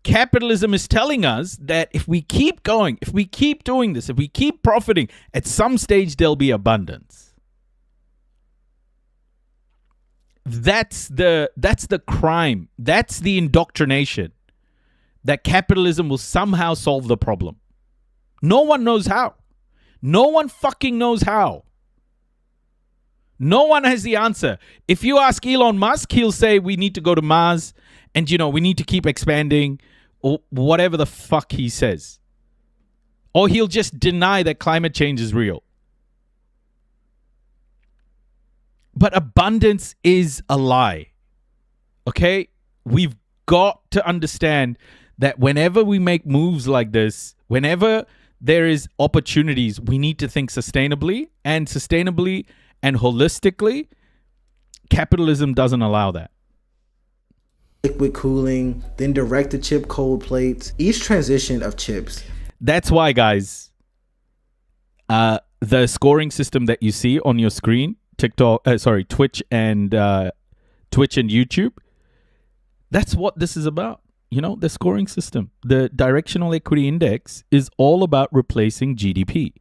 capitalism is telling us that if we keep going, if we keep doing this, if we keep profiting, at some stage there'll be abundance. That's the crime. That's the indoctrination. That capitalism will somehow solve the problem. No one knows how. No one fucking knows how. No one has the answer. If you ask Elon Musk, he'll say we need to go to Mars and, you know, we need to keep expanding, or whatever the fuck he says. Or he'll just deny that climate change is real. But abundance is a lie. Okay? We've got to understand that whenever we make moves like this, whenever there is opportunities. We need to think sustainably and holistically. Capitalism doesn't allow that. Liquid cooling, then direct-to-chip cold plates. Each transition of chips. That's why, guys, the scoring system that you see on your screen, Twitch and YouTube, that's what this is about. You know, the scoring system, the directional equity index is all about replacing GDP.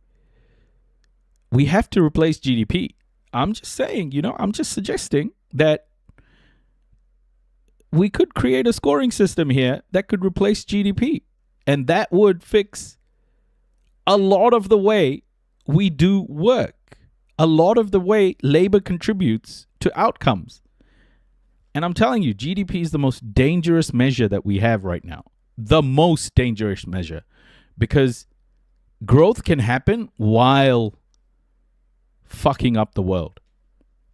We have to replace GDP. I'm just saying, I'm just suggesting that we could create a scoring system here that could replace GDP. And that would fix a lot of the way we do work, a lot of the way labor contributes to outcomes. And I'm telling you, GDP is the most dangerous measure that we have right now. The most dangerous measure. Because growth can happen while fucking up the world.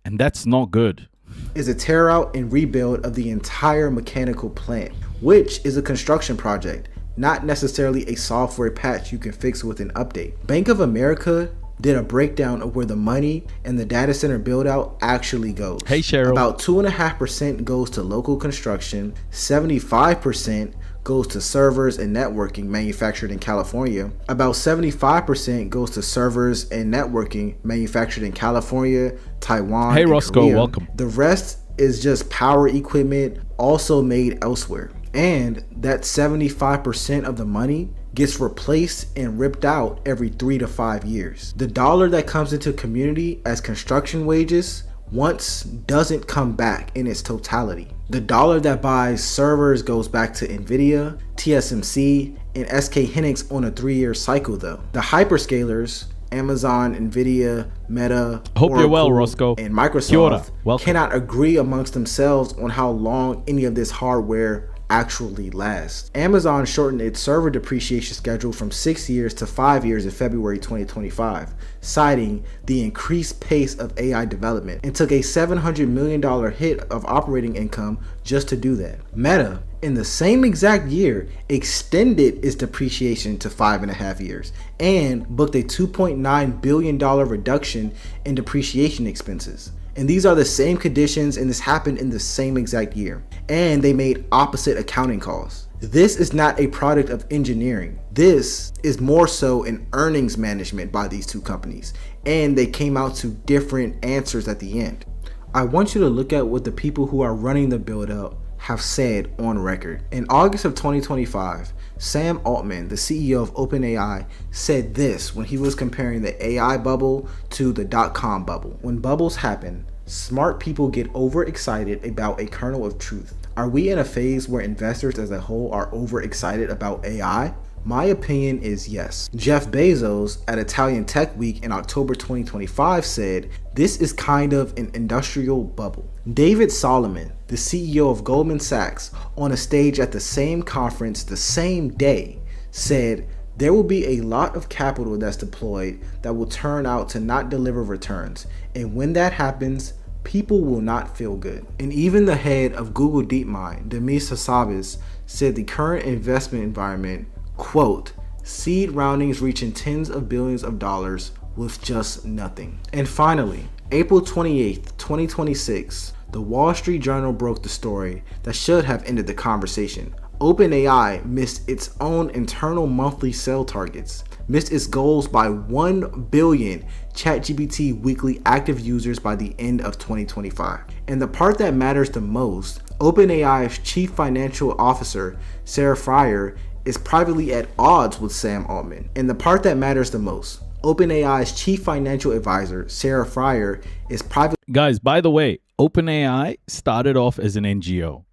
And that's not good. Is a tear out and rebuild of the entire mechanical plant, which is a construction project, not necessarily a software patch you can fix with an update. Bank of America did a breakdown of where the money and the data center build out actually goes. Hey, Cheryl. About 2.5% goes to local construction, 75% goes to servers and networking manufactured in California. About 75% goes to servers and networking manufactured in California, Taiwan, Hey, and Roscoe, Korea. welcome. The rest is just power equipment also made elsewhere. And that 75% of the money gets replaced and ripped out every 3 to 5 years. The dollar that comes into community as construction wages once doesn't come back in its totality. The dollar that buys servers goes back to Nvidia, TSMC, and SK Hynix on a 3-year cycle though. The hyperscalers, Amazon, Nvidia, Meta, Hope Oracle, you're well, Roscoe. and Microsoft cannot agree amongst themselves on how long any of this hardware actually lasts. Amazon shortened its server depreciation schedule from 6 years to 5 years in February 2025, citing the increased pace of AI development, and took a $700 million hit of operating income just to do that. Meta, in the same exact year, extended its depreciation to 5.5 years and booked a $2.9 billion reduction in depreciation expenses. And these are the same conditions, and this happened in the same exact year. And they made opposite accounting calls. This is not a product of engineering. This is more so an earnings management by these two companies. And they came out to different answers at the end. I want you to look at what the people who are running the build out have said on record. In August of 2025, Sam Altman, the CEO of OpenAI, said this when he was comparing the AI bubble to the .com bubble. When bubbles happen, smart people get overexcited about a kernel of truth. Are we in a phase where investors as a whole are overexcited about AI? My opinion is yes. Jeff Bezos at Italian Tech Week in October 2025 said, "This is kind of an industrial bubble." David Solomon, the CEO of Goldman Sachs, on a stage at the same conference the same day, said, "There will be a lot of capital that's deployed that will turn out to not deliver returns. And when that happens, people will not feel good." And even the head of Google DeepMind, Demis Hassabis, said the current investment environment, quote, "seed roundings reaching tens of billions of dollars with just nothing." And finally, April 28th, 2026, the Wall Street Journal broke the story that should have ended the conversation. OpenAI missed its own internal monthly sale targets, missed its goals by 1 billion ChatGPT weekly active users by the end of 2025. And the part that matters the most, OpenAI's chief financial officer, Sarah Frier, is privately at odds with Sam Altman. And the part that matters the most, OpenAI's chief financial advisor, Sarah Frier, is privately... Guys, by the way, OpenAI started off as an NGO.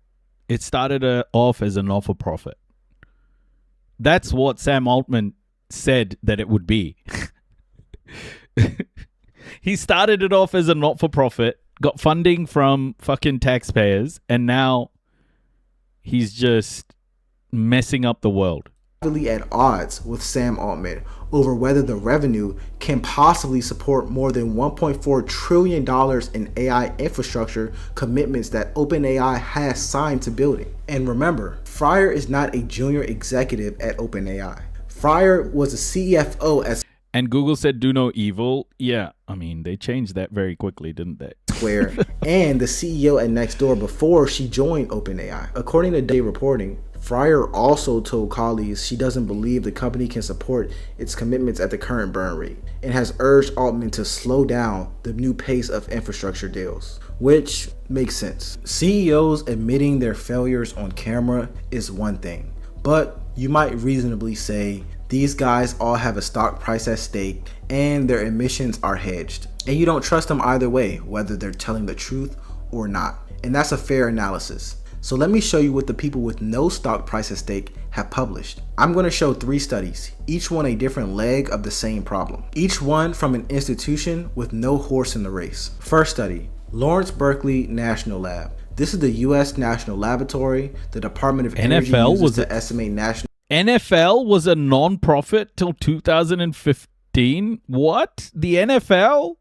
It started off as a not-for-profit. That's what Sam Altman said that it would be. He started it off as a not-for-profit, got funding from fucking taxpayers, and now he's just messing up the world. At odds with Sam Altman over whether the revenue can possibly support more than $1.4 trillion in AI infrastructure commitments that OpenAI has signed to building. And remember, Frier is not a junior executive at OpenAI. Fryer was a CFO at And Google said do no evil. Yeah, I mean, they changed that very quickly, didn't they? Square and the CEO at Nextdoor before she joined OpenAI. According to Day Reporting, Fryer also told colleagues she doesn't believe the company can support its commitments at the current burn rate and has urged Altman to slow down the new pace of infrastructure deals, which makes sense. CEOs admitting their failures on camera is one thing, but you might reasonably say these guys all have a stock price at stake and their emissions are hedged. And you don't trust them either way, whether they're telling the truth or not. And that's a fair analysis. So let me show you what the people with no stock price at stake have published. I'm going to show 3 studies, each one a different leg of the same problem. Each one from an institution with no horse in the race. First study, Lawrence Berkeley National Lab. This is the U.S. National Laboratory. The Department of Energy uses to estimate national... NFL was a non-profit till 2015? What? The NFL?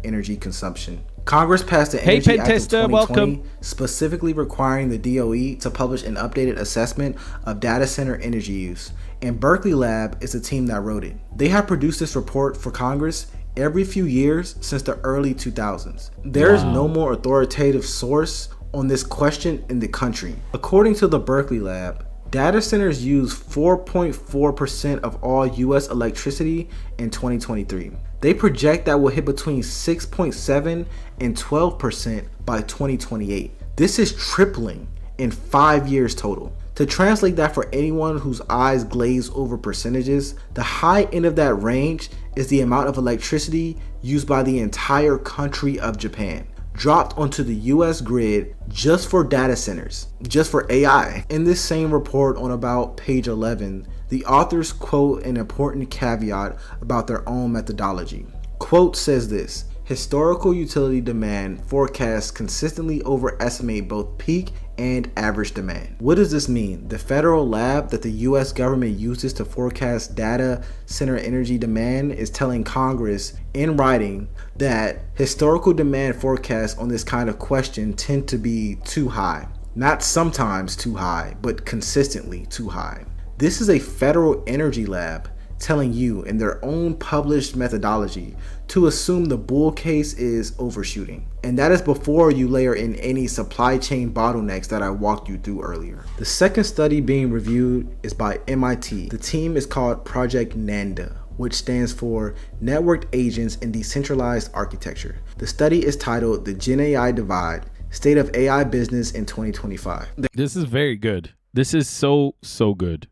Energy consumption. Congress passed the Energy Act of 2020, welcome. Specifically requiring the DOE to publish an updated assessment of data center energy use. And Berkeley Lab is the team that wrote it. They have produced this report for Congress every few years since the early 2000s. There is no more authoritative source on this question in the country. According to the Berkeley Lab, data centers use 4.4% of all U.S. electricity in 2023. They project that will hit between 6.7 and 12% by 2028. This is tripling in 5 years total. To translate that for anyone whose eyes glaze over percentages, the high end of that range is the amount of electricity used by the entire country of Japan, dropped onto the US grid just for data centers, just for AI. In this same report on about page 11, the authors quote an important caveat about their own methodology. Quote says this: historical utility demand forecasts consistently overestimate both peak and average demand. What does this mean? The federal lab that the US government uses to forecast data center energy demand is telling Congress in writing that historical demand forecasts on this kind of question tend to be too high. Not sometimes too high, but consistently too high. This is a federal energy lab telling you in their own published methodology to assume the bull case is overshooting. And that is before you layer in any supply chain bottlenecks that I walked you through earlier. The second study being reviewed is by MIT. The team is called Project NANDA, which stands for Networked Agents in Decentralized Architecture. The study is titled The Gen AI Divide, State of AI Business in 2025. This is very good. This is so good.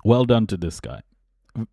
Well done to this guy.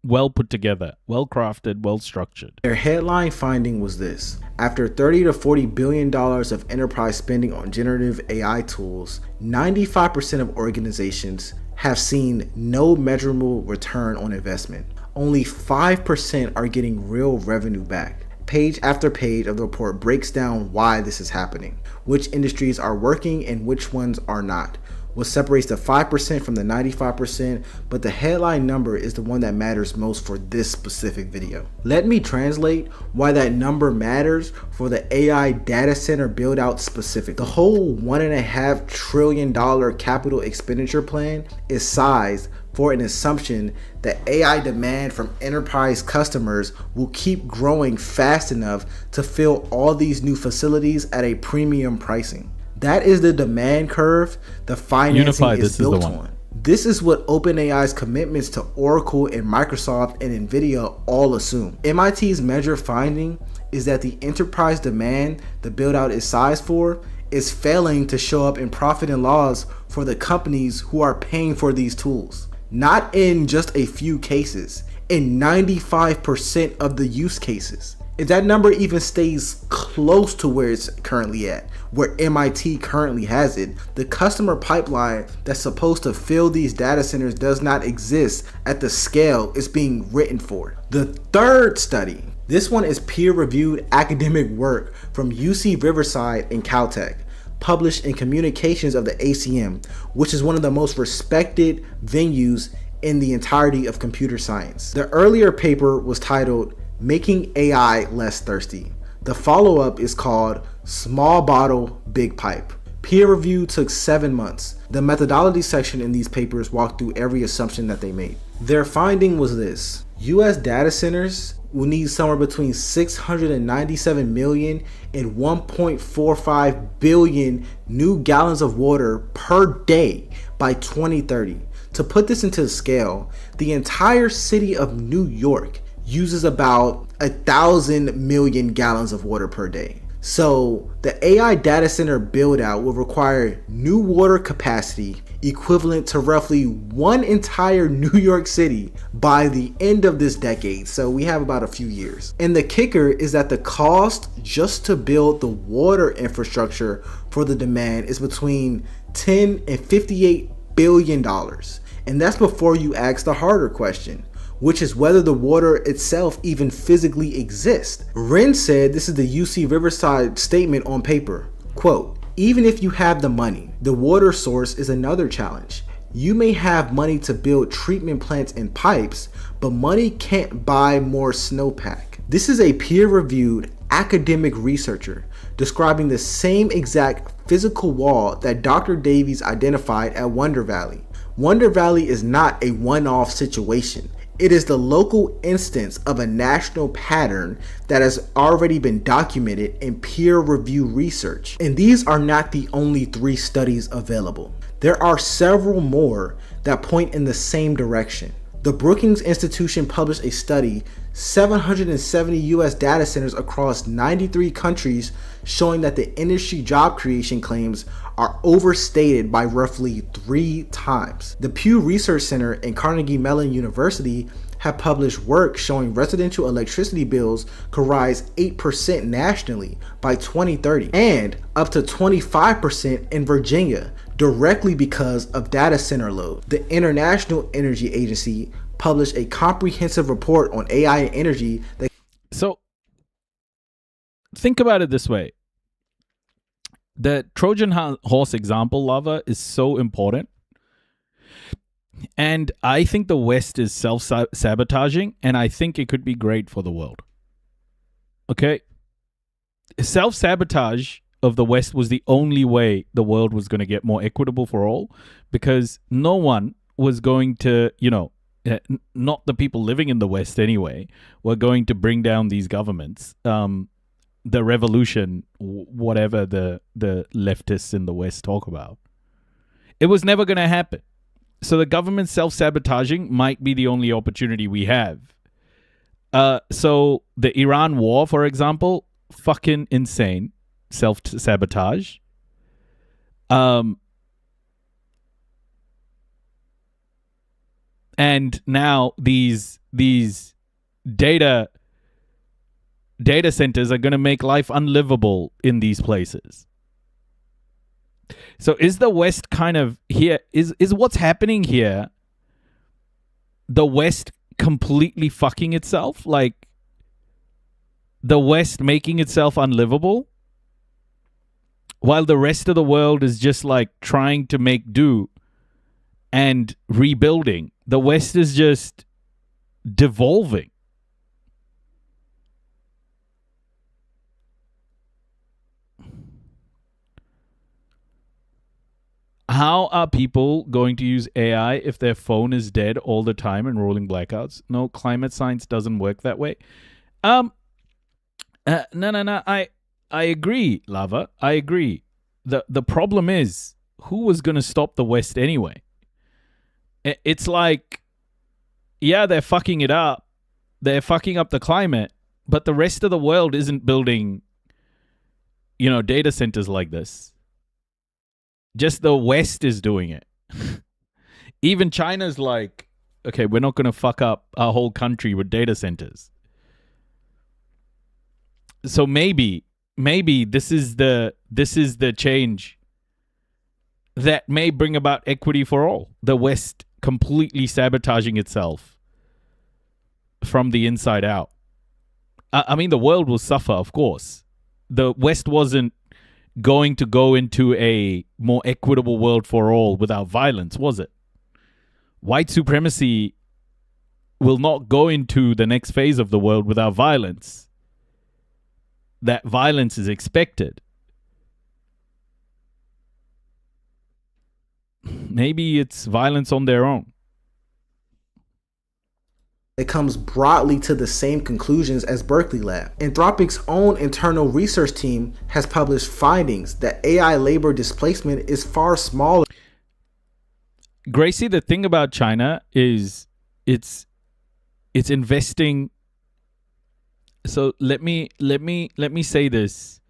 Well put together, well crafted, well structured. Their headline finding was this: after $30 to $40 billion of enterprise spending on generative AI tools, 95% of organizations have seen no measurable return on investment. Only 5% are getting real revenue back. Page after page of the report breaks down why this is happening, which industries are working and which ones are not, what separates the 5% from the 95%, but the headline number is the one that matters most for this specific video. Let me translate why that number matters for the AI data center build out specifically. The whole $1.5 trillion capital expenditure plan is sized for an assumption that AI demand from enterprise customers will keep growing fast enough to fill all these new facilities at a premium pricing. That is the demand curve the financing is built on. This is what OpenAI's commitments to Oracle and Microsoft and Nvidia all assume. MIT's measure finding is that the enterprise demand the build-out is sized for is failing to show up in profit and loss for the companies who are paying for these tools. Not in just a few cases, in 95% of the use cases. If that number even stays close to where it's currently at, where MIT currently has it, the customer pipeline that's supposed to fill these data centers does not exist at the scale it's being written for. The third study, this one is peer-reviewed academic work from UC Riverside and Caltech, published in Communications of the ACM, which is one of the most respected venues in the entirety of computer science. The earlier paper was titled Making AI Less Thirsty. The follow-up is called Small Bottle, Big Pipe. Peer review took 7 months. The methodology section in these papers walked through every assumption that they made. Their finding was this: US data centers will need somewhere between 697 million and 1.45 billion new gallons of water per day by 2030. To put this into scale, the entire city of New York uses about 1,000 million gallons of water per day. So the AI data center build out will require new water capacity equivalent to roughly one entire New York City by the end of this decade. So we have about a few years. And the kicker is that the cost just to build the water infrastructure for the demand is between 10 and 58 billion dollars. And that's before you ask the harder question, which is whether the water itself even physically exists. Wren said, this is the UC Riverside statement on paper, quote, "Even if you have the money, the water source is another challenge. You may have money to build treatment plants and pipes, but money can't buy more snowpack." This is a peer-reviewed academic researcher describing the same exact physical wall that Dr. Davies identified at Wonder Valley. Wonder Valley is not a one-off situation. It is the local instance of a national pattern that has already been documented in peer-reviewed research. And these are not the only 3 studies available. There are several more that point in the same direction. The Brookings Institution published a study, 770 US data centers across 93 countries, showing that the industry job creation claims are overstated by roughly 3 times. The Pew Research Center and Carnegie Mellon University have published work showing residential electricity bills could rise 8% nationally by 2030 and up to 25% in Virginia, directly because of data center load. The International Energy Agency published a comprehensive report on AI and energy that... So, think about it this way. The Trojan horse example, Lava, is so important. And I think the West is self-sabotaging, and I think it could be great for the world. Okay? Self-sabotage of the West was the only way the world was going to get more equitable for all, because no one was going to, not the people living in the West anyway, were going to bring down these governments. The revolution, whatever the leftists in the West talk about. It was never going to happen. So the government self-sabotaging might be the only opportunity we have. So the Iran war, for example, fucking insane. Self-sabotage. And now these data centers are going to make life unlivable in these places. So is the West kind of here, is what's happening here the West completely fucking itself? Like the West making itself unlivable while the rest of the world is just like trying to make do and rebuilding. The West is just devolving. How are people going to use AI if their phone is dead all the time and rolling blackouts? No, climate science doesn't work that way. No. I agree, Lava. I agree. The problem is, who was going to stop the West anyway? It's like, yeah, they're fucking it up. They're fucking up the climate, but the rest of the world isn't building, data centers like this. Just the West is doing it. Even China's like, okay, we're not going to fuck up our whole country with data centers. So maybe this is the change that may bring about equity for all. The West completely sabotaging itself from the inside out. I mean, the world will suffer, of course. The West wasn't going to go into a more equitable world for all without violence, was it? White supremacy will not go into the next phase of the world without violence. That violence is expected. maybe it's violence on their own. It comes broadly to the same conclusions as Berkeley Lab. Anthropic's own internal research team has published findings that AI labor displacement is far smaller. Gracie, the thing about China is it's investing. So let me say this.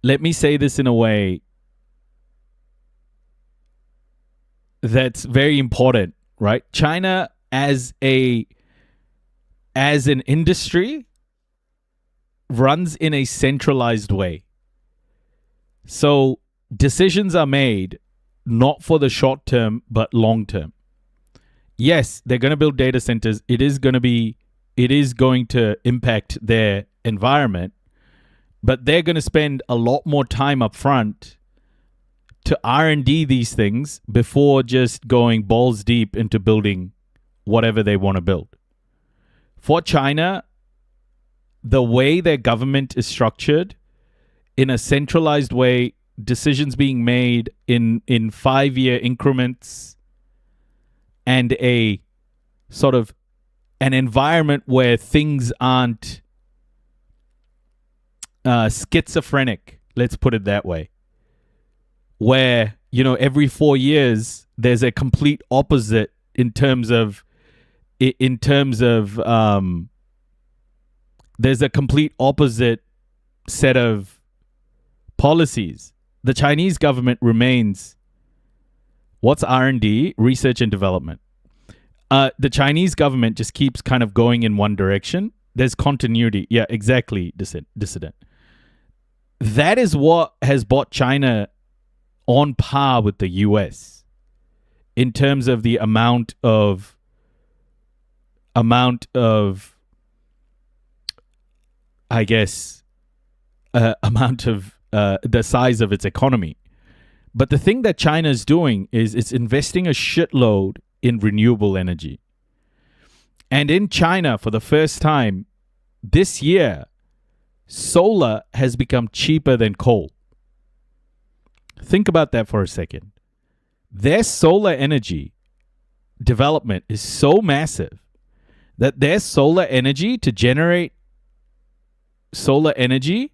Let me say this in a way that's very important, right? China as an industry runs in a centralized way. So decisions are made not for the short term, but long term. Yes, they're going to build data centers. It is going to impact their environment, but they're going to spend a lot more time up front to R&D these things before just going balls deep into building whatever they want to build. For China, the way their government is structured, in a centralized way, decisions being made in 5-year increments, and a sort of an environment where things aren't schizophrenic, let's put it that way, where, every 4 years there's a complete opposite in terms of there's a complete opposite set of policies. The Chinese government remains, what's R&D? Research and development. The Chinese government just keeps kind of going in one direction. There's continuity. Yeah, exactly, dissident. That is what has brought China on par with the US in terms of the amount of I guess the size of its economy. But the thing that China is doing is it's investing a shitload in renewable energy. And in China, for the first time this year, solar has become cheaper than coal. Think about that for a second. Their solar energy development is so massive that their solar energy to generate solar energy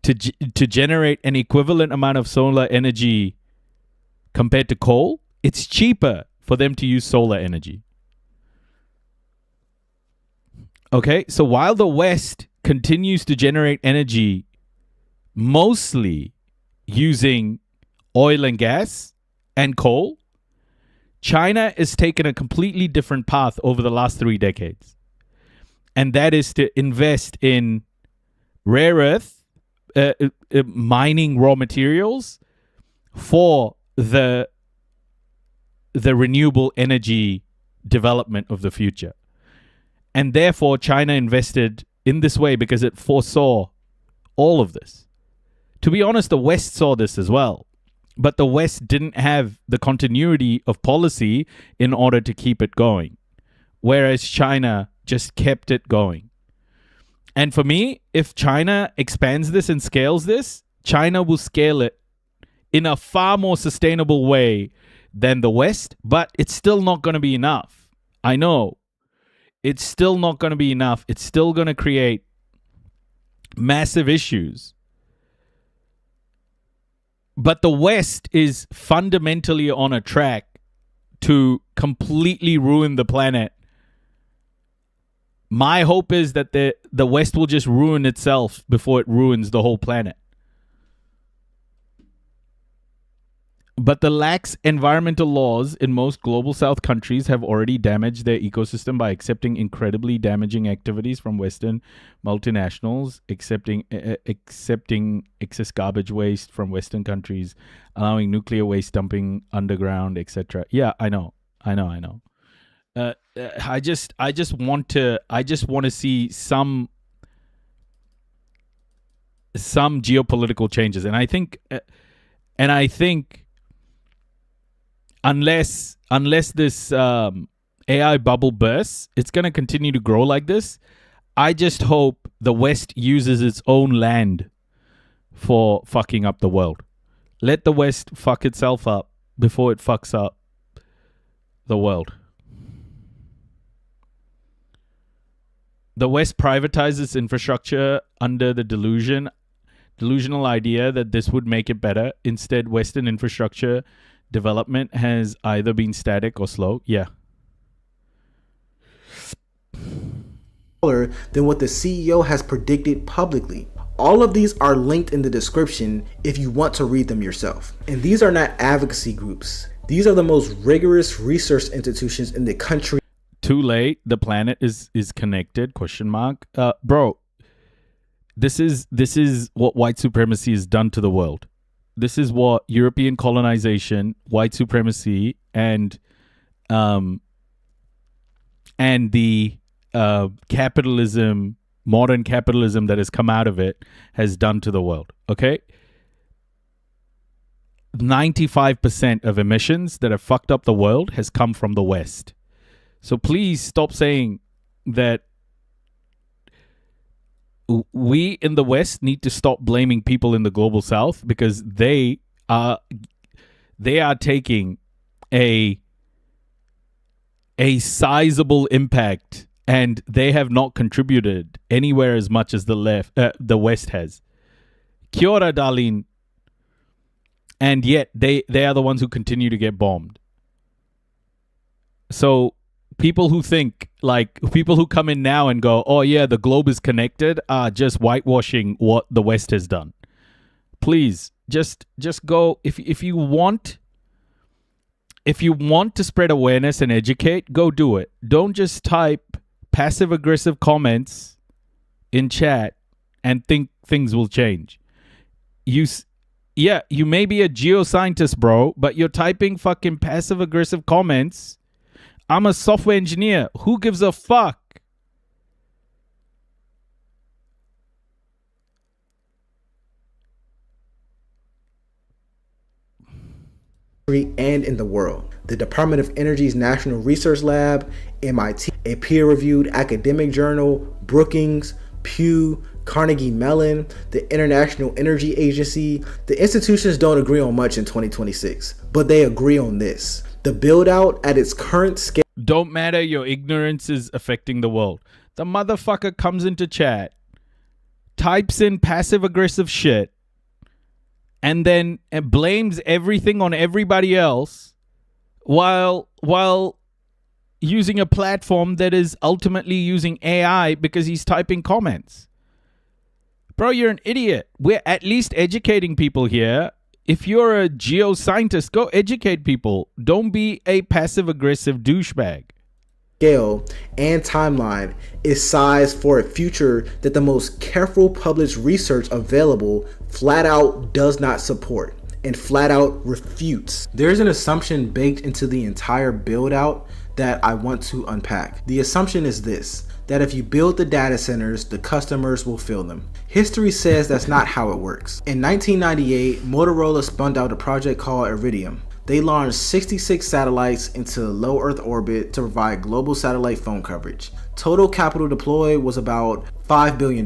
to generate an equivalent amount of solar energy compared to coal, it's cheaper for them to use solar energy. Okay, so while the West continues to generate energy mostly using oil and gas and coal, China has taken a completely different path over the last 3 decades. And that is to invest in rare earth, mining raw materials for the renewable energy development of the future. And therefore, China invested in this way because it foresaw all of this. To be honest, the West saw this as well. But the West didn't have the continuity of policy in order to keep it going, whereas China just kept it going. And for me, if China expands this and scales this, China will scale it in a far more sustainable way than the West, but it's still not going to be enough. I know. It's still not going to be enough. It's still going to create massive issues. But the West is fundamentally on a track to completely ruin the planet. My hope is that the West will just ruin itself before it ruins the whole planet. But the lax environmental laws in most global South countries have already damaged their ecosystem by accepting incredibly damaging activities from Western multinationals, accepting excess garbage waste from Western countries, allowing nuclear waste dumping underground, etc. Yeah, I know. I just want to see some geopolitical changes, and I think unless this AI bubble bursts, it's going to continue to grow like this. I just hope the West uses its own land for fucking up the world. Let the West fuck itself up before it fucks up the world. The West privatizes infrastructure under the delusional idea that this would make it better. Instead, Western infrastructure development has either been static or slow. Yeah. Than what the CEO has predicted publicly. All of these are linked in the description if you want to read them yourself. And these are not advocacy groups. These are the most rigorous research institutions in the country. Too late. The planet is connected? ? Bro, this is what white supremacy has done to the world. This is what European colonization, white supremacy, and the capitalism, modern capitalism that has come out of it has done to the world. Okay? 95% of emissions that have fucked up the world has come from the West. So please stop saying that we in the West need to stop blaming people in the global South, because they are taking a sizable impact, and they have not contributed anywhere as much as the West has. Kia ora, Darlene. And yet they are the ones who continue to get bombed. So people who come in now and go, oh yeah, the globe is connected, are just whitewashing what the West has done. Please, just go. If you want to spread awareness and educate, go do it. Don't just type passive aggressive comments in chat and think things will change. You may be a geoscientist, bro, but you're typing fucking passive aggressive comments. I'm a software engineer. Who gives a fuck? And in the world. The Department of Energy's National Research Lab, MIT, a peer-reviewed academic journal, Brookings, Pew, Carnegie Mellon, the International Energy Agency. The institutions don't agree on much in 2026, but they agree on this. The build-out at its current scale. Don't matter, your ignorance is affecting the world. The motherfucker comes into chat, types in passive-aggressive shit, and then blames everything on everybody else while using a platform that is ultimately using AI because he's typing comments. Bro, you're an idiot. We're at least educating people here. If you're a geoscientist, go educate people. Don't be a passive-aggressive douchebag. Scale and timeline is sized for a future that the most careful published research available flat out does not support and flat out refutes. There's an assumption baked into the entire build out that I want to unpack. The assumption is this, that if you build the data centers, the customers will fill them. History says that's not how it works. In 1998, Motorola spun out a project called Iridium. They launched 66 satellites into low Earth orbit to provide global satellite phone coverage. Total capital deployed was about $5 billion.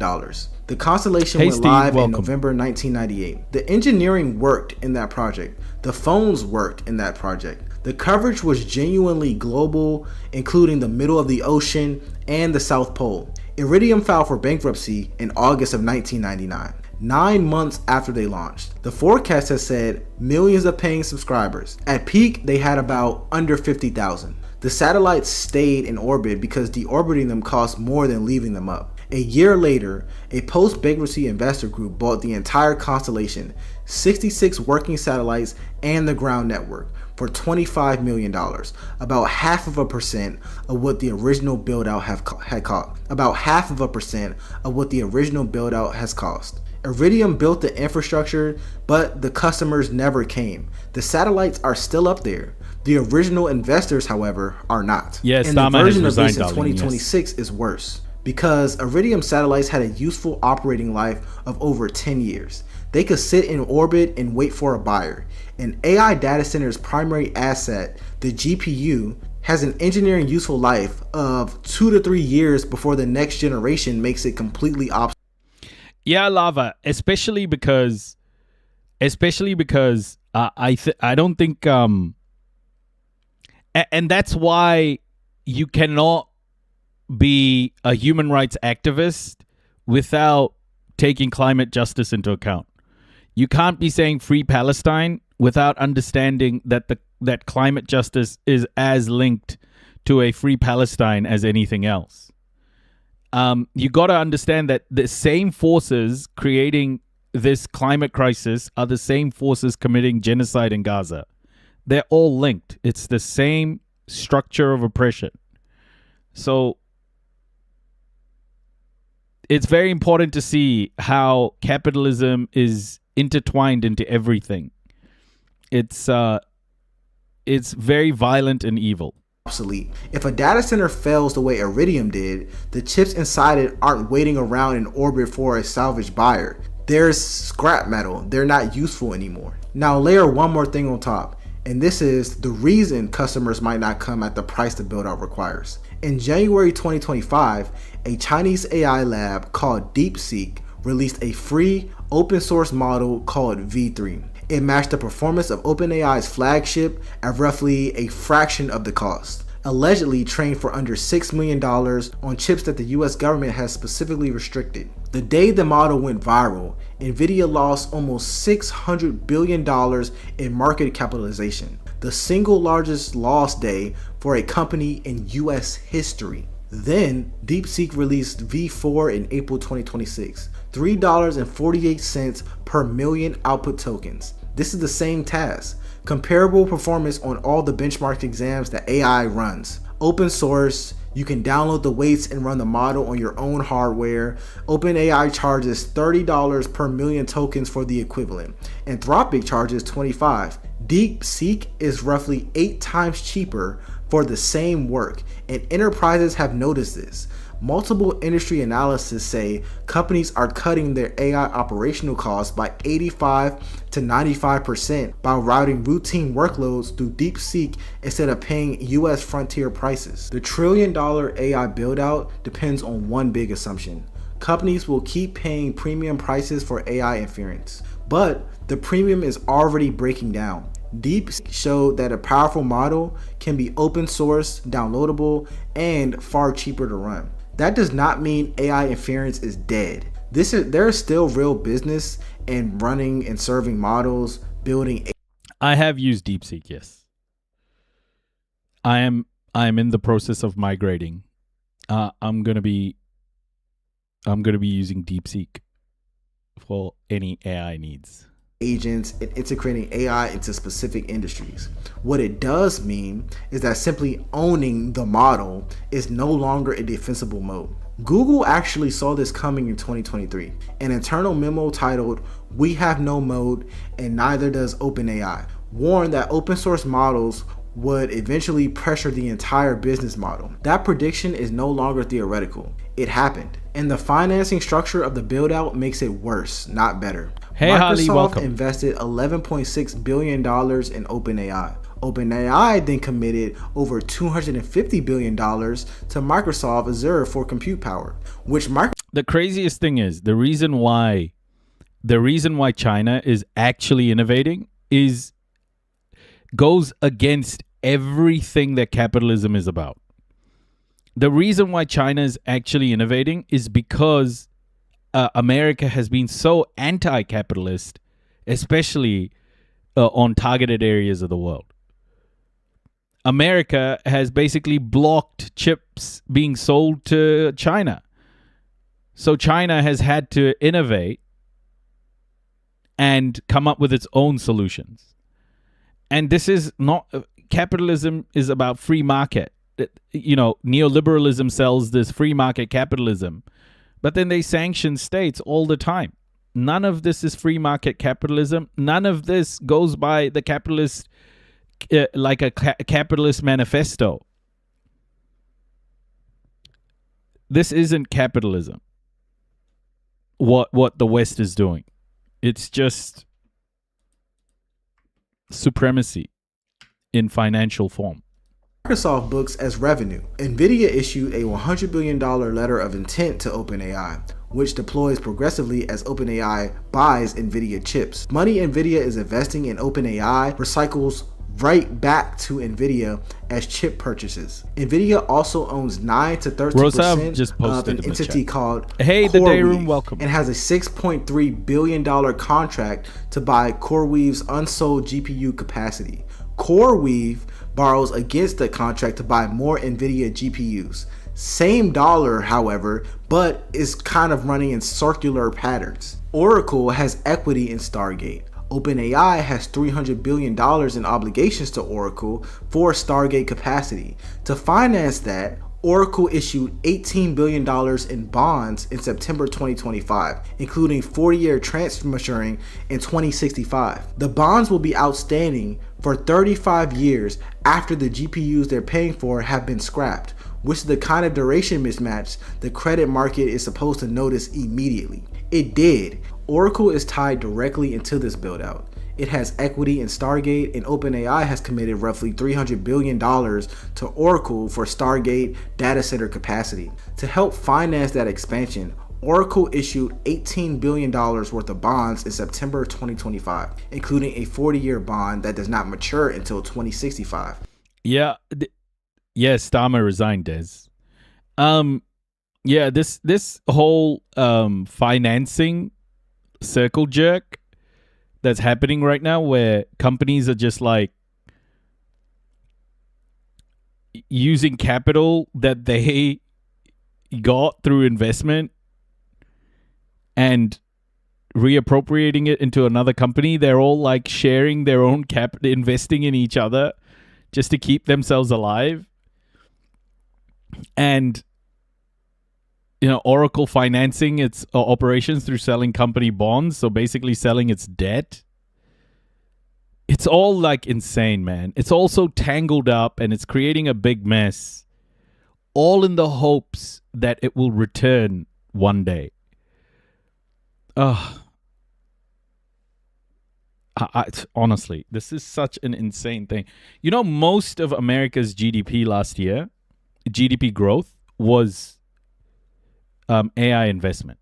The constellation went live in November 1998. The engineering worked in that project. The phones worked in that project. The coverage was genuinely global, including the middle of the ocean and the South Pole. Iridium filed for bankruptcy in August of 1999. 9 months after they launched. The forecast has said millions of paying subscribers. At peak, they had about under 50,000. The satellites stayed in orbit because deorbiting them cost more than leaving them up. A year later, a post-bankruptcy investor group bought the entire constellation, 66 working satellites, and the ground network for $25 million, about 0.5% of what the original build-out had cost. About 0.5% of what the original build-out has cost. Iridium built the infrastructure, but the customers never came. The satellites are still up there. The original investors, however, are not. Yes, and the version of this in 2026 is worse, because Iridium satellites had a useful operating life of over 10 years. They could sit in orbit and wait for a buyer. An AI data center's primary asset, the GPU, has an engineering useful life of 2 to 3 years before the next generation makes it completely obsolete. Yeah, Lava, especially because I don't think, and that's why you cannot be a human rights activist without taking climate justice into account. You can't be saying free Palestine without understanding that climate justice is as linked to a free Palestine as anything else. You got to understand that the same forces creating this climate crisis are the same forces committing genocide in Gaza. They're all linked. It's the same structure of oppression. So it's very important to see how capitalism is intertwined into everything. It's very violent and evil. Obsolete. If a data center fails the way Iridium did, the chips inside it aren't waiting around in orbit for a salvage buyer. There's scrap metal. They're not useful anymore. Now layer one more thing on top, and this is the reason customers might not come at the price the build out requires. In January 2025, a Chinese AI lab called DeepSeek released a free open source model called V3. It matched the performance of OpenAI's flagship at roughly a fraction of the cost, allegedly trained for under $6 million on chips that the US government has specifically restricted. The day the model went viral, Nvidia lost almost $600 billion in market capitalization, the single largest loss day for a company in US history. Then, DeepSeek released V4 in April 2026, $3.48 per million output tokens. This is the same task. Comparable performance on all the benchmark exams that AI runs. Open source, you can download the weights and run the model on your own hardware. OpenAI charges $30 per million tokens for the equivalent. Anthropic charges $25. DeepSeek is roughly 8 times cheaper for the same work, and enterprises have noticed this. Multiple industry analysis say companies are cutting their AI operational costs by 85 to 95% by routing routine workloads through DeepSeek instead of paying US frontier prices. The $1 trillion AI build-out depends on one big assumption. Companies will keep paying premium prices for AI inference, but the premium is already breaking down. DeepSeek showed that a powerful model can be open source, downloadable, and far cheaper to run. That does not mean AI inference is dead. There is still real business in running and serving models, building. I have used DeepSeek, yes. I am in the process of migrating. I'm gonna be using DeepSeek for any AI needs. Agents and integrating AI into specific industries. What it does mean is that simply owning the model is no longer a defensible mode. Google actually saw this coming in 2023. An internal memo titled "We have no mode and neither does OpenAI" warned that open source models would eventually pressure the entire business model. That prediction is no longer theoretical. It happened. And the financing structure of the build-out makes it worse, not better. Hey, Microsoft Holly, welcome. invested $11.6 billion in OpenAI. OpenAI then committed over $250 billion to Microsoft Azure for compute power, which The craziest thing is the reason why China is actually innovating goes against everything that capitalism is about. The reason why China is actually innovating is because America has been so anti-capitalist, especially on targeted areas of the world. America has basically blocked chips being sold to China. So China has had to innovate and come up with its own solutions. And this is not, capitalism is about free market. You know, neoliberalism sells this free market capitalism, but then they sanction states all the time. None of this is free market capitalism. None of this goes by the capitalist, like a capitalist manifesto. This isn't capitalism. What the West is doing. It's just supremacy in financial form. Microsoft books as revenue. Nvidia issued a $100 billion letter of intent to OpenAI, which deploys progressively as OpenAI buys NVIDIA chips. Money NVIDIA is investing in OpenAI recycles right back to NVIDIA as chip purchases. NVIDIA also owns 9 to 13% of an entity called the Day Room, welcome. And has a $6.3 billion contract to buy CoreWeave's unsold GPU capacity. CoreWeave borrows against the contract to buy more NVIDIA GPUs. Same dollar, however, but is kind of running in circular patterns. Oracle has equity in Stargate. OpenAI has $300 billion in obligations to Oracle for Stargate capacity. To finance that, Oracle issued $18 billion in bonds in September 2025, including 40-year tranches maturing in 2065. The bonds will be outstanding for 35 years after the GPUs they're paying for have been scrapped, which is the kind of duration mismatch the credit market is supposed to notice immediately. It did. Oracle is tied directly into this build-out. It has equity in Stargate, and OpenAI has committed roughly $300 billion to Oracle for Stargate data center capacity. To help finance that expansion, Oracle issued $18 billion worth of bonds in September 2025, including a 40-year bond that does not mature until 2065. Yeah, Starmer resigned, Des. This whole financing circle jerk that's happening right now, where companies are just like using capital that they got through investment and reappropriating it into another company. They're all like sharing their own capital, investing in each other just to keep themselves alive. And Oracle financing its operations through selling company bonds, so basically selling its debt. It's all like insane, man. It's all so tangled up and it's creating a big mess, all in the hopes that it will return one day. Honestly, this is such an insane thing. Most of America's GDP last year, GDP growth, was AI investment.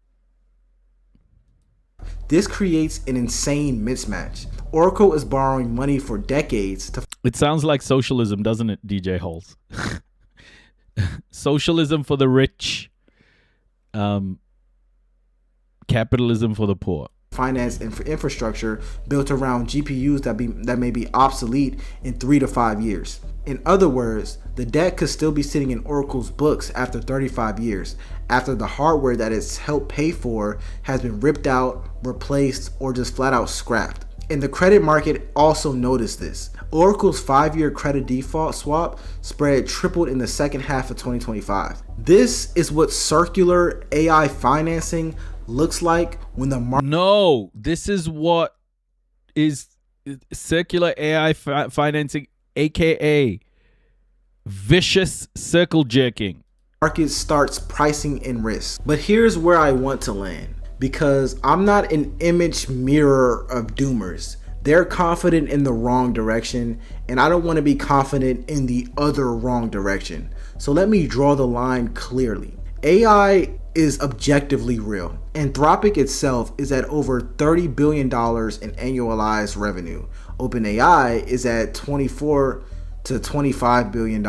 This creates an insane mismatch. Oracle is borrowing money for decades to... It sounds like socialism, doesn't it, DJ Halls? Socialism for the rich, capitalism for the poor. Finance infrastructure built around GPUs that may be obsolete in 3 to 5 years. In other words, the debt could still be sitting in Oracle's books after 35 years, after the hardware that it's helped pay for has been ripped out, replaced, or just flat out scrapped. And the credit market also noticed this. Oracle's 5-year credit default swap spread tripled in the second half of 2025. This is what circular AI financing looks like when the market... No, this is what is circular AI financing, aka vicious circle jerking. Market starts pricing in risk. But here's where I want to land, because I'm not an image mirror of doomers. They're confident in the wrong direction, and I don't want to be confident in the other wrong direction. So let me draw the line clearly. AI is objectively real. Anthropic itself is at over $30 billion in annualized revenue. OpenAI is at $24 to $25 billion,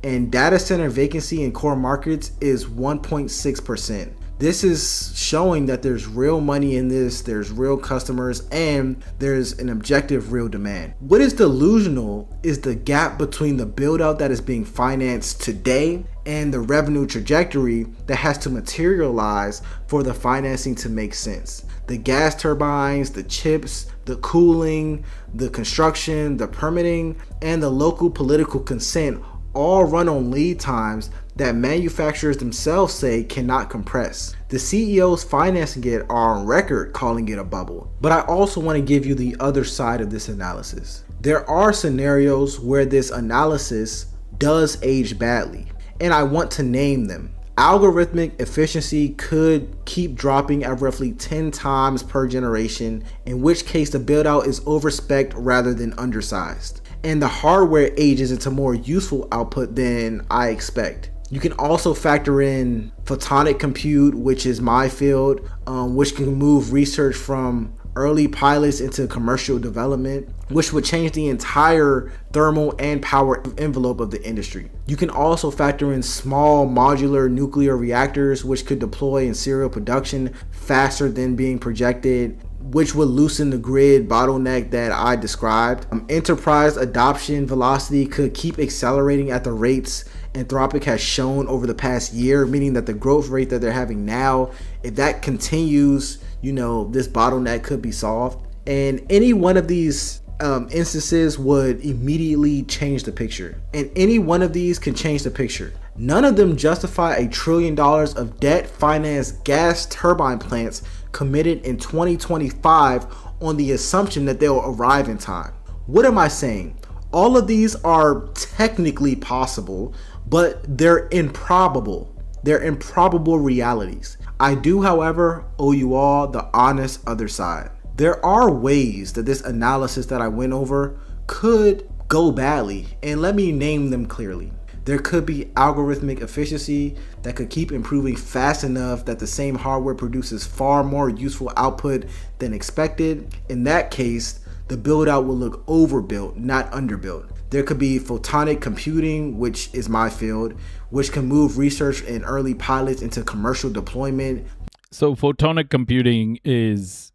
and data center vacancy in core markets is 1.6%. This is showing that there's real money in this, there's real customers, and there's an objective real demand. What is delusional is the gap between the build out that is being financed today and the revenue trajectory that has to materialize for the financing to make sense. The gas turbines, the chips, the cooling, the construction, the permitting, and the local political consent all run on lead times that manufacturers themselves say cannot compress. The CEOs financing it are on record calling it a bubble. But I also want to give you the other side of this analysis. There are scenarios where this analysis does age badly, and I want to name them. Algorithmic efficiency could keep dropping at roughly 10 times per generation, in which case the build out is overspec'd rather than undersized, and the hardware ages into more useful output than I expect. You can also factor in photonic compute, which is my field, which can move research from early pilots into commercial development, which would change the entire thermal and power envelope of the industry. You can also factor in small modular nuclear reactors, which could deploy in serial production faster than being projected, which would loosen the grid bottleneck that I described. Enterprise adoption velocity could keep accelerating at the rates Anthropic has shown over the past year, meaning that the growth rate that they're having now, if that continues, this bottleneck could be solved. And any one of these instances would immediately change the picture. And any one of these can change the picture. None of them justify $1 trillion of debt-financed gas turbine plants committed in 2025 on the assumption that they'll arrive in time. What am I saying? All of these are technically possible, but they're improbable. They're improbable realities. I do, however, owe you all the honest other side. There are ways that this analysis that I went over could go badly, and let me name them clearly. There could be algorithmic efficiency that could keep improving fast enough that the same hardware produces far more useful output than expected. In that case, the build out will look overbuilt, not underbuilt. There could be photonic computing, which is my field, which can move research and early pilots into commercial deployment. So photonic computing is,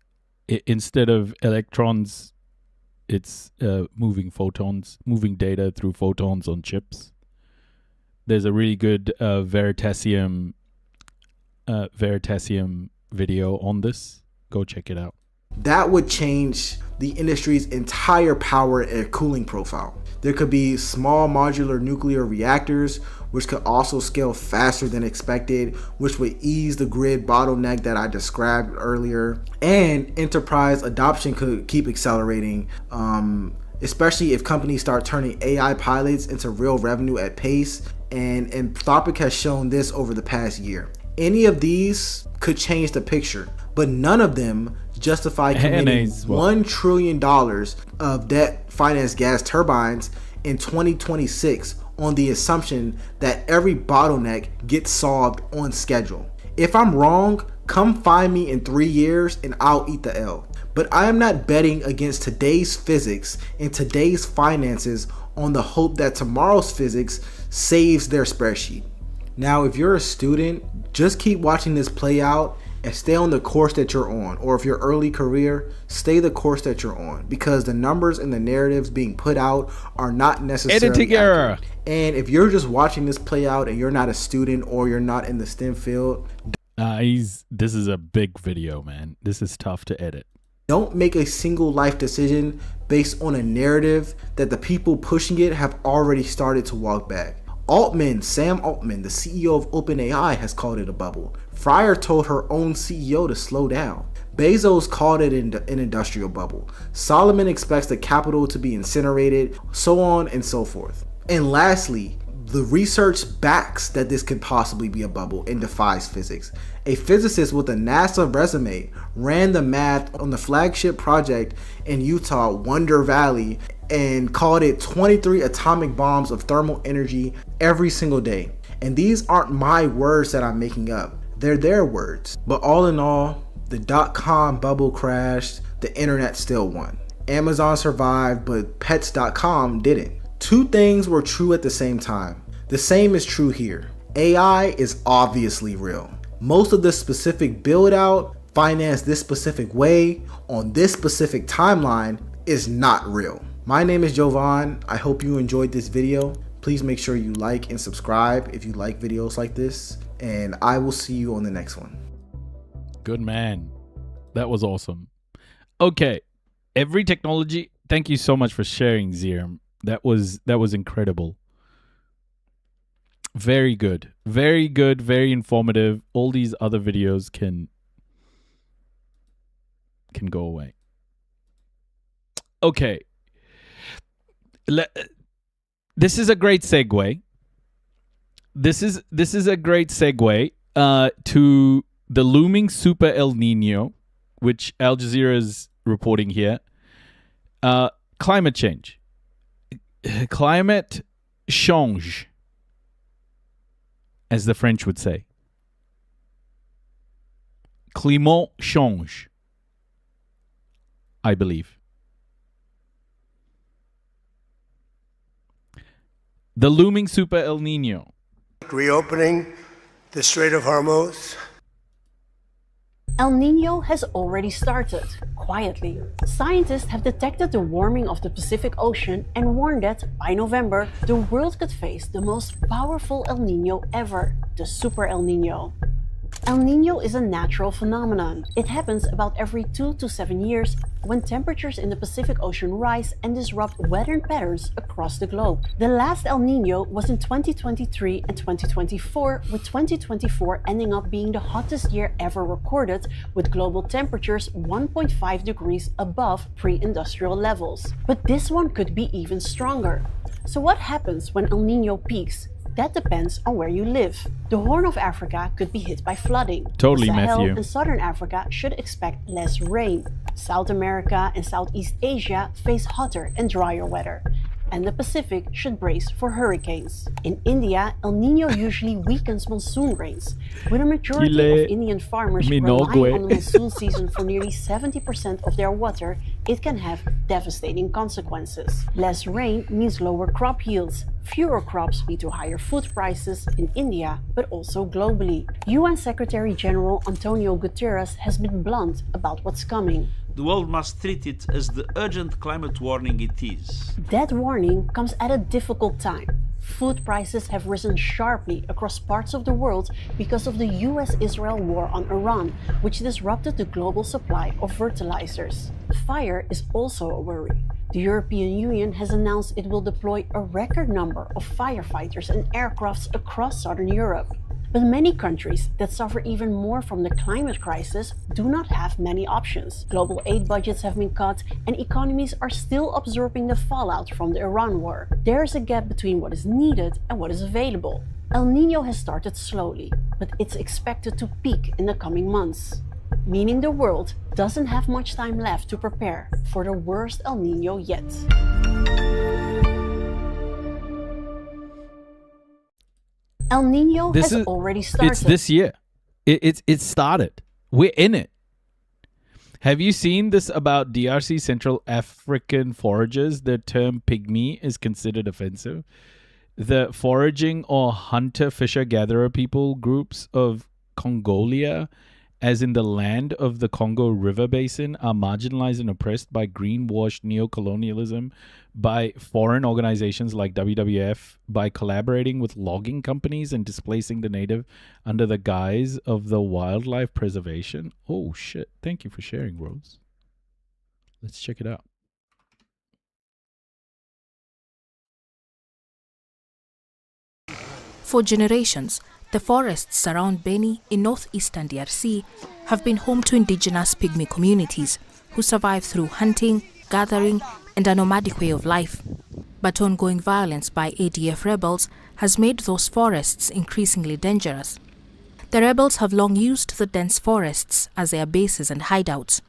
instead of electrons, it's moving photons, moving data through photons on chips. There's a really good Veritasium video on this. Go check it out. That would change the industry's entire power and cooling profile. There could be small modular nuclear reactors, which could also scale faster than expected, which would ease the grid bottleneck that I described earlier. And enterprise adoption could keep accelerating, especially if companies start turning AI pilots into real revenue at pace. And Anthropic has shown this over the past year. Any of these could change the picture, but none of them justify committing $1 trillion of debt-financed gas turbines in 2026 on the assumption that every bottleneck gets solved on schedule. If I'm wrong, come find me in 3 years and I'll eat the L. But I am not betting against today's physics and today's finances on the hope that tomorrow's physics saves their spreadsheet. Now, if you're a student, just keep watching this play out and stay on the course that you're on. Or if you're early career, stay the course that you're on, because the numbers and the narratives being put out are not necessarily editing error. And if you're just watching this play out and you're not a student or you're not in the STEM field, this is a big video, man. This is tough to edit. Don't make a single life decision based on a narrative that the people pushing it have already started to walk back. Sam Altman, the CEO of OpenAI, has called it a bubble. Fryer told her own CEO to slow down. Bezos called it an industrial bubble. Solomon expects the capital to be incinerated, so on and so forth. And lastly, the research backs that this could possibly be a bubble and defies physics. A physicist with a NASA resume ran the math on the flagship project in Utah, Wonder Valley, and called it 23 atomic bombs of thermal energy every single day. And these aren't my words that I'm making up. They're their words. But all in all, the .com bubble crashed, the internet still won. Amazon survived, but pets.com didn't. Two things were true at the same time. The same is true here. AI is obviously real. Most of the specific build out, financed this specific way, on this specific timeline, is not real. My name is Jovan. I hope you enjoyed this video. Please make sure you like and subscribe if you like videos like this, and I will see you on the next one. Good man. That was awesome. Okay. Every technology. Thank you so much for sharing, Zirm. That was incredible. Very good. Very good. Very informative. All these other videos can go away. Okay. This is a great segue. This is a great segue to the looming Super El Nino, which Al Jazeera is reporting here. Climate change. Climate change. as the French would say. Climat change, I believe. The looming Super El Nino. Reopening the Strait of Hormuz. El Nino has already started, quietly. Scientists have detected the warming of the Pacific Ocean and warned that, by November, the world could face the most powerful El Nino ever, the Super El Nino. El Nino is a natural phenomenon. It happens about every 2 to 7 years when temperatures in the Pacific Ocean rise and disrupt weather patterns across the globe. The last El Nino was in 2023 and 2024, with 2024 ending up being the hottest year ever recorded, with global temperatures 1.5 degrees above pre-industrial levels. But this one could be even stronger. So what happens when El Nino peaks? That depends on where you live. The Horn of Africa could be hit by flooding. Totally, Sahel Matthew. and Southern Africa should expect less rain. South America and Southeast Asia face hotter and drier weather. And the Pacific should brace for hurricanes. In India, El Nino usually weakens monsoon rains, with a majority of Indian farmers relying on the monsoon season for nearly 70% of their water. It can have devastating consequences. Less rain means lower crop yields. Fewer crops lead to higher food prices in India, but also globally. UN Secretary General Antonio Guterres has been blunt about what's coming. The world must treat it as the urgent climate warning it is. That warning comes at a difficult time. Food prices have risen sharply across parts of the world because of the US-Israel war on Iran, which disrupted the global supply of fertilizers. Fire is also a worry. The European Union has announced it will deploy a record number of firefighters and aircrafts across southern Europe. But many countries that suffer even more from the climate crisis do not have many options. Global aid budgets have been cut, and economies are still absorbing the fallout from the Iran war. There is a gap between what is needed and what is available. El Nino has started slowly, but it's expected to peak in the coming months, meaning the world doesn't have much time left to prepare for the worst El Nino yet. El Nino has already started. It's this year. It started. We're in it. Have you seen this about DRC, Central African foragers? The term pygmy is considered offensive. The foraging or hunter, fisher, gatherer people groups of Congolia, as in the land of the Congo River Basin, are marginalized and oppressed by greenwashed neocolonialism, by foreign organizations like WWF, by collaborating with logging companies and displacing the native under the guise of the wildlife preservation. Oh, shit. Thank you for sharing, Rose. Let's check it out. For generations, the forests around Beni in northeastern DRC have been home to indigenous pygmy communities who survive through hunting, gathering, and a nomadic way of life. But ongoing violence by ADF rebels has made those forests increasingly dangerous. The rebels have long used the dense forests as their bases and hideouts.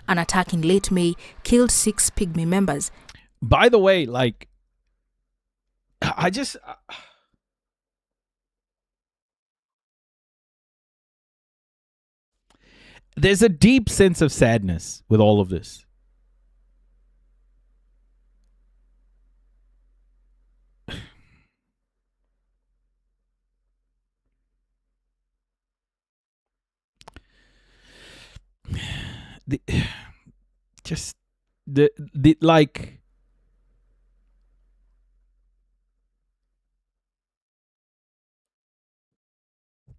An attack in late May killed 6 pygmy members. By the way, like, there's a deep sense of sadness with all of this. Like,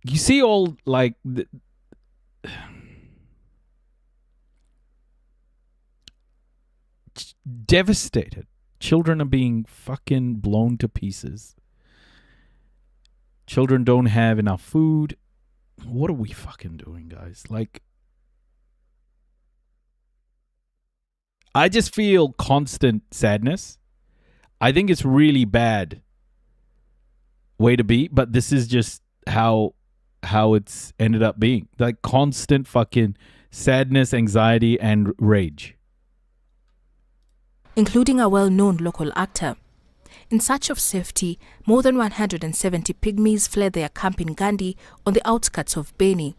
you see all like devastated. Children are being fucking blown to pieces. Children don't have enough food. What are we fucking doing, guys? Like, I just feel constant sadness. I think it's really bad way to be, but this is just how it's ended up being. Like, constant fucking sadness, anxiety, and rage. Including a well-known local actor. In search of safety, more than 170 pygmies fled their camp in Gandhi on the outskirts of Beni.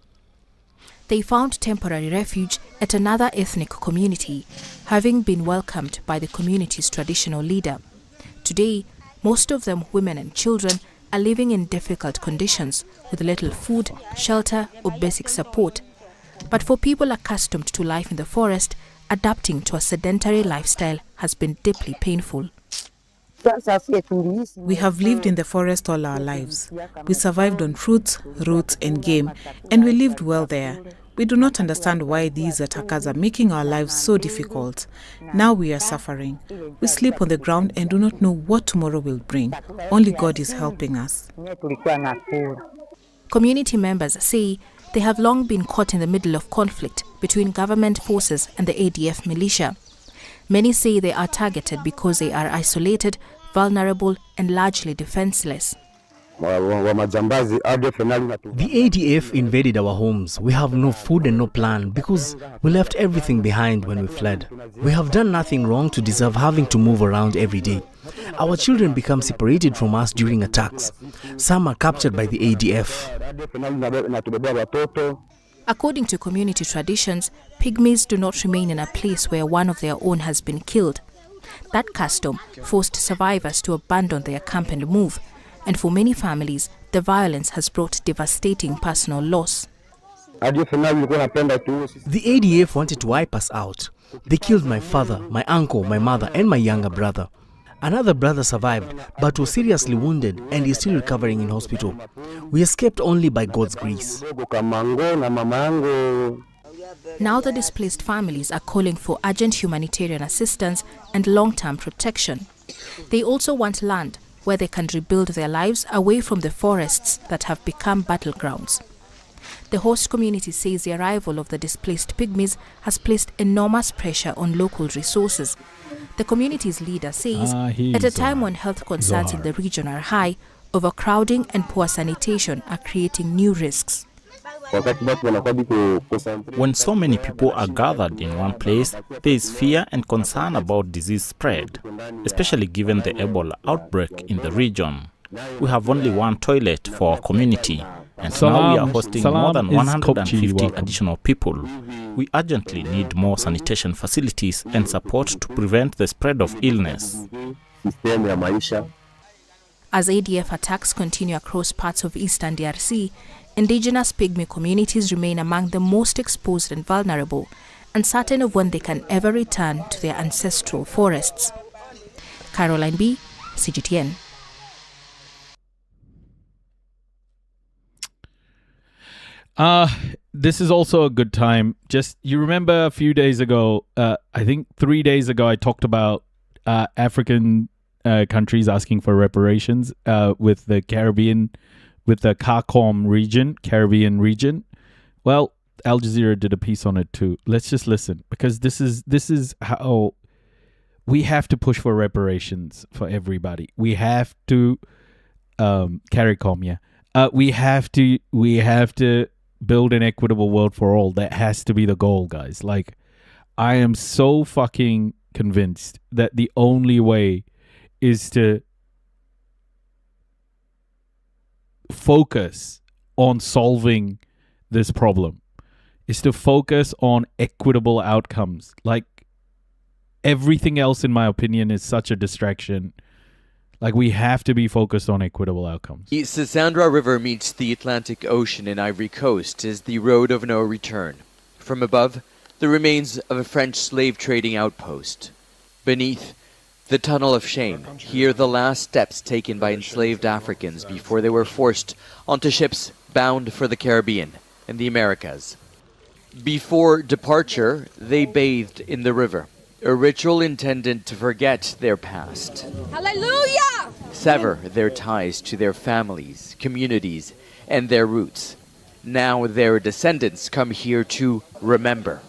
They found temporary refuge at another ethnic community, having been welcomed by the community's traditional leader. Today, most of them women and children are living in difficult conditions with little food, shelter, or basic support. But for people accustomed to life in the forest, adapting to a sedentary lifestyle has been deeply painful. We have lived in the forest all our lives. We survived on fruits, roots, and game, and we lived well there. We do not understand why these attackers are making our lives so difficult. Now we are suffering. We sleep on the ground and do not know what tomorrow will bring. Only God is helping us. Community members say they have long been caught in the middle of conflict between government forces and the ADF militia. Many say they are targeted because they are isolated, vulnerable, and largely defenseless. The ADF invaded our homes. We have no food and no plan because we left everything behind when we fled. We have done nothing wrong to deserve having to move around every day. Our children become separated from us during attacks. Some are captured by the ADF. According to community traditions, pygmies do not remain in a place where one of their own has been killed. That custom forced survivors to abandon their camp and move, and for many families, the violence has brought devastating personal loss. The ADF wanted to wipe us out. They killed my father, my uncle, my mother, and my younger brother. Another brother survived, but was seriously wounded and is still recovering in hospital. We escaped only by God's grace. Now the displaced families are calling for urgent humanitarian assistance and long-term protection. They also want land where they can rebuild their lives away from the forests that have become battlegrounds. The host community says the arrival of the displaced pygmies has placed enormous pressure on local resources. The community's leader says at a time when health concerns in the region are high, overcrowding and poor sanitation are creating new risks. When so many people are gathered in one place, there is fear and concern about disease spread, especially given the Ebola outbreak in the region. We have only one toilet for our community, and now we are hosting more than 150 additional people. We urgently need more sanitation facilities and support to prevent the spread of illness. As ADF attacks continue across parts of eastern DRC, indigenous pygmy communities remain among the most exposed and vulnerable, uncertain of when they can ever return to their ancestral forests. Caroline B., CGTN. This is also a good time. Just, you remember a few days ago, I think 3 days ago, I talked about African countries asking for reparations with the Caribbean, with the Caribbean region. Well, Al Jazeera did a piece on it too. Let's just listen, because this is how we have to push for reparations for everybody. We have to CARICOM, yeah. We have to build an equitable world for all. That has to be the goal, guys. Like, I am so fucking convinced that the only way is to focus on solving this problem, is to focus on equitable outcomes. Like, everything else, in my opinion, is such a distraction. Like, we have to be focused on equitable outcomes. The Sandra River meets the Atlantic Ocean in Ivory Coast is the road of no return. From above, the remains of a French slave trading outpost. Beneath, the Tunnel of Shame. Here, the last steps taken by enslaved Africans before they were forced onto ships bound for the Caribbean and the Americas. Before departure, they bathed in the river, a ritual intended to forget their past. Hallelujah! Sever their ties to their families, communities, and their roots. Now their descendants come here to remember.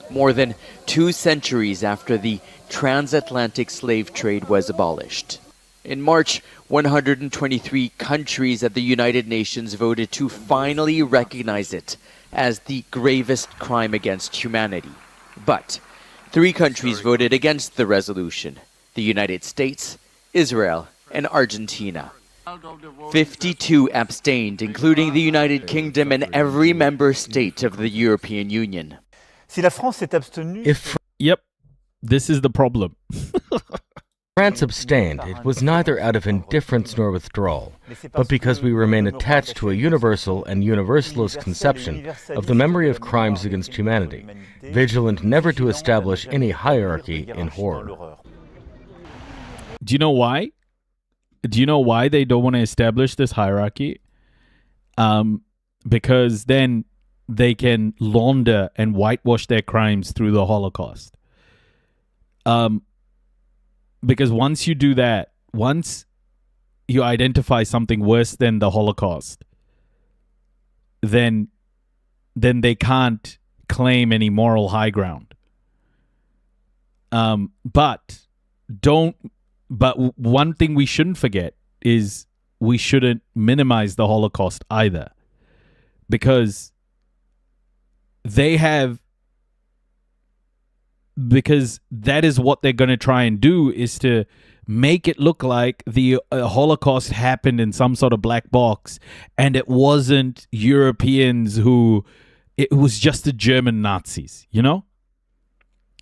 More than 2 centuries after the transatlantic slave trade was abolished. In March, 123 countries at the United Nations voted to finally recognize it as the gravest crime against humanity. But 3 countries voted against the resolution: the United States, Israel, and Argentina. 52 abstained, including the United Kingdom and every member state of the European Union. Yep, this is the problem. France abstained. It was neither out of indifference nor withdrawal, but because we remain attached to a universal and universalist conception of the memory of crimes against humanity, vigilant never to establish any hierarchy in horror. Do you know why? Do you know why they don't want to establish this hierarchy? Because then they can launder and whitewash their crimes through the Holocaust. Because once you do that, once you identify something worse than the Holocaust, then they can't claim any moral high ground. But one thing we shouldn't forget is we shouldn't minimize the Holocaust either, because that is what they're going to try and do, is to make it look like the Holocaust happened in some sort of black box and it wasn't Europeans it was just the German Nazis, you know?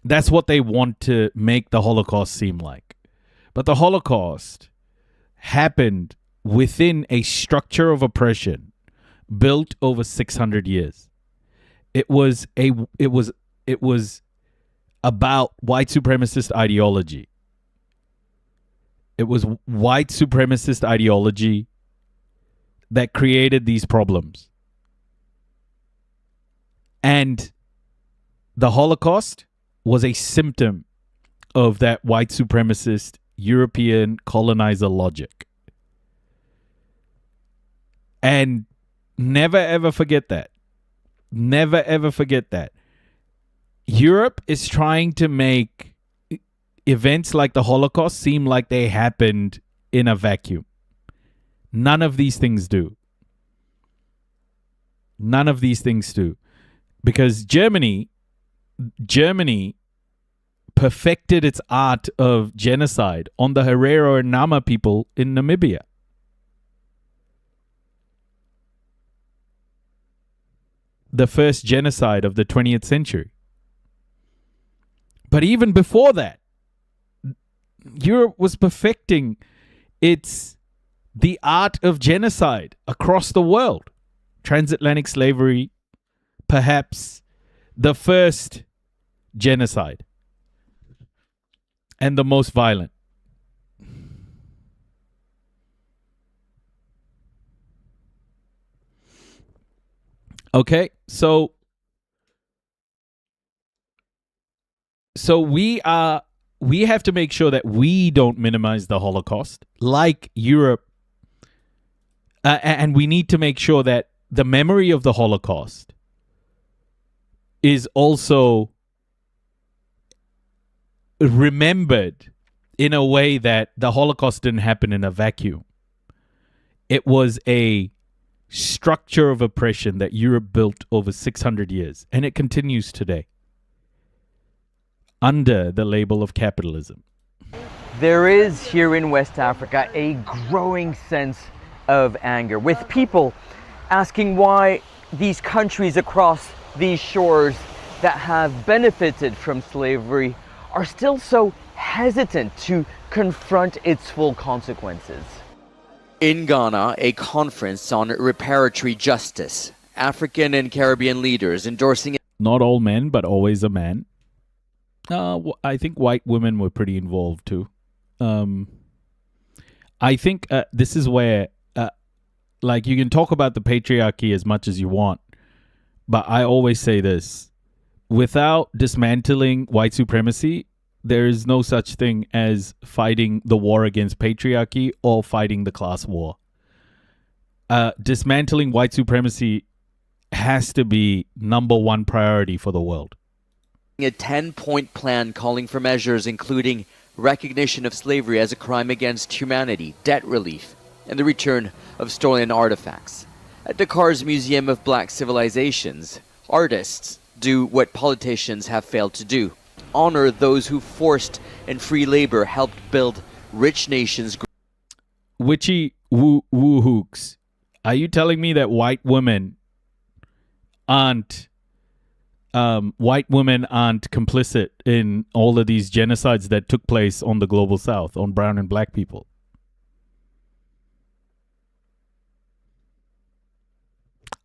That's what they want to make the Holocaust seem like. But the Holocaust happened within a structure of oppression built over 600 years. It was about white supremacist ideology. It was white supremacist ideology that created these problems. And the Holocaust was a symptom of that white supremacist European colonizer logic. And never ever forget that. Never ever forget that. Europe is trying to make events like the Holocaust seem like they happened in a vacuum. None of these things do. None of these things do. Because Germany perfected its art of genocide on the Herero and Nama people in Namibia. The first genocide of the 20th century. But even before that, Europe was perfecting the art of genocide across the world. Transatlantic slavery, perhaps the first genocide and the most violent. Okay, so we have to make sure that we don't minimize the Holocaust like Europe, and we need to make sure that the memory of the Holocaust is also remembered in a way that the Holocaust didn't happen in a vacuum. It was a structure of oppression that Europe built over 600 years, and it continues today under the label of capitalism. There is here in West Africa a growing sense of anger, with people asking why these countries across these shores that have benefited from slavery are still so hesitant to confront its full consequences. In Ghana, a conference on reparatory justice, African and Caribbean leaders endorsing... Not all men, but always a man. I think white women were pretty involved too. I think this is where, like, you can talk about the patriarchy as much as you want, but I always say this: without dismantling white supremacy, there is no such thing as fighting the war against patriarchy or fighting the class war. Dismantling white supremacy has to be number one priority for the world. A 10-point plan calling for measures including recognition of slavery as a crime against humanity, debt relief, and the return of stolen artifacts. At Dakar's Museum of Black Civilizations, artists do what politicians have failed to do: honor those who forced and free labor helped build rich nations. witchy woo-hooks, are you telling me that white women aren't complicit in all of these genocides that took place on the global south, on brown and black people?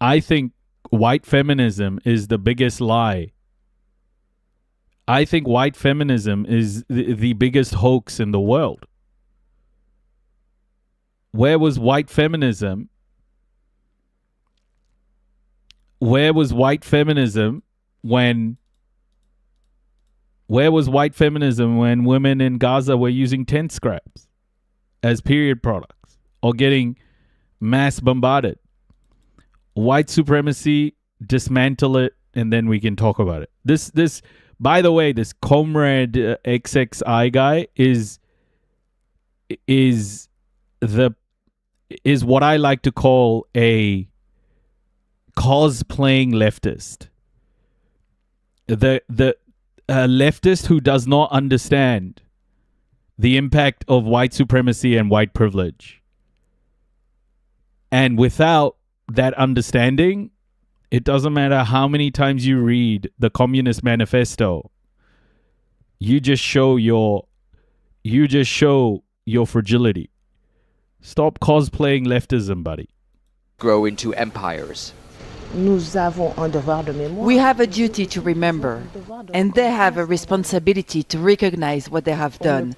I think white feminism is the biggest lie. I think white feminism is the biggest hoax in the world. Where was white feminism? Where was white feminism when women in Gaza were using tent scraps as period products or getting mass bombarded? White supremacy, dismantle it, and then we can talk about it. This, by the way, this Comrade XXI guy is what I like to call a cosplaying leftist. The leftist who does not understand the impact of white supremacy and white privilege. And without that understanding, it doesn't matter how many times you read the Communist Manifesto, you just show your fragility. Stop cosplaying leftism, buddy. Grow into empires. We have a duty to remember, and they have a responsibility to recognize what they have done,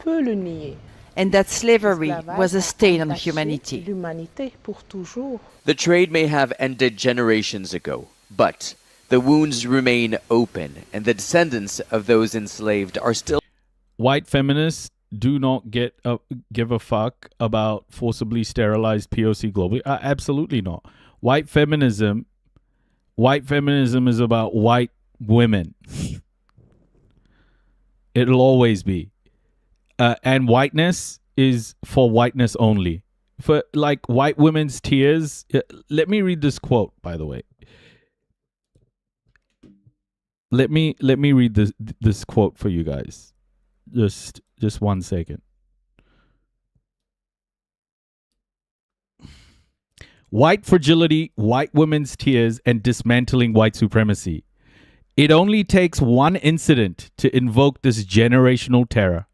and that slavery was a stain on humanity. The trade may have ended generations ago, but the wounds remain open, and the descendants of those enslaved are still... White feminists do not give a fuck about forcibly sterilized POC globally. Absolutely not. White feminism is about white women. It'll always be. And whiteness is for whiteness only. For like white women's tears. Let me read this quote, by the way. Let me read this quote for you guys. Just 1 second. White fragility, white women's tears, and dismantling white supremacy. It only takes one incident to invoke this generational terror.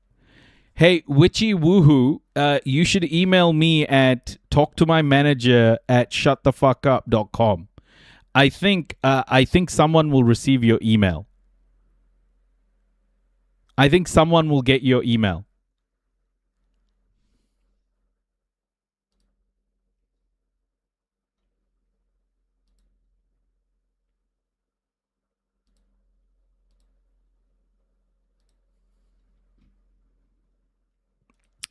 Hey, witchy woohoo, you should email me at talktomymanager@shutthefuckup.com. I think someone will receive your email. I think someone will get your email.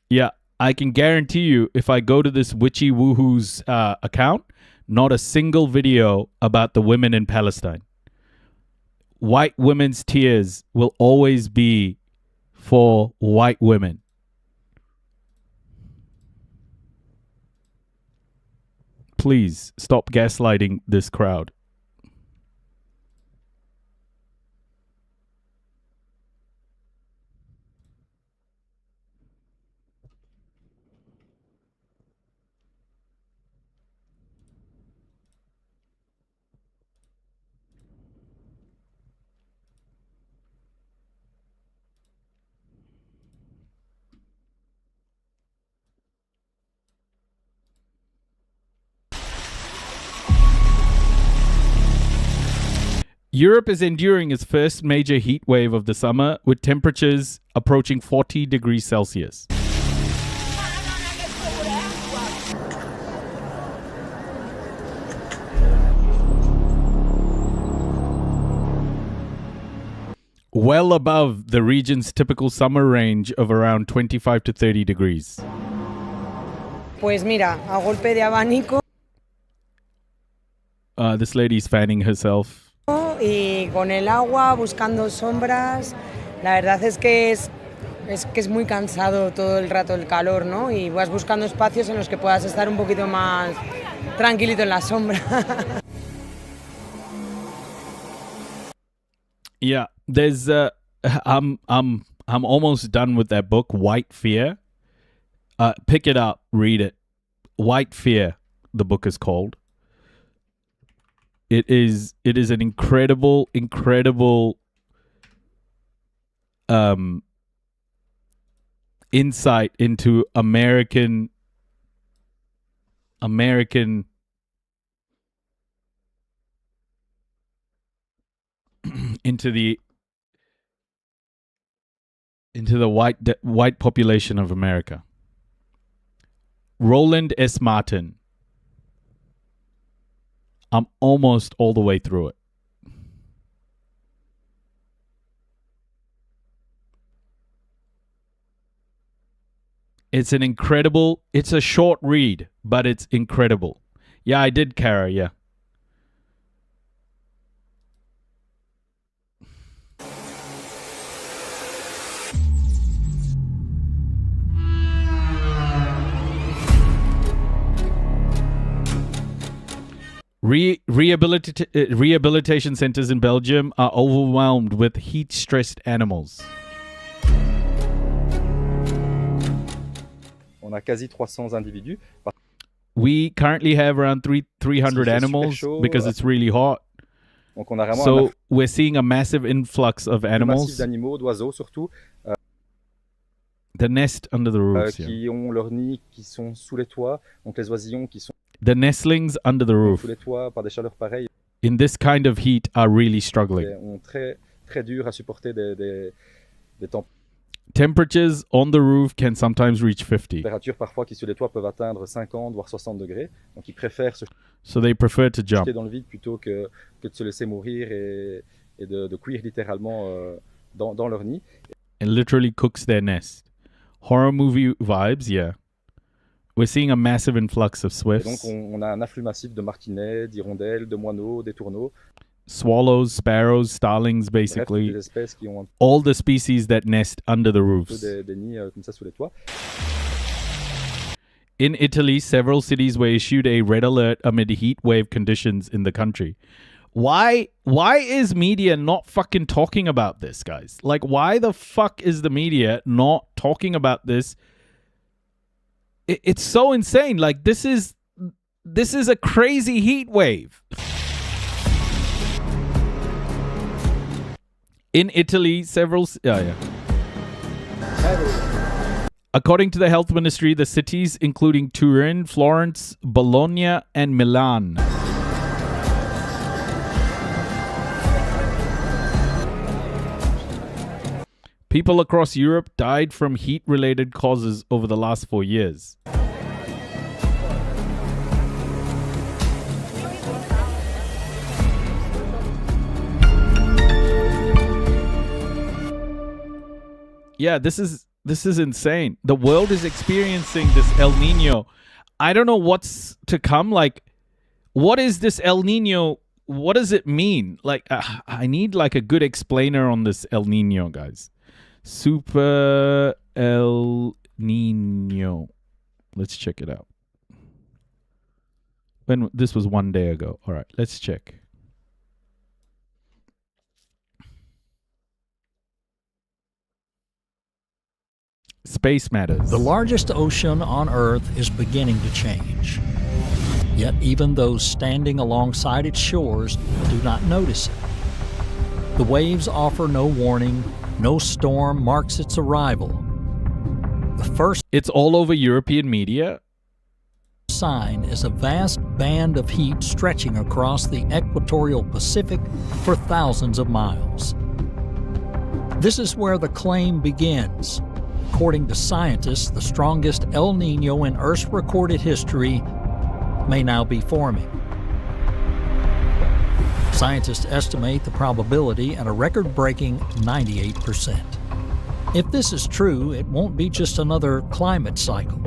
Yeah, I can guarantee you if I go to this witchy woohoo's account, not a single video about the women in Palestine. White women's tears will always be for white women. Please stop gaslighting this crowd. Europe is enduring its first major heat wave of the summer, with temperatures approaching 40 degrees Celsius. Well above the region's typical summer range of around 25 to 30 degrees. Pues mira, a golpe de abanico. This lady's fanning herself. Y con el agua, buscando sombras. La verdad es que es muy cansado todo el rato el calor, ¿no? Y vas buscando espacios en los que puedas estar un poquito más tranquilito en la sombra. Yeah, there's I'm almost done with that book, White Fear. Pick it up, read it. White Fear, the book is called. It is an incredible insight into American into the white population of America. Roland S. Martin. I'm almost all the way through it. It's a short read, but it's incredible. Yeah, I did, Kara, yeah. Rehabilitation centers in Belgium are overwhelmed with heat-stressed animals. On a quasi 300 individus. We currently have around 300 animals because it's really hot. So we're seeing a massive influx of animals. D'animaux, d'oiseaux surtout. The nest under the roofs. Qui ont leur nid, qui sont sous les toits. Donc les oisillons qui sont the nestlings under the roof. Sous les toits par des chaleurs pareilles. In this kind of heat are really struggling. Ont très dur à supporter des temperatures on the roof can sometimes reach 50. Températures parfois qui sur les toits peuvent atteindre 50 voire 60 degrés. Donc ils préfèrent se jump dans le vide plutôt que de se laisser mourir et de cuire littéralement dans leur nid. And literally cooks their nest. Horror movie vibes, yeah. We're seeing a massive influx of swifts. Et donc on a un afflux massif de martinets, d'hirondelles, de moineaux, d'étourneaux. Swallows, sparrows, starlings, basically. Bref, des espèces qui ont all the species that nest under the roofs. Des nids comme ça sous les toits. In Italy, several cities were issued a red alert amid heat wave conditions in the country. Why is media not fucking talking about this, guys? Like, why the fuck is the media not talking about this? It's so insane. Like, this is a crazy heat wave. In Italy, according to the health ministry, the cities including Turin, Florence, Bologna, and Milan people across Europe died from heat-related causes over the last 4 years. Yeah, this is insane. The world is experiencing this El Nino. I don't know what's to come. Like, what is this El Nino? What does it mean? Like, I need like a good explainer on this El Nino, guys. Super El Nino. Let's check it out. This was 1 day ago. All right, let's check. Space matters. The largest ocean on Earth is beginning to change. Yet even those standing alongside its shores do not notice it. The waves offer no warning. No storm marks its arrival. It's all over European media. Sign is a vast band of heat stretching across the equatorial Pacific for thousands of miles. This is where the claim begins. According to scientists, the strongest El Nino in Earth's recorded history may now be forming. Scientists estimate the probability at a record-breaking 98%. If this is true, it won't be just another climate cycle.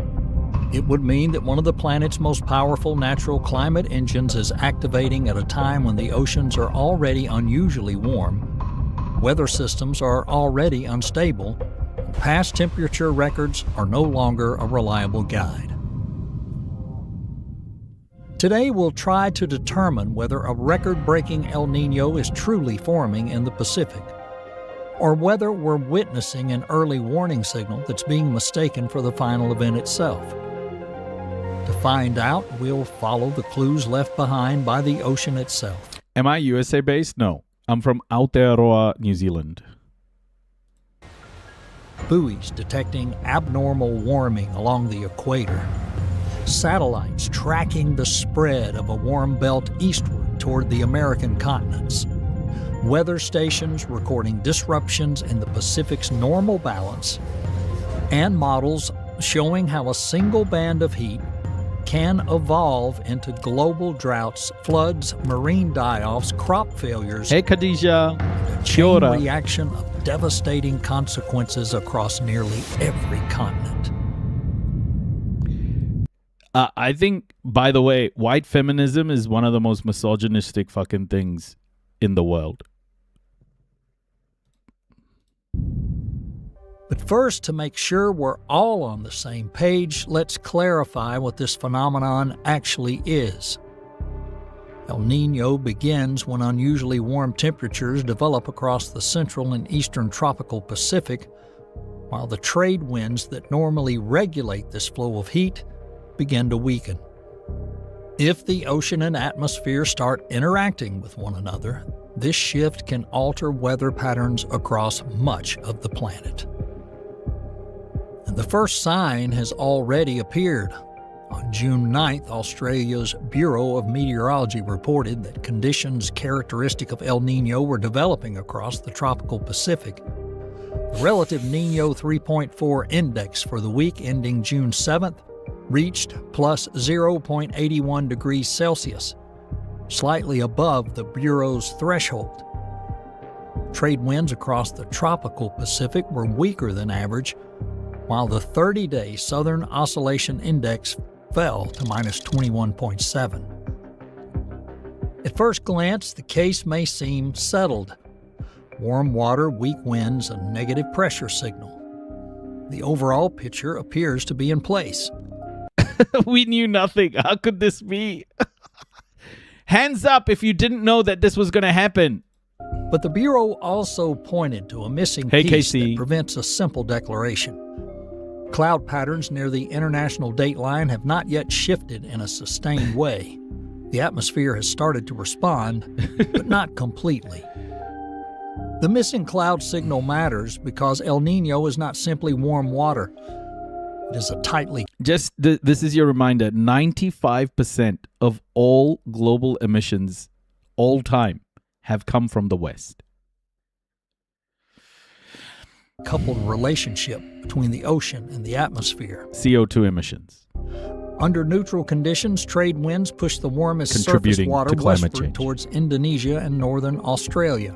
It would mean that one of the planet's most powerful natural climate engines is activating at a time when the oceans are already unusually warm, weather systems are already unstable, and past temperature records are no longer a reliable guide. Today, we'll try to determine whether a record-breaking El Nino is truly forming in the Pacific, or whether we're witnessing an early warning signal that's being mistaken for the final event itself. To find out, we'll follow the clues left behind by the ocean itself. Am I USA based? No. I'm from Aotearoa, New Zealand. Buoys detecting abnormal warming along the equator. Satellites tracking the spread of a warm belt eastward toward the American continents. Weather stations recording disruptions in the Pacific's normal balance. And models showing how a single band of heat can evolve into global droughts, floods, marine die-offs, crop failures. Hey, Khadija. And a chain reaction of devastating consequences across nearly every continent. I think, by the way, white feminism is one of the most misogynistic fucking things in the world. But first, to make sure we're all on the same page, let's clarify what this phenomenon actually is. El Niño begins when unusually warm temperatures develop across the central and eastern tropical Pacific, while the trade winds that normally regulate this flow of heat begin to weaken. If the ocean and atmosphere start interacting with one another, this shift can alter weather patterns across much of the planet. And the first sign has already appeared. On June 9th, Australia's Bureau of Meteorology reported that conditions characteristic of El Niño were developing across the tropical Pacific. The relative Niño 3.4 index for the week ending June 7th reached plus 0.81 degrees Celsius, slightly above the Bureau's threshold. Trade winds across the tropical Pacific were weaker than average, while the 30-day Southern Oscillation Index fell to minus 21.7. At first glance, the case may seem settled. Warm water, weak winds, a negative pressure signal. The overall picture appears to be in place. We knew nothing. How could this be? Hands up if you didn't know that this was going to happen. But the Bureau also pointed to a missing piece that prevents a simple declaration. Cloud patterns near the international dateline have not yet shifted in a sustained way. The atmosphere has started to respond, but not completely. The missing cloud signal matters because El Niño is not simply warm water. It is a tightly... This is your reminder. 95% of all global emissions, all time, have come from the West. Coupled relationship between the ocean and the atmosphere. CO2 emissions. Under neutral conditions, trade winds push the warmest surface water westward towards Indonesia and northern Australia.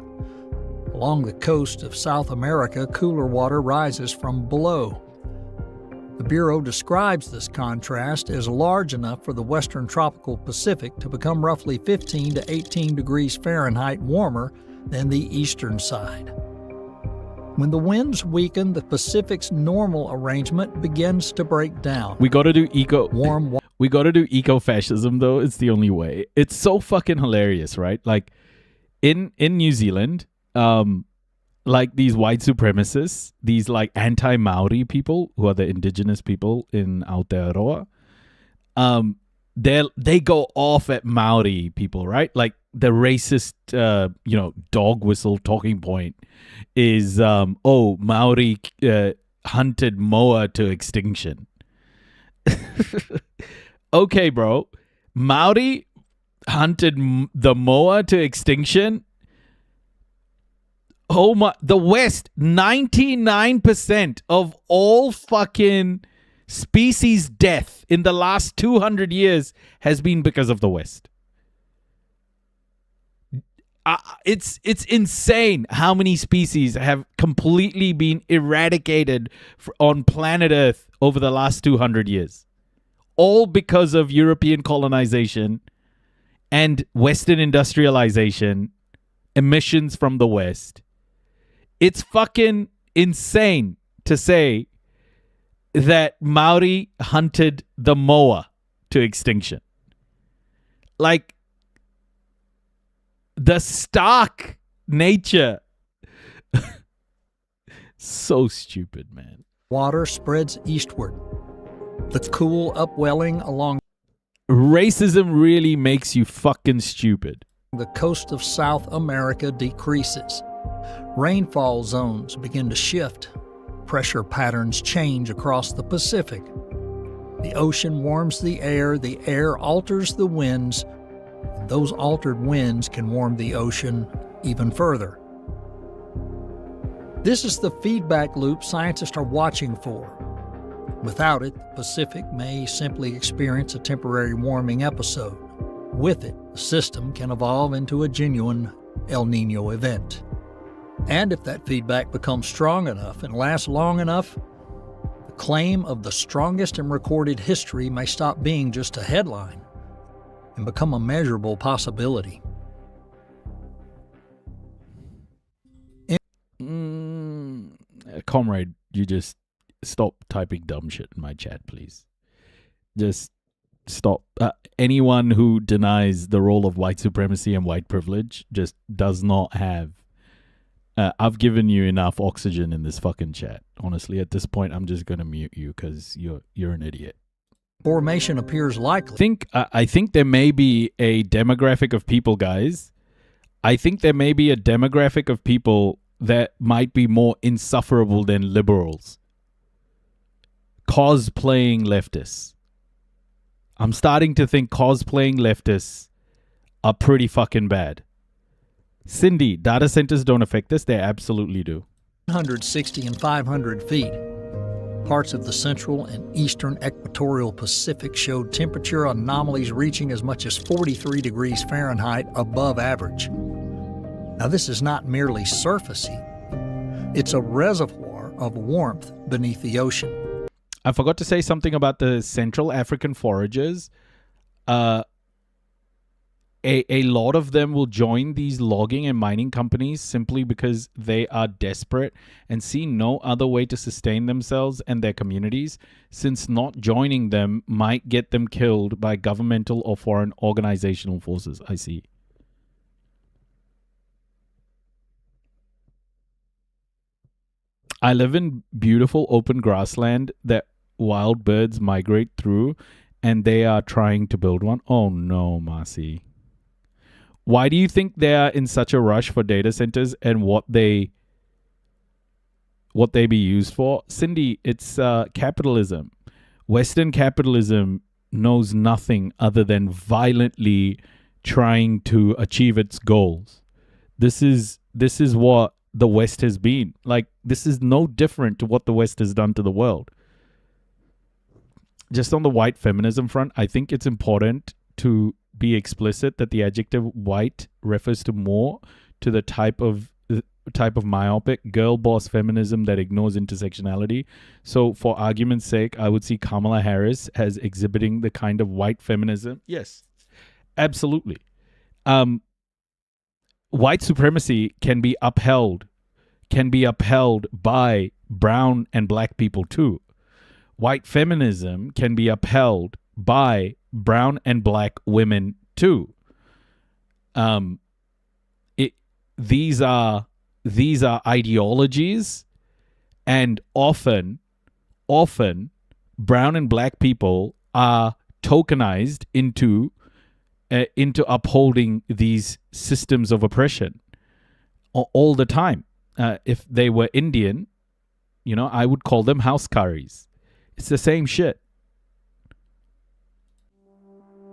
Along the coast of South America, cooler water rises from below. The Bureau describes this contrast as large enough for the western tropical Pacific to become roughly 15 to 18 degrees Fahrenheit warmer than the eastern side. When the winds weaken, the Pacific's normal arrangement begins to break down. We got to do eco-fascism, though. It's the only way. It's so fucking hilarious, right? Like in New Zealand, like these white supremacists, these like anti-Maori people who are the indigenous people in Aotearoa, they go off at Maori people, right? Like the racist, dog whistle talking point is, Maori hunted moa to extinction. Okay, bro. Maori hunted the moa to extinction. Oh my, the West, 99% of all fucking species death in the last 200 years has been because of the West. It's insane how many species have completely been eradicated on planet Earth over the last 200 years. All because of European colonization and Western industrialization, emissions from the West. It's fucking insane to say that Maori hunted the moa to extinction. Like, the stark nature. So stupid, man. Water spreads eastward. The cool upwelling along Racism really makes you fucking stupid. The coast of South America decreases. Rainfall zones begin to shift. Pressure patterns change across the Pacific. The ocean warms the air alters the winds, and those altered winds can warm the ocean even further. This is the feedback loop scientists are watching for. Without it, the Pacific may simply experience a temporary warming episode. With it, the system can evolve into a genuine El Niño event. And if that feedback becomes strong enough and lasts long enough, the claim of the strongest in recorded history may stop being just a headline and become a measurable possibility. Comrade, you just stop typing dumb shit in my chat, please. Just stop. Anyone who denies the role of white supremacy and white privilege just does not have... I've given you enough oxygen in this fucking chat. Honestly, at this point, I'm just going to mute you because you're an idiot. Formation appears likely. I think there may be a demographic of people, guys. I think there may be a demographic of people that might be more insufferable than liberals. Cosplaying leftists. I'm starting to think cosplaying leftists are pretty fucking bad. Cindy, data centers don't affect us. They absolutely do. 160 and 500 feet. Parts of the central and eastern equatorial Pacific showed temperature anomalies reaching as much as 43 degrees Fahrenheit above average. Now, this is not merely surfacey. It's a reservoir of warmth beneath the ocean. I forgot to say something about the Central African foragers. A lot of them will join these logging and mining companies simply because they are desperate and see no other way to sustain themselves and their communities, since not joining them might get them killed by governmental or foreign organizational forces. I see. I live in beautiful open grassland that wild birds migrate through, and they are trying to build one. Oh no, Marcy. Why do you think they are in such a rush for data centers and what they be used for? Cindy, it's capitalism. Western capitalism knows nothing other than violently trying to achieve its goals. This is what the West has been. Like, this is no different to what the West has done to the world. Just on the white feminism front, I think it's important to be explicit that the adjective white refers to more to the type of myopic girl boss feminism that ignores intersectionality. So for argument's sake, I would see Kamala Harris as exhibiting the kind of white feminism. Yes, absolutely. White supremacy can be upheld by brown and black people too. White feminism can be upheld by brown and black women too. These are ideologies, and often brown and black people are tokenized into upholding these systems of oppression all the time. If they were Indian, I would call them house curries. It's the same shit.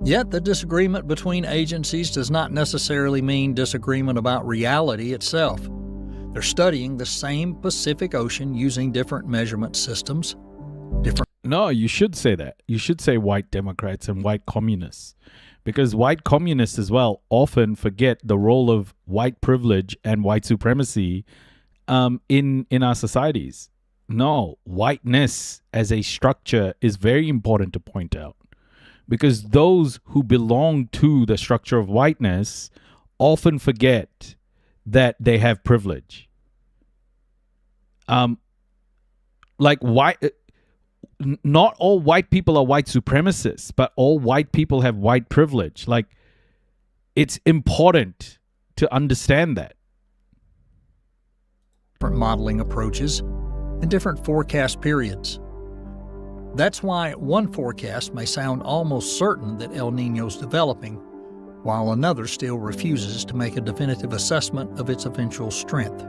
Yet the disagreement between agencies does not necessarily mean disagreement about reality itself. They're studying the same Pacific Ocean using different measurement systems. No, you should say that. You should say white Democrats and white communists. Because white communists as well often forget the role of white privilege and white supremacy in our societies. No, whiteness as a structure is very important to point out. Because those who belong to the structure of whiteness often forget that they have privilege. Not all white people are white supremacists, but all white people have white privilege. Like, it's important to understand that. Different modeling approaches and different forecast periods. That's why one forecast may sound almost certain that El Niño's developing, while another still refuses to make a definitive assessment of its eventual strength.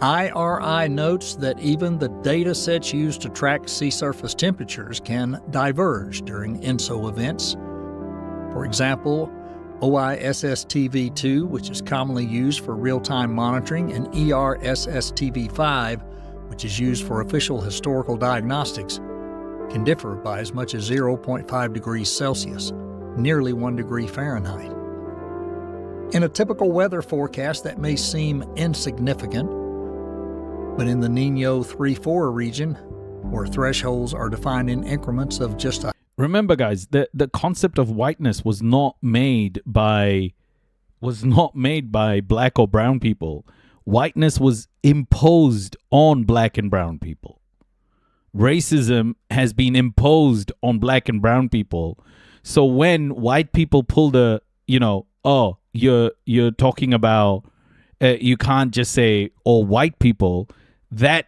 IRI notes that even the data sets used to track sea surface temperatures can diverge during ENSO events. For example, OISS-TV2, which is commonly used for real-time monitoring, and ERSS-TV5, which is used for official historical diagnostics, can differ by as much as 0.5 degrees Celsius, nearly 1 degree Fahrenheit. In a typical weather forecast, that may seem insignificant, but in the Niño 3-4 region, where thresholds are defined in increments of just a... Remember, guys, the concept of whiteness was not made by black or brown people. Whiteness was imposed on black and brown people. Racism has been imposed on black and brown people. So when white people pull the, oh, you're talking about, you can't just say all white people, that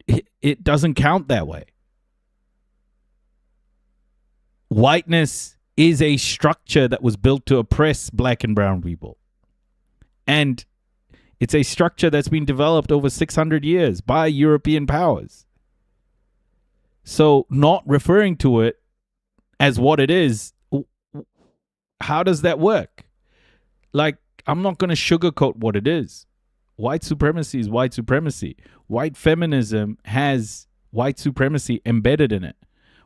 it doesn't count that way. Whiteness is a structure that was built to oppress black and brown people. And it's a structure that's been developed over 600 years by European powers. So not referring to it as what it is, how does that work? Like, I'm not going to sugarcoat what it is. White supremacy is white supremacy. White feminism has white supremacy embedded in it.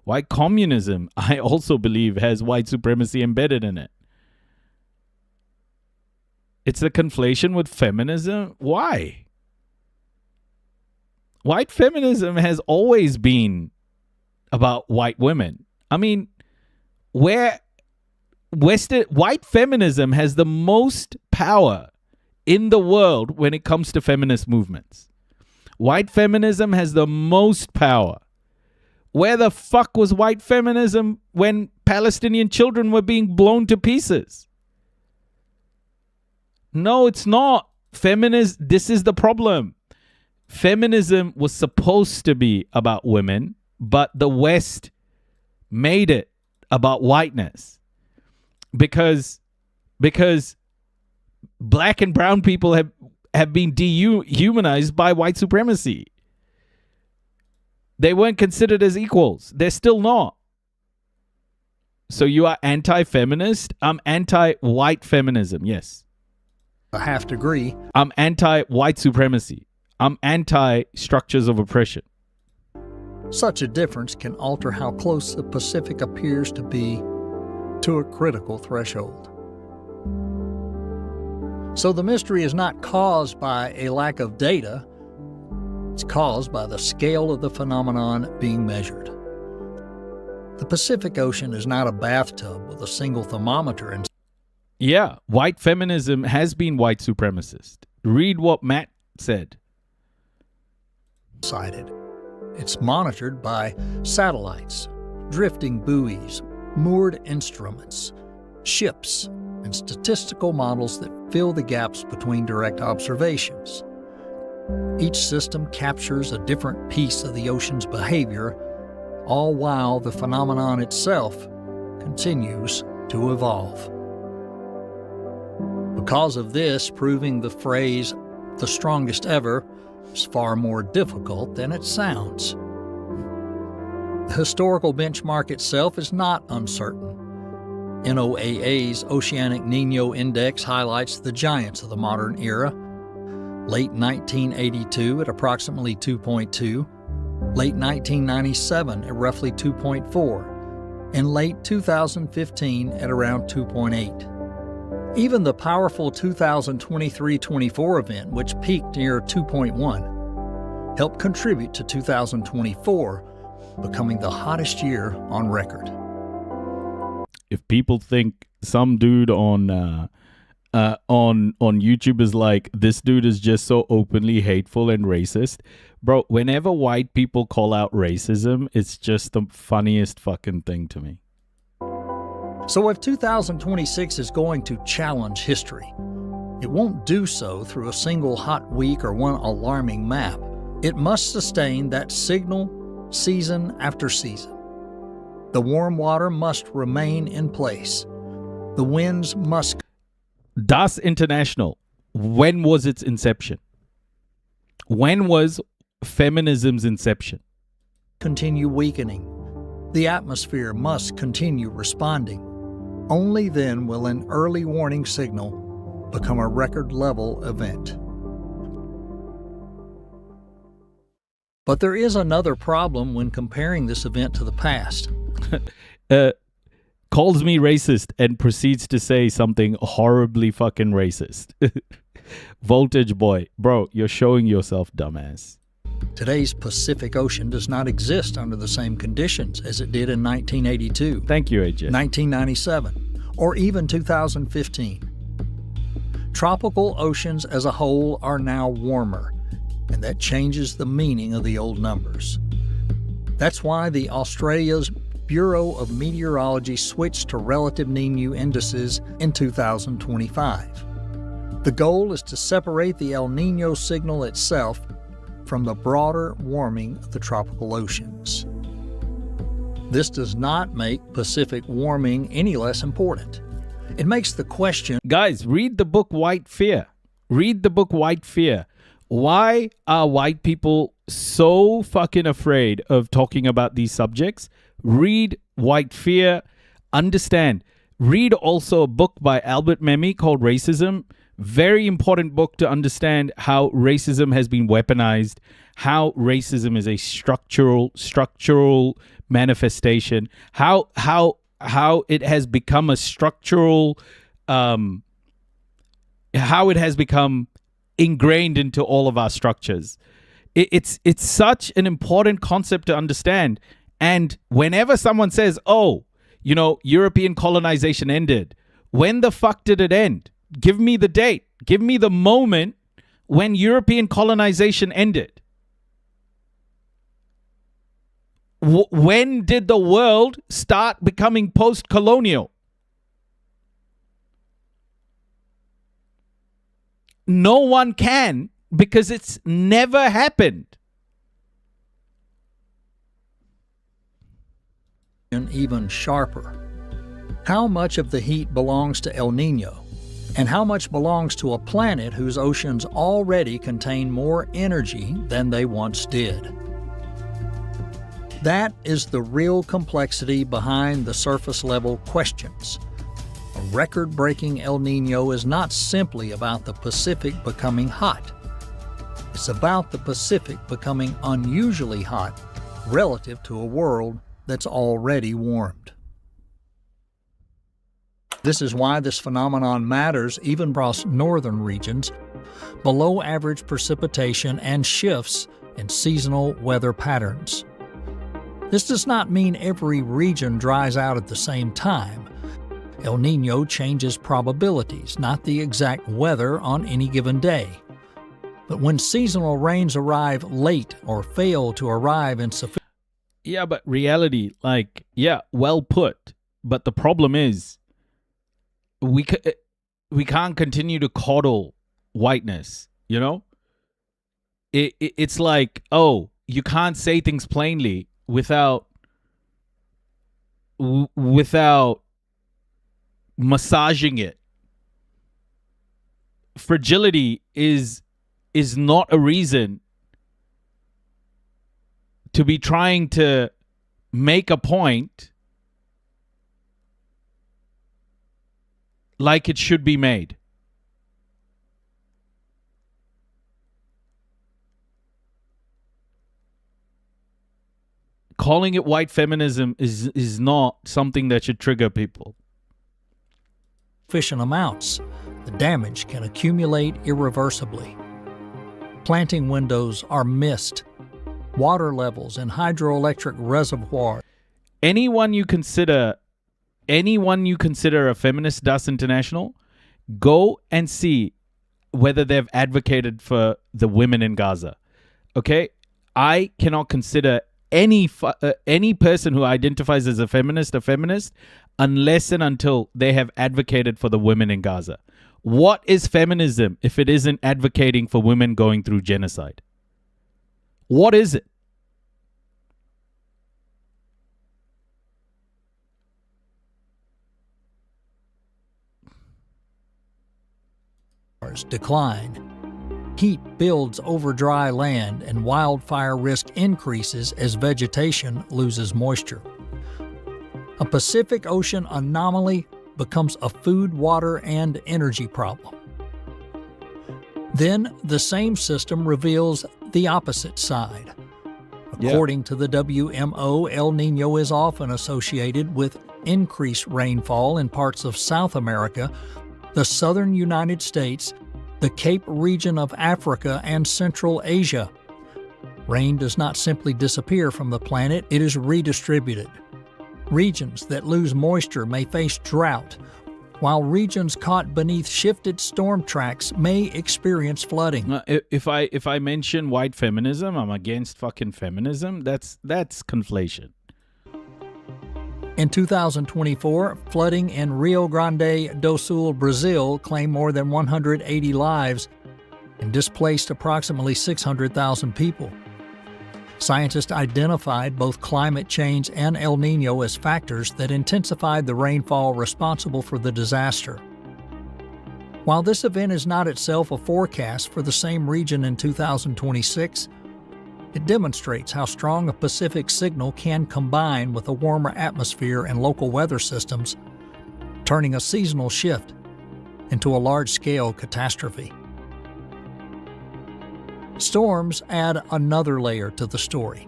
White communism, I also believe, has white supremacy embedded in it. It's a conflation with feminism. Why? White feminism has always been about white women. I mean, white feminism has the most power in the world when it comes to feminist movements. White feminism has the most power. Where the fuck was white feminism when Palestinian children were being blown to pieces? No, it's not. This is the problem. Feminism was supposed to be about women, but the West made it about whiteness. Because black and brown people have been dehumanized by white supremacy. They weren't considered as equals. They're still not. So you are anti-feminist? I'm anti-white feminism, yes. A half degree. I'm anti-white supremacy. I'm anti-structures of oppression. Such a difference can alter how close the Pacific appears to be to a critical threshold. So the mystery is not caused by a lack of data. It's caused by the scale of the phenomenon being measured. The Pacific Ocean is not a bathtub with a single thermometer. And yeah, white feminism has been white supremacist. Read what Matt said. It's monitored by satellites, drifting buoys, moored instruments, ships, and statistical models that fill the gaps between direct observations. Each system captures a different piece of the ocean's behavior, all while the phenomenon itself continues to evolve. Because of this, proving the phrase, the strongest ever, is far more difficult than it sounds. The historical benchmark itself is not uncertain. NOAA's Oceanic Niño Index highlights the giants of the modern era. Late 1982 at approximately 2.2, late 1997 at roughly 2.4, and late 2015 at around 2.8. Even the powerful 2023-24 event, which peaked near 2.1, helped contribute to 2024 becoming the hottest year on record. If people think some dude on YouTube is like, this dude is just so openly hateful and racist, bro, whenever white people call out racism, it's just the funniest fucking thing to me. So if 2026 is going to challenge history, it won't do so through a single hot week or one alarming map. It must sustain that signal, season after season. The warm water must remain in place. The winds must... Das International, when was its inception? When was feminism's inception? Continue weakening. The atmosphere must continue responding. Only then will an early warning signal become a record-level event. But there is another problem when comparing this event to the past. Calls me racist and proceeds to say something horribly fucking racist. Voltage boy. Bro, you're showing yourself, dumbass. Today's Pacific Ocean does not exist under the same conditions as it did in 1982. Thank you, AJ. 1997, or even 2015. Tropical oceans as a whole are now warmer, and that changes the meaning of the old numbers. That's why the Australia's Bureau of Meteorology switched to relative Niño indices in 2025. The goal is to separate the El Niño signal itself from the broader warming of the tropical oceans. This does not make Pacific warming any less important. It makes the question... Guys, read the book White Fear. Read the book White Fear. Why are white people so fucking afraid of talking about these subjects? Read White Fear. Understand. Read also a book by Albert Memmi called Racism. Very important book to understand how racism has been weaponized, how racism is a structural manifestation, how it has become a structural, how it has become ingrained into all of our structures. It's such an important concept to understand. And whenever someone says, oh, you know, European colonization ended, when the fuck did it end? Give me the date. Give me the moment when European colonization ended. When did the world start becoming post-colonial? No one can, because it's never happened. Even sharper. How much of the heat belongs to El Niño? And how much belongs to a planet whose oceans already contain more energy than they once did? That is the real complexity behind the surface-level questions. A record-breaking El Niño is not simply about the Pacific becoming hot. It's about the Pacific becoming unusually hot relative to a world that's already warmed. This is why this phenomenon matters even across northern regions, below average precipitation and shifts in seasonal weather patterns. This does not mean every region dries out at the same time. El Niño changes probabilities, not the exact weather on any given day. But when seasonal rains arrive late or fail to arrive in sufficient... Yeah, but reality, like, yeah, well put. But the problem is, we can't continue to coddle whiteness, you know? It's like, oh, you can't say things plainly without massaging it. Fragility is not a reason to be trying to make a point like it should be made. Calling it white feminism is not something that should trigger people. Sufficient amounts, the damage can accumulate irreversibly. Planting windows are missed. Water levels in hydroelectric reservoirs. Anyone you consider a feminist Das International, go and see whether they've advocated for the women in Gaza. Okay? I cannot consider any person who identifies as a feminist unless and until they have advocated for the women in Gaza. What is feminism if it isn't advocating for women going through genocide? What is it? reservoirs decline. Heat builds over dry land and wildfire risk increases as vegetation loses moisture. A Pacific Ocean anomaly becomes a food, water, and energy problem. Then the same system reveals the opposite side. According to the WMO, El Niño is often associated with increased rainfall in parts of South America, the southern United States, the Cape region of Africa, and Central Asia. Rain does not simply disappear from the planet, it is redistributed. Regions that lose moisture may face drought, while regions caught beneath shifted storm tracks may experience flooding. If I mention white feminism, I'm against fucking feminism. That's conflation. In 2024, flooding in Rio Grande do Sul, Brazil, claimed more than 180 lives and displaced approximately 600,000 people. Scientists identified both climate change and El Niño as factors that intensified the rainfall responsible for the disaster. While this event is not itself a forecast for the same region in 2026, it demonstrates how strong a Pacific signal can combine with a warmer atmosphere and local weather systems, turning a seasonal shift into a large-scale catastrophe. Storms add another layer to the story.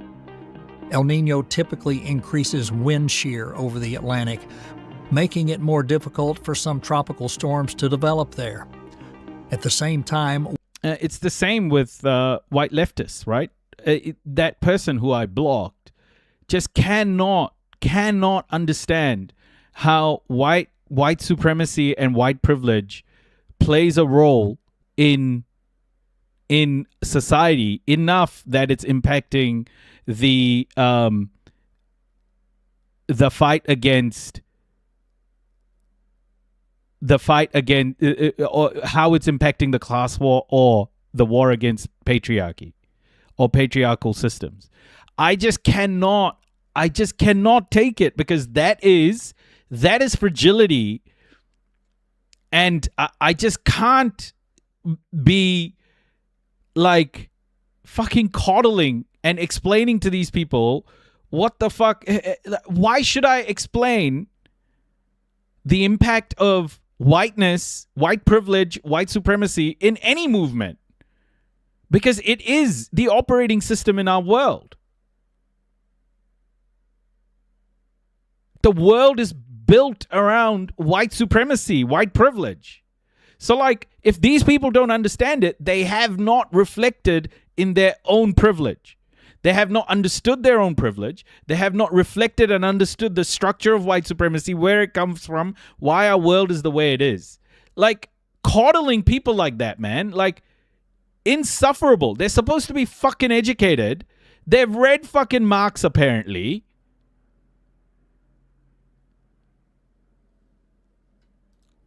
El Niño typically increases wind shear over the Atlantic, making it more difficult for some tropical storms to develop there. At the same time, it's the same with white leftists, right? That person who I blocked just cannot understand how white supremacy and white privilege plays a role in society enough that it's impacting the fight against or how it's impacting the class war or the war against patriarchy or patriarchal systems. I just cannot take it, because that is fragility, and I just can't be like fucking coddling and explaining to these people what the fuck. Why should I explain the impact of whiteness, white privilege, white supremacy in any movement? Because it is the operating system in our world. The world is built around white supremacy, white privilege. So, like, if these people don't understand it, they have not reflected in their own privilege. They have not understood their own privilege. They have not reflected and understood the structure of white supremacy, where it comes from, why our world is the way it is. Like, coddling people like that, man, like, insufferable. They're supposed to be fucking educated. They've read fucking Marx, apparently.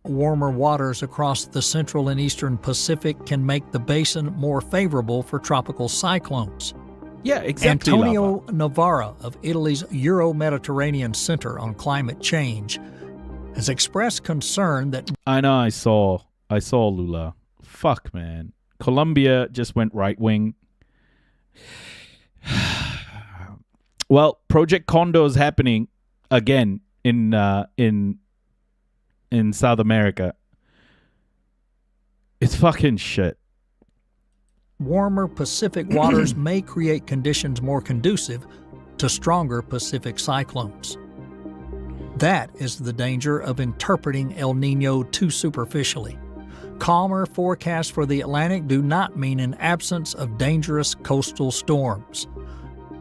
Warmer waters across the central and eastern Pacific can make the basin more favorable for tropical cyclones. Yeah, exactly. Antonio Navarra of Italy's Euro-Mediterranean Center on Climate Change has expressed concern that... I know, I saw Lula. Fuck, man. Colombia just went right-wing. Well, Project Condor is happening again in South America. It's fucking shit. Warmer Pacific waters may create conditions more conducive to stronger Pacific cyclones. That is the danger of interpreting El Niño too superficially. Calmer forecasts for the Atlantic do not mean an absence of dangerous coastal storms.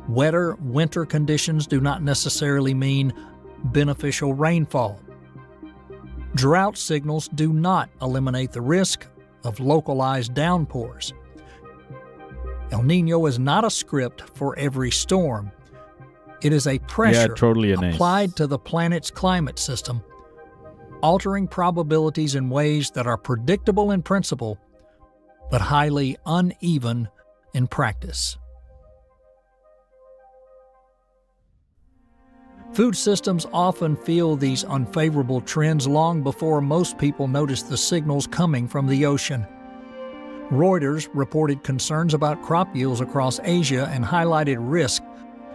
Wetter winter conditions do not necessarily mean beneficial rainfall. Drought signals do not eliminate the risk of localized downpours. El Niño is not a script for every storm. It is a pressure applied to the planet's climate system, altering probabilities in ways that are predictable in principle, but highly uneven in practice. Food systems often feel these unfavorable trends long before most people notice the signals coming from the ocean. Reuters reported concerns about crop yields across Asia and highlighted risk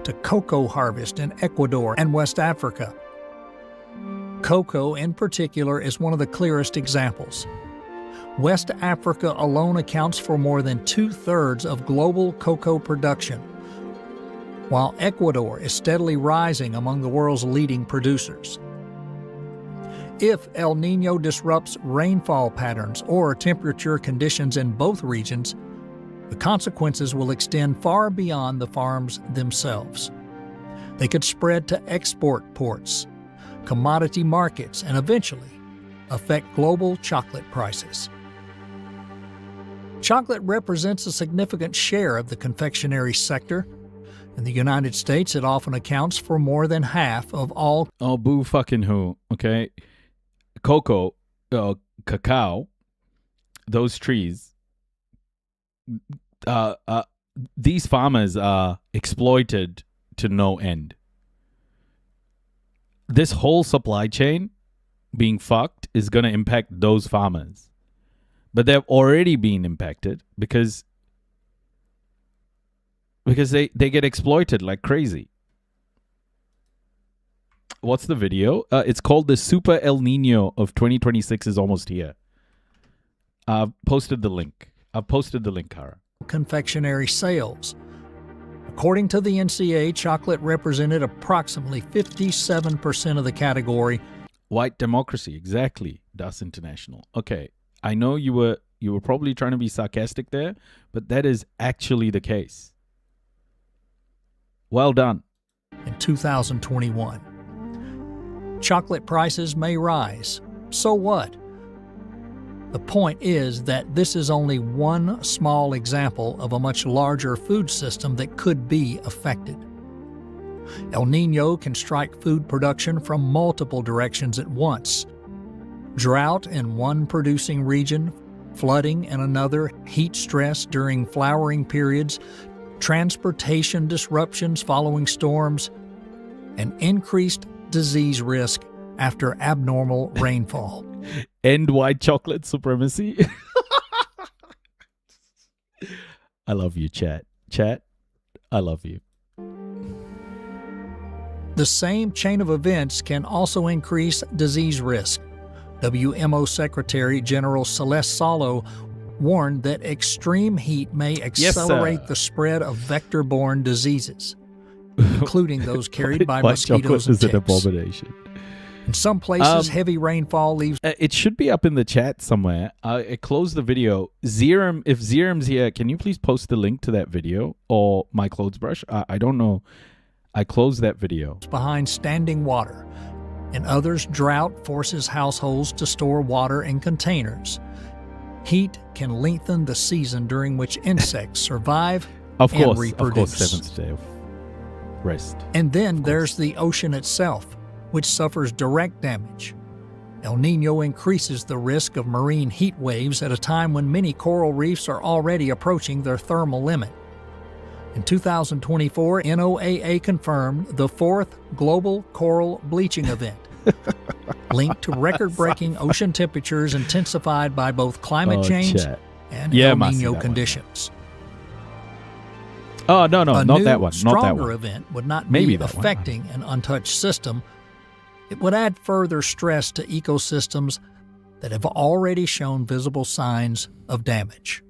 to cocoa harvest in Ecuador and West Africa. Cocoa, in particular, is one of the clearest examples. West Africa alone accounts for more than 2/3 of global cocoa production, while Ecuador is steadily rising among the world's leading producers. If El Niño disrupts rainfall patterns or temperature conditions in both regions, the consequences will extend far beyond the farms themselves. They could spread to export ports, commodity markets, and eventually affect global chocolate prices. Chocolate represents a significant share of the confectionery sector. In the United States, it often accounts for more than half of all. Oh, boo fucking who, okay? Cocoa, cacao, those trees, these farmers are exploited to no end. This whole supply chain being fucked is going to impact those farmers. But they've already been impacted because they get exploited like crazy. What's the video? It's called the Super El Nino of 2026 is almost here. I've posted the link, Kara. Confectionery sales. According to the NCA, chocolate represented approximately 57% of the category. White democracy, exactly. Das International. Okay, I know you were probably trying to be sarcastic there, but that is actually the case. Well done. In 2021. Chocolate prices may rise. So what? The point is that this is only one small example of a much larger food system that could be affected. El Niño can strike food production from multiple directions at once. Drought in one producing region, flooding in another, heat stress during flowering periods, transportation disruptions following storms, and increased disease risk after abnormal rainfall. End white chocolate supremacy. I love you, chat. Chat, I love you. The same chain of events can also increase disease risk. WMO Secretary General Celeste Salo warned that extreme heat may accelerate the spread of vector-borne diseases, including those carried by mosquitoes and ticks. An abomination. In some places, heavy rainfall leaves... It should be up in the chat somewhere. I closed the video. Zerum, if Zerum's here, can you please post the link to that video or my clothes brush? I don't know. I closed that video. Behind standing water. In others, drought forces households to store water in containers. Heat can lengthen the season during which insects survive and reproduce. Of course, seventh day of rest. And then there's the ocean itself, which suffers direct damage. El Niño increases the risk of marine heat waves at a time when many coral reefs are already approaching their thermal limit. In 2024, NOAA confirmed the fourth global coral bleaching event, linked to record-breaking ocean temperatures intensified by both climate change and El Niño conditions. Oh, no, not that one. Stronger event would not be affecting an untouched system. It would add further stress to ecosystems that have already shown visible signs of damage.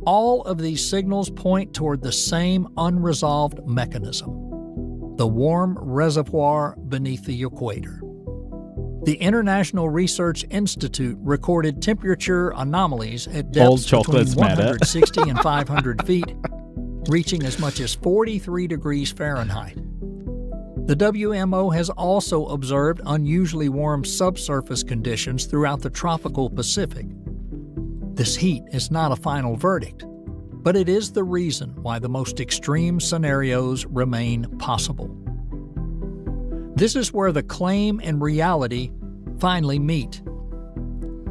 All of these signals point toward the same unresolved mechanism, the warm reservoir beneath the equator. The International Research Institute recorded temperature anomalies at depths between 160 and 500 feet, reaching as much as 43 degrees Fahrenheit. The WMO has also observed unusually warm subsurface conditions throughout the tropical Pacific. This heat is not a final verdict, but it is the reason why the most extreme scenarios remain possible. This is where the claim and reality finally meet.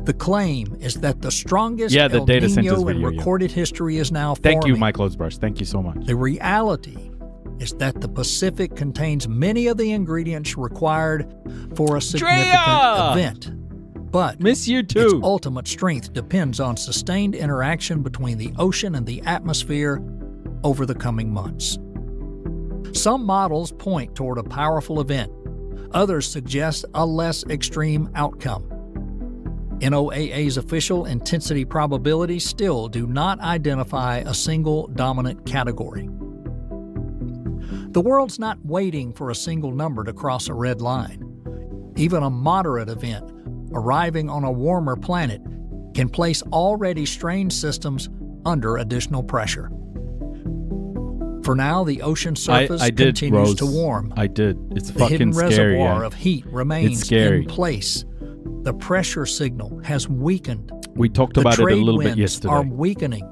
The claim is that the strongest El Niño in recorded history is now forming. Thank you, my clothes brush. Thank you so much. The reality is that the Pacific contains many of the ingredients required for a significant event. But miss you too. Its ultimate strength depends on sustained interaction between the ocean and the atmosphere over the coming months. Some models point toward a powerful event. Others suggest a less extreme outcome. NOAA's official intensity probabilities still do not identify a single dominant category. The world's not waiting for a single number to cross a red line. Even a moderate event arriving on a warmer planet can place already strained systems under additional pressure. For now, the ocean surface continues to warm. I did. It's the fucking hidden scary. reservoir of heat remains in place. The pressure signal has weakened. We talked about it a little bit yesterday. Are weakening.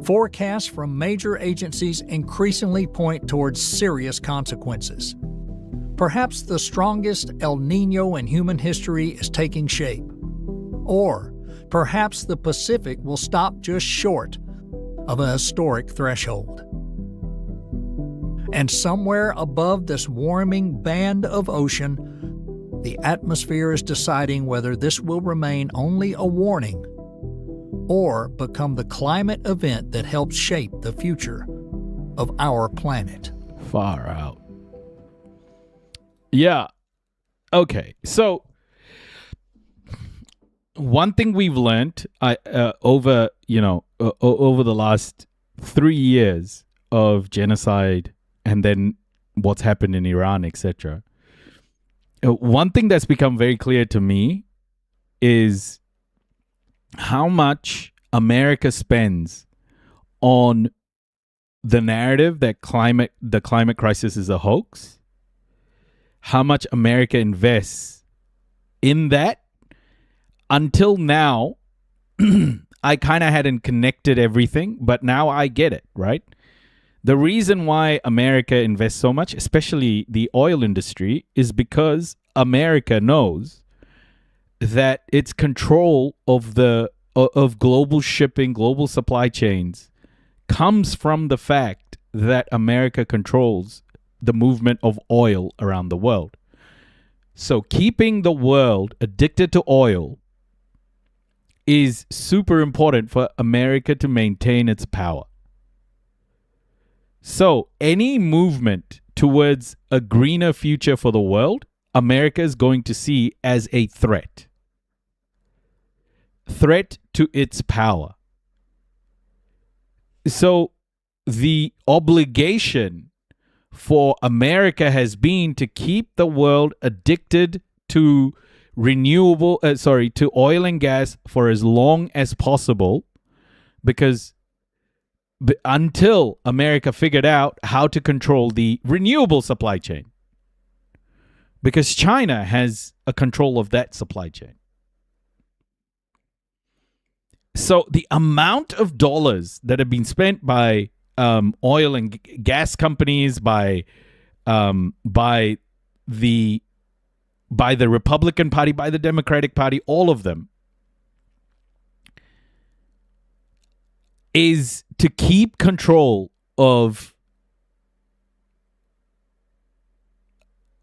Forecasts from major agencies increasingly point towards serious consequences. Perhaps the strongest El Niño in human history is taking shape. Or perhaps the Pacific will stop just short of a historic threshold. And somewhere above this warming band of ocean, the atmosphere is deciding whether this will remain only a warning or become the climate event that helps shape the future of our planet. Far out. Yeah. Okay. So one thing we've learned over the last 3 years of genocide and then what's happened in Iran, etc. One thing that's become very clear to me is how much America spends on the narrative that the climate crisis is a hoax, how much America invests in that. Until now, I kind of hadn't connected everything, but now I get it, right? The reason why America invests so much, especially the oil industry, is because America knows that its control of global shipping, global supply chains comes from the fact that America controls the movement of oil around the world. So keeping the world addicted to oil is super important for America to maintain its power. So any movement towards a greener future for the world, America is going to see as a threat. Threat to its power. So the obligation for America has been to keep the world addicted to to oil and gas for as long as possible, because until America figured out how to control the renewable supply chain, because China has a control of that supply chain. So the amount of dollars that have been spent by oil and gas companies, by the Republican Party, by the Democratic Party, all of them, is to keep control of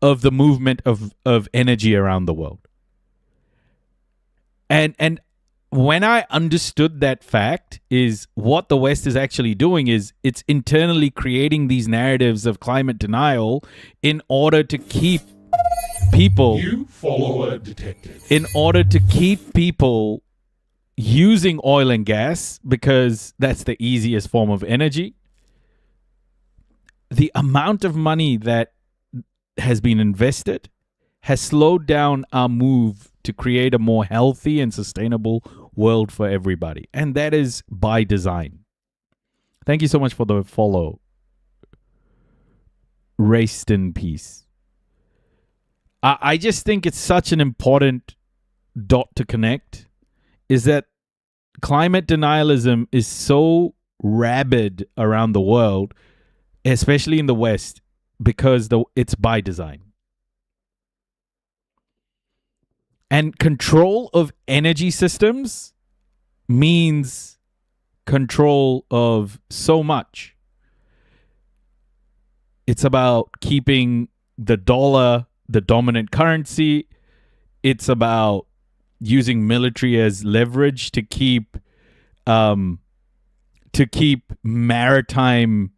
the movement of energy around the world. And when I understood that fact, is what the West is actually doing is it's internally creating these narratives of climate denial in order to keep people... New follower detected. In order to keep people using oil and gas, because that's the easiest form of energy. The amount of money that has been invested has slowed down our move to create a more healthy and sustainable world for everybody. And that is by design. Thank you so much for the follow. Rest in peace. I just think it's such an important dot to connect, is that climate denialism is so rabid around the world, especially in the West, because it's by design. And control of energy systems means control of so much. It's about keeping the dollar the dominant currency. It's about using military as leverage to keep maritime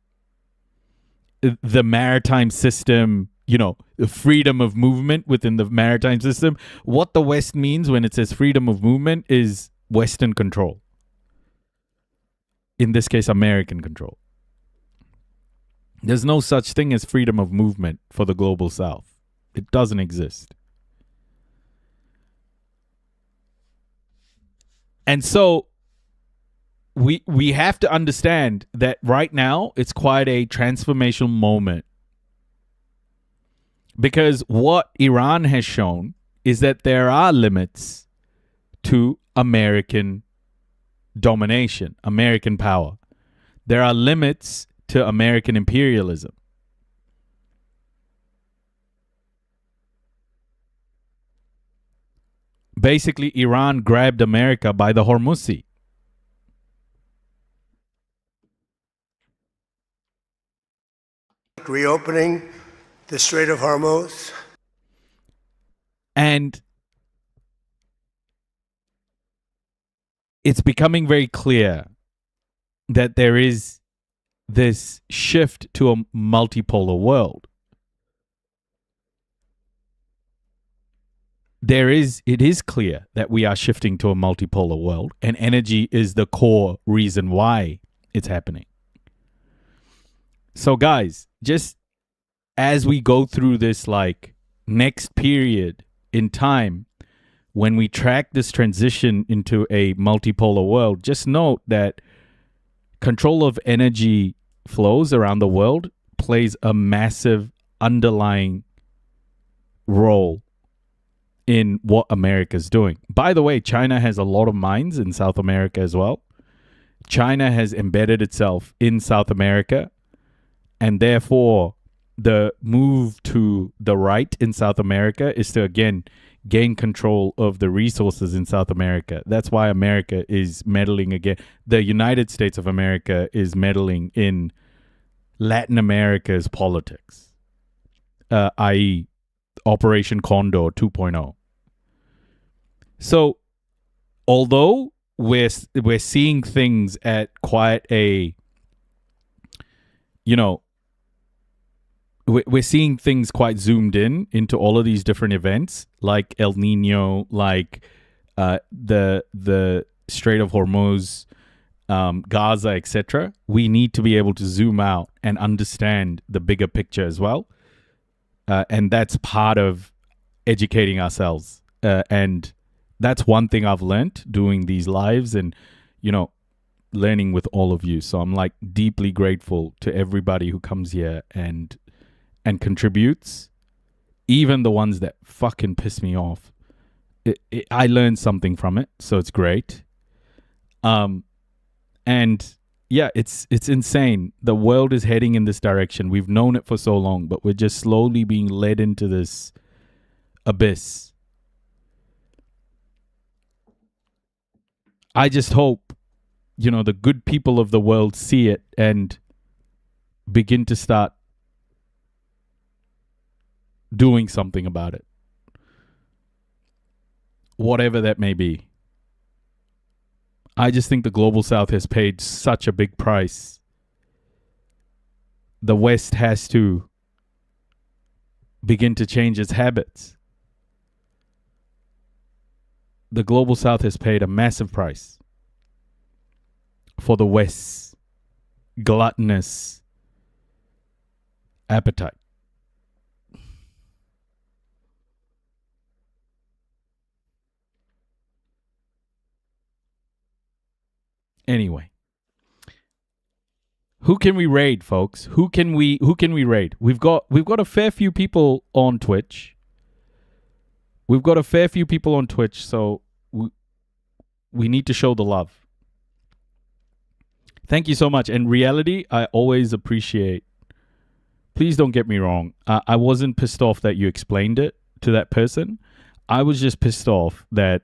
the maritime system, the freedom of movement within the maritime system. What the West means when it says freedom of movement is Western control. In this case, American control. There's no such thing as freedom of movement for the global South. It doesn't exist. And so we have to understand that right now it's quite a transformational moment, because what Iran has shown is that there are limits to American domination, American power. There are limits to American imperialism. Basically, Iran grabbed America by the Hormuz Sea. Reopening the Strait of Hormuz. And it's becoming very clear that there is this shift to a multipolar world. It is clear that we are shifting to a multipolar world, and energy is the core reason why it's happening. So guys, just as we go through this next period in time, when we track this transition into a multipolar world, just note that control of energy flows around the world plays a massive underlying role in what America's doing. By the way, China has a lot of mines in South America as well. China has embedded itself in South America, and therefore the move to the right in South America is to, again, gain control of the resources in South America. That's why America is meddling again. The United States of America is meddling in Latin America's politics, i.e. Operation Condor 2.0. So, although we're seeing things at quite a, we're seeing things quite zoomed into all of these different events, like El Nino, like the Strait of Hormuz, Gaza, etc. We need to be able to zoom out and understand the bigger picture as well. And that's part of educating ourselves. And that's one thing I've learned doing these lives and, learning with all of you. So I'm deeply grateful to everybody who comes here and contributes, even the ones that fucking piss me off. I learned something from it, so it's great. And yeah, it's insane. The world is heading in this direction. We've known it for so long, but we're just slowly being led into this abyss. I just hope, the good people of the world see it and begin to start doing something about it. Whatever that may be. I just think the Global South has paid such a big price. The West has to begin to change its habits. The Global South has paid a massive price for the West's gluttonous appetite. Anyway, who can we raid, folks? Who can we raid? We've got a fair few people on Twitch. So we need to show the love. Thank you so much. And Reality, I always appreciate. Please don't get me wrong. I wasn't pissed off that you explained it to that person. I was just pissed off that,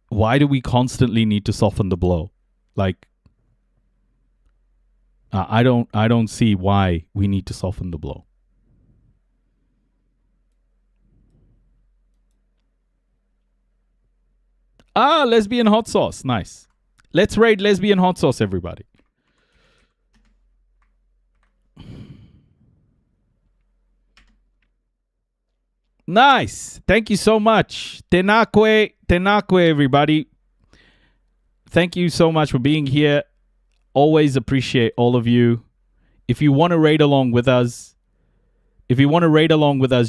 why do we constantly need to soften the blow? I don't see why we need to soften the blow. Ah, lesbian hot sauce. Nice. Let's raid lesbian hot sauce, everybody. Nice. Thank you so much. Tenakwe, everybody. Thank you so much for being here. Always appreciate all of you. If you want to raid along with us,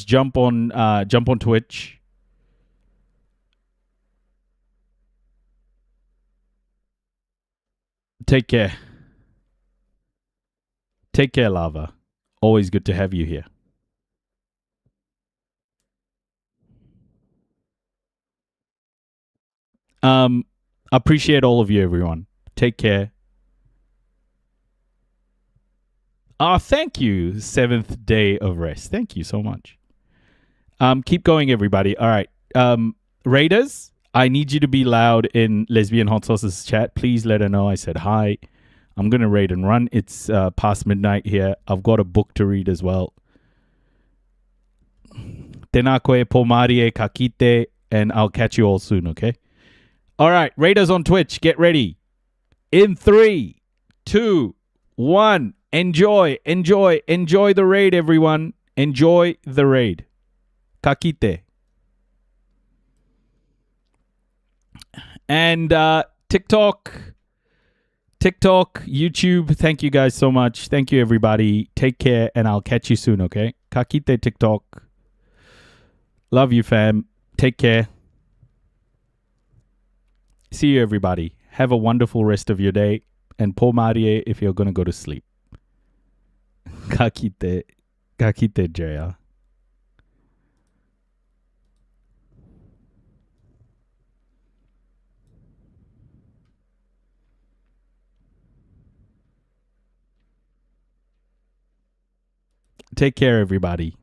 jump on Twitch. Take care. Take care, Lava. Always good to have you here. Appreciate all of you, everyone. Take care. Thank you, 7th day of rest. Thank you so much. Keep going, everybody. All right. Raiders, I need you to be loud in Lesbian Hot Sauce's chat. Please let her know I said hi. I'm going to raid and run. It's past midnight here. I've got a book to read as well. Tenakwe, Pomarie, Kakite, and I'll catch you all soon, okay? All right, Raiders on Twitch, get ready. In 3, 2, 1, enjoy the raid, everyone. Enjoy the raid. Kakite. And TikTok, YouTube, thank you guys so much. Thank you, everybody. Take care, and I'll catch you soon, okay? Kakite TikTok. Love you, fam. Take care. See you, everybody. Have a wonderful rest of your day. And po marie if you're going to go to sleep. Kakite Jaya. Take care, everybody.